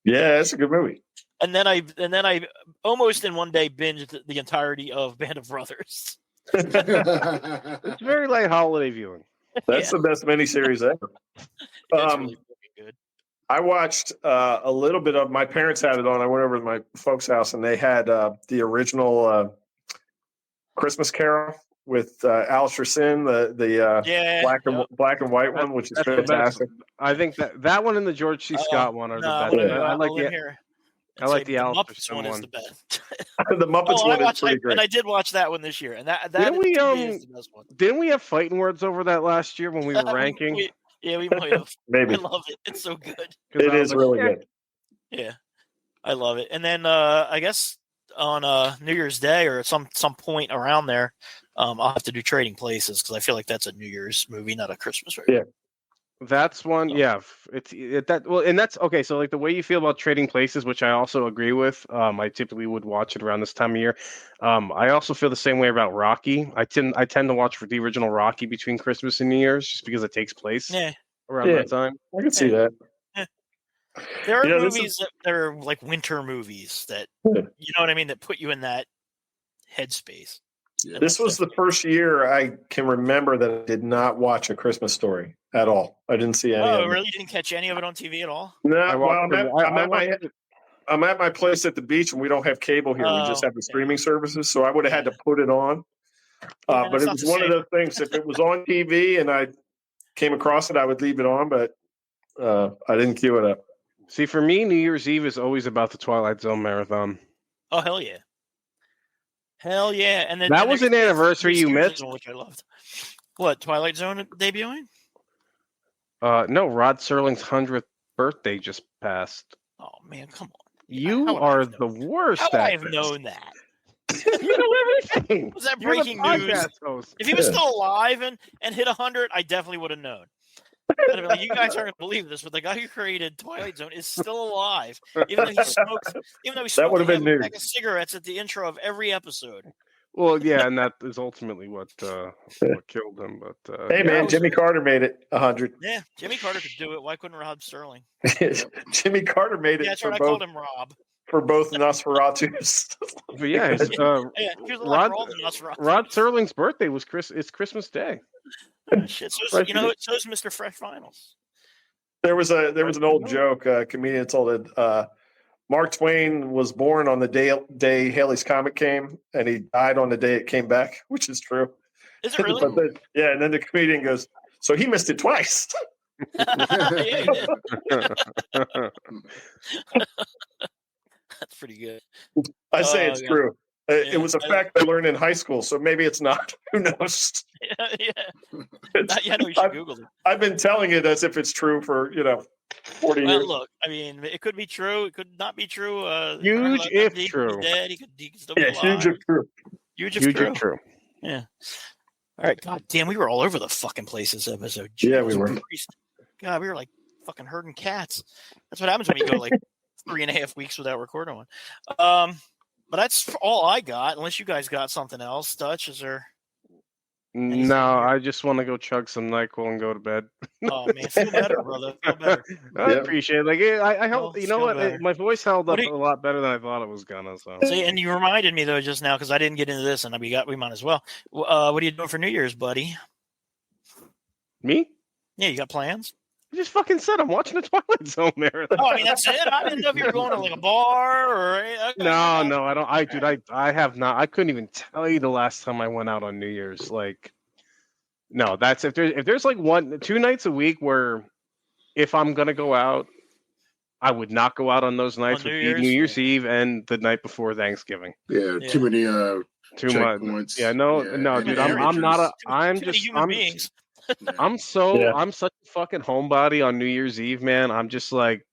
Yeah, it's a good movie. And then I almost in one day binged the entirety of Band of Brothers. It's very late holiday viewing. That's the best miniseries ever. That's really good. I watched a little bit of. My parents had it on. I went over to my folks' house, and they had the original Christmas Carol with Alistair Sin, the black and white one, which is fantastic. I think that one and the George C. Scott one are the best. I like the Alistair Sin one. Is the best. The Muppets one is pretty great. And I did watch that one this year, and that didn't we is the best one. Didn't we have fighting words over that last year when we were ranking? We might have. Maybe. I love it. It's so good. It is really good. Yeah, I love it. And then I guess on New Year's Day or at some point around there, I'll have to do Trading Places because I feel like that's a New Year's movie, not a Christmas movie. Yeah. That's one, yeah. And that's okay. So, like the way you feel about Trading Places, which I also agree with. I typically would watch it around this time of year. I also feel the same way about Rocky. I tend to watch for the original Rocky between Christmas and New Year's, just because it takes place around that time. I can see that. Yeah. There are movies that are like winter movies that you know what I mean, that put you in that headspace. Yeah. This was the first year I can remember that I did not watch A Christmas Story at all. I didn't see any. Oh, really? You didn't catch any of it on TV at all? No. I'm at my place at the beach, and we don't have cable here. We just have the streaming services, so I would have had to put it on. But it was one of those things. If it was on TV and I came across it, I would leave it on. But I didn't queue it up. See, for me, New Year's Eve is always about the Twilight Zone marathon. Oh, hell yeah. Hell yeah. And then that was an anniversary you missed. Which I loved. What, Twilight Zone debuting? No, Rod Serling's 100th birthday just passed. Oh, man, come on. You are the worst. How would I have known that? You know everything. Was that breaking news? If he was still alive and hit 100, I definitely would have known. I'd be like, you guys aren't going to believe this, but the guy who created Twilight Zone is still alive, even though he smoked that would have been news. Pack of cigarettes at the intro of every episode. Well, yeah, and that is ultimately what killed him. But hey, man, Jimmy Carter made it 100. Yeah, Jimmy Carter could do it. Why couldn't Rod Serling? Jimmy Carter made it. Yeah, that's right. I called him Rob. For both Nosferatus. But yeah, Rod Serling's birthday was It's Christmas Day. Oh, shit. So is Mr. Fresh Finals. There was an old joke. A comedian told it. Mark Twain was born on the day Halley's Comet came, and he died on the day it came back, which is true. Is it really? And then the comedian goes, so he missed it twice. Yeah, that's pretty good. I say it's true. It was a fact I learned in high school, so maybe it's not. Who knows? Yeah, no, you should Google it. I've been telling it as if it's true for 40 years. Well, look, I mean, it could be true. It could not be true. Huge if true. Dead. He could still be alive. Huge if true. Huge if true. Yeah. All right. God damn, we were all over the fucking place this episode. Jeez, yeah, we were. God, we were like fucking herding cats. That's what happens when you go like 3.5 weeks without recording one. But that's all I got. Unless you guys got something else, Dutch. Is there? No, I just want to go chug some NyQuil and go to bed. Oh man, feel better, brother. Feel better. I appreciate it. Like I hope you know feel what better. my voice held up What do a lot better than I thought it was gonna. So See, and you reminded me though just now because I didn't get into this, and we might as well. What are you doing for New Year's, buddy? me, Yeah, you got plans? I just fucking said I'm watching the Twilight Zone marathon. Oh, I mean that's it. I didn't know if you were going to like a bar or. Okay. No, I don't. Dude, I have not. I couldn't even tell you the last time I went out on New Year's. Like, no, that's if there's like 2 nights a week where if I'm gonna go out, I would not go out on those nights. Would be New Year's Eve and the night before Thanksgiving. Yeah, too many too much. checkpoints. Yeah, no, dude. I'm not a. I'm Too many just. human beings. I'm such a fucking homebody on New Year's Eve, man. I'm just like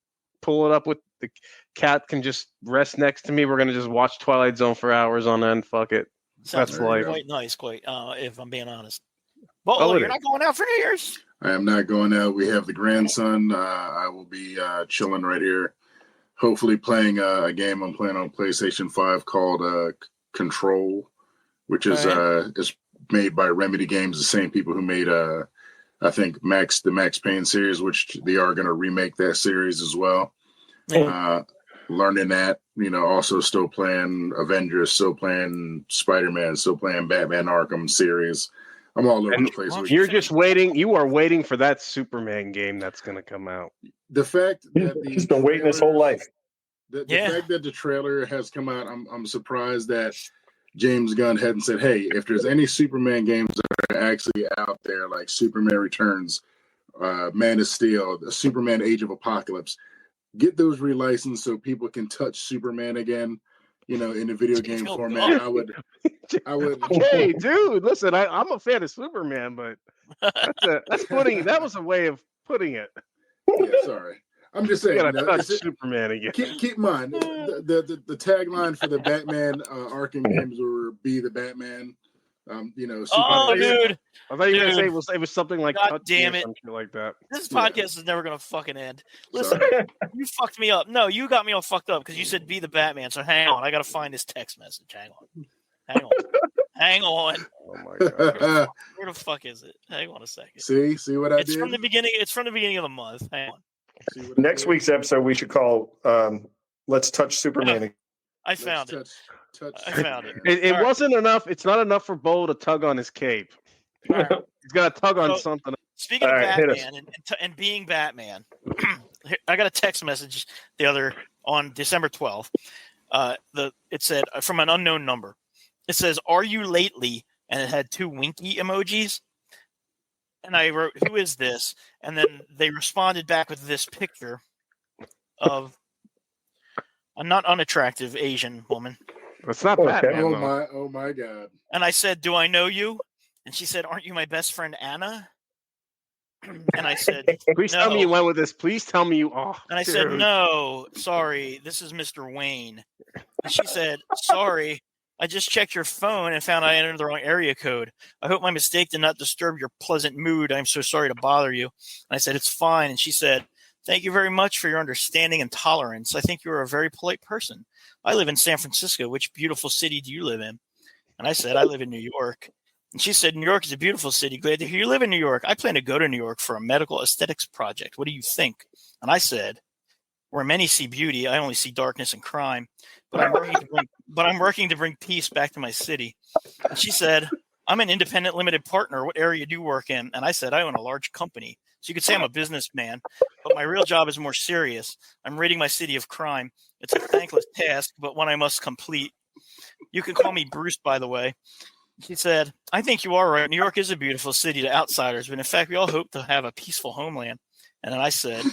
pull it up with the cat can just rest next to me. We're gonna just watch Twilight Zone for hours on end. Fuck it. Sounds That's life. quite nice, if I'm being honest. Well, you're not going out for New Year's? I am not going out. We have the grandson. I will be chilling right here. Hopefully playing a game I'm playing on PlayStation 5 called Control, which is made by Remedy Games, the same people who made I think the Max Payne series, which they are going to remake that series as well. Learning that, also still playing Avengers, still playing Spider-Man, still playing Batman Arkham series. I'm all over the place. You're just waiting. You are waiting for that Superman game that's going to come out. The fact that he's been waiting his whole life. The fact that the trailer has come out, I'm surprised that James Gunn hadn't said, hey, if there's any Superman games that are actually out there, like Superman Returns, Man of Steel, the Superman Age of Apocalypse, get those relicensed so people can touch Superman again, in the video game format. I would. Hey, dude, listen, I'm a fan of Superman, but that was a way of putting it. Yeah, sorry. I'm just saying. Superman again. Keep in mind the tagline for the Batman Arkham games were "Be the Batman." Dude. I thought you were going to say it was something like God damn it, something like that. This podcast is never going to fucking end. Listen, you fucked me up. No, you got me all fucked up because you said "Be the Batman." So hang on, I got to find this text message. Hang on. Oh my god. Where the fuck is it? Hang on a second. See what I did? It's from the beginning of the month. Hang on. Next week's episode we should call "Let's Touch Superman." I found it. I found it. It wasn't enough. It's not enough for Bo to tug on his cape. He's got to tug on something. Speaking of Batman and being Batman, I got a text message on December 12th. It said from an unknown number. It says, "Are you lately?" And it had 2 winky emojis. And I wrote, "Who is this?" And then they responded back with this picture of a not unattractive Asian woman. It's not Batman. Oh my god! And I said, "Do I know you?" And she said, "Aren't you my best friend Anna?" And I said, "Please tell me you went with this. Please tell me you." Oh, and I said, "No, sorry, this is Mr. Wayne." And she said, "Sorry, I just checked your phone and found I entered the wrong area code. I hope my mistake did not disturb your pleasant mood. I'm so sorry to bother you." And I said, "It's fine." And she said, "Thank you very much for your understanding and tolerance. I think you are a very polite person. I live in San Francisco. Which beautiful city do you live in?" And I said, "I live in New York." And she said, "New York is a beautiful city. Glad to hear you live in New York. I plan to go to New York for a medical aesthetics project. What do you think?" And I said, "Where many see beauty, I only see darkness and crime. But I'm working to bring peace back to my city." And she said, "I'm an independent limited partner. What area do you work in?" And I said, "I own a large company. So you could say I'm a businessman, but my real job is more serious. I'm ridding my city of crime. It's a thankless task, but one I must complete. You can call me Bruce, by the way." She said, "I think you are right. New York is a beautiful city to outsiders, but in fact, we all hope to have a peaceful homeland." And then I said,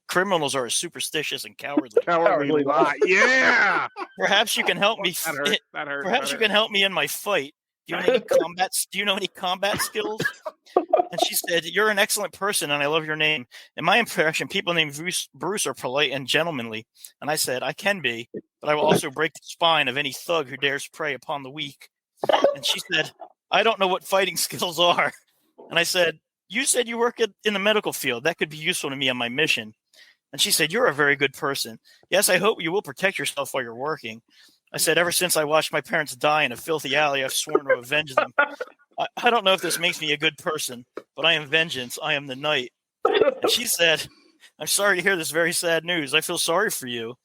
"Criminals are superstitious and cowardly." Cowardly lot. Yeah. Perhaps you can help me. That hurt. Perhaps you can help me in my fight. Do you know any combat skills? And she said, "You're an excellent person, and I love your name. In my impression, people named Bruce are polite and gentlemanly." And I said, "I can be, but I will also break the spine of any thug who dares prey upon the weak." And she said, "I don't know what fighting skills are." And I said, "You said you work in the medical field. That could be useful to me on my mission." And she said, "You're a very good person. Yes, I hope you will protect yourself while you're working. I said, ever since I watched my parents die in a filthy alley, I've sworn to avenge them. I don't know if this makes me a good person, but I am vengeance. I am the night. And she said, I'm sorry to hear this very sad news. I feel sorry for you.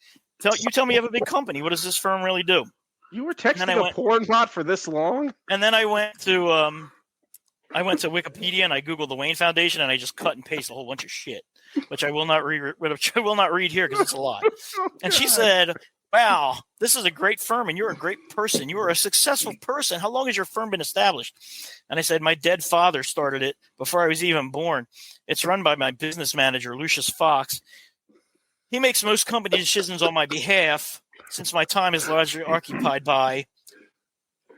Tell me you have a big company. What does this firm really do? You were texting a porn bot for this long? And then I went to Wikipedia and I Googled the Wayne Foundation and I just cut and pasted a whole bunch of shit, which I will not read here because it's a lot. And she said, wow, this is a great firm and you're a great person. You are a successful person. How long has your firm been established? And I said, my dead father started it before I was even born. It's run by my business manager, Lucius Fox. He makes most company decisions on my behalf since my time is largely occupied by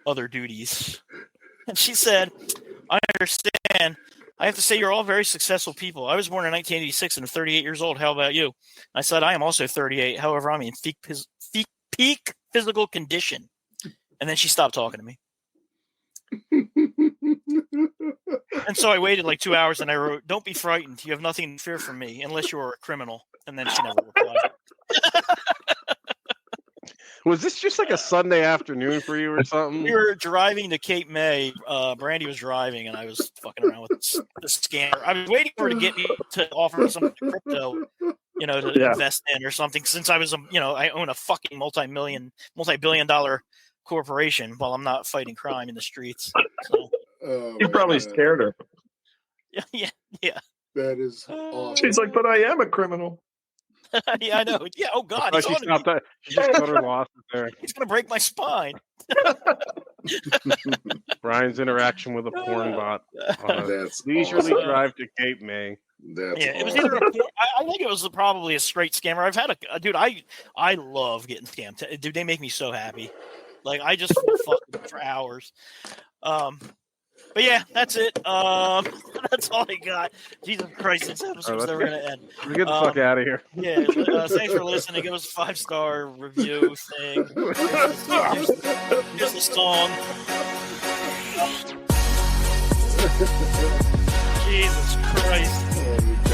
other duties. And she said, I understand. I have to say you're all very successful people. I was born in 1986 and I'm 38 years old. How about you? I said, I am also 38. However, I'm in peak physical condition. And then she stopped talking to me. And so I waited like 2 hours and I wrote, don't be frightened. You have nothing to fear from me unless you are a criminal. And then she never replied. Was this just like a Sunday afternoon for you or something? We were driving to Cape May. Brandy was driving, and I was fucking around with the scammer. I was waiting for her to get me to offer me some crypto, to invest in or something. Since I was, I own a fucking multi-billion-dollar corporation while I'm not fighting crime in the streets. So. You probably scared her. Yeah. That is awesome. She's like, but I am a criminal. Yeah, I know. Yeah. Oh God, she just cut her losses there. He's gonna break my spine. Brian's interaction with a porn bot on a leisurely drive to Cape May. It was either I think it was probably a straight scammer. I've had dude. I love getting scammed. Dude, they make me so happy. Like I just fuck for hours. But yeah, that's it. That's all I got. Jesus Christ, this episode's never going to end. We're get the fuck out of here. Yeah, thanks for listening. Give us a 5-star review thing. Here's the song. Jesus Christ.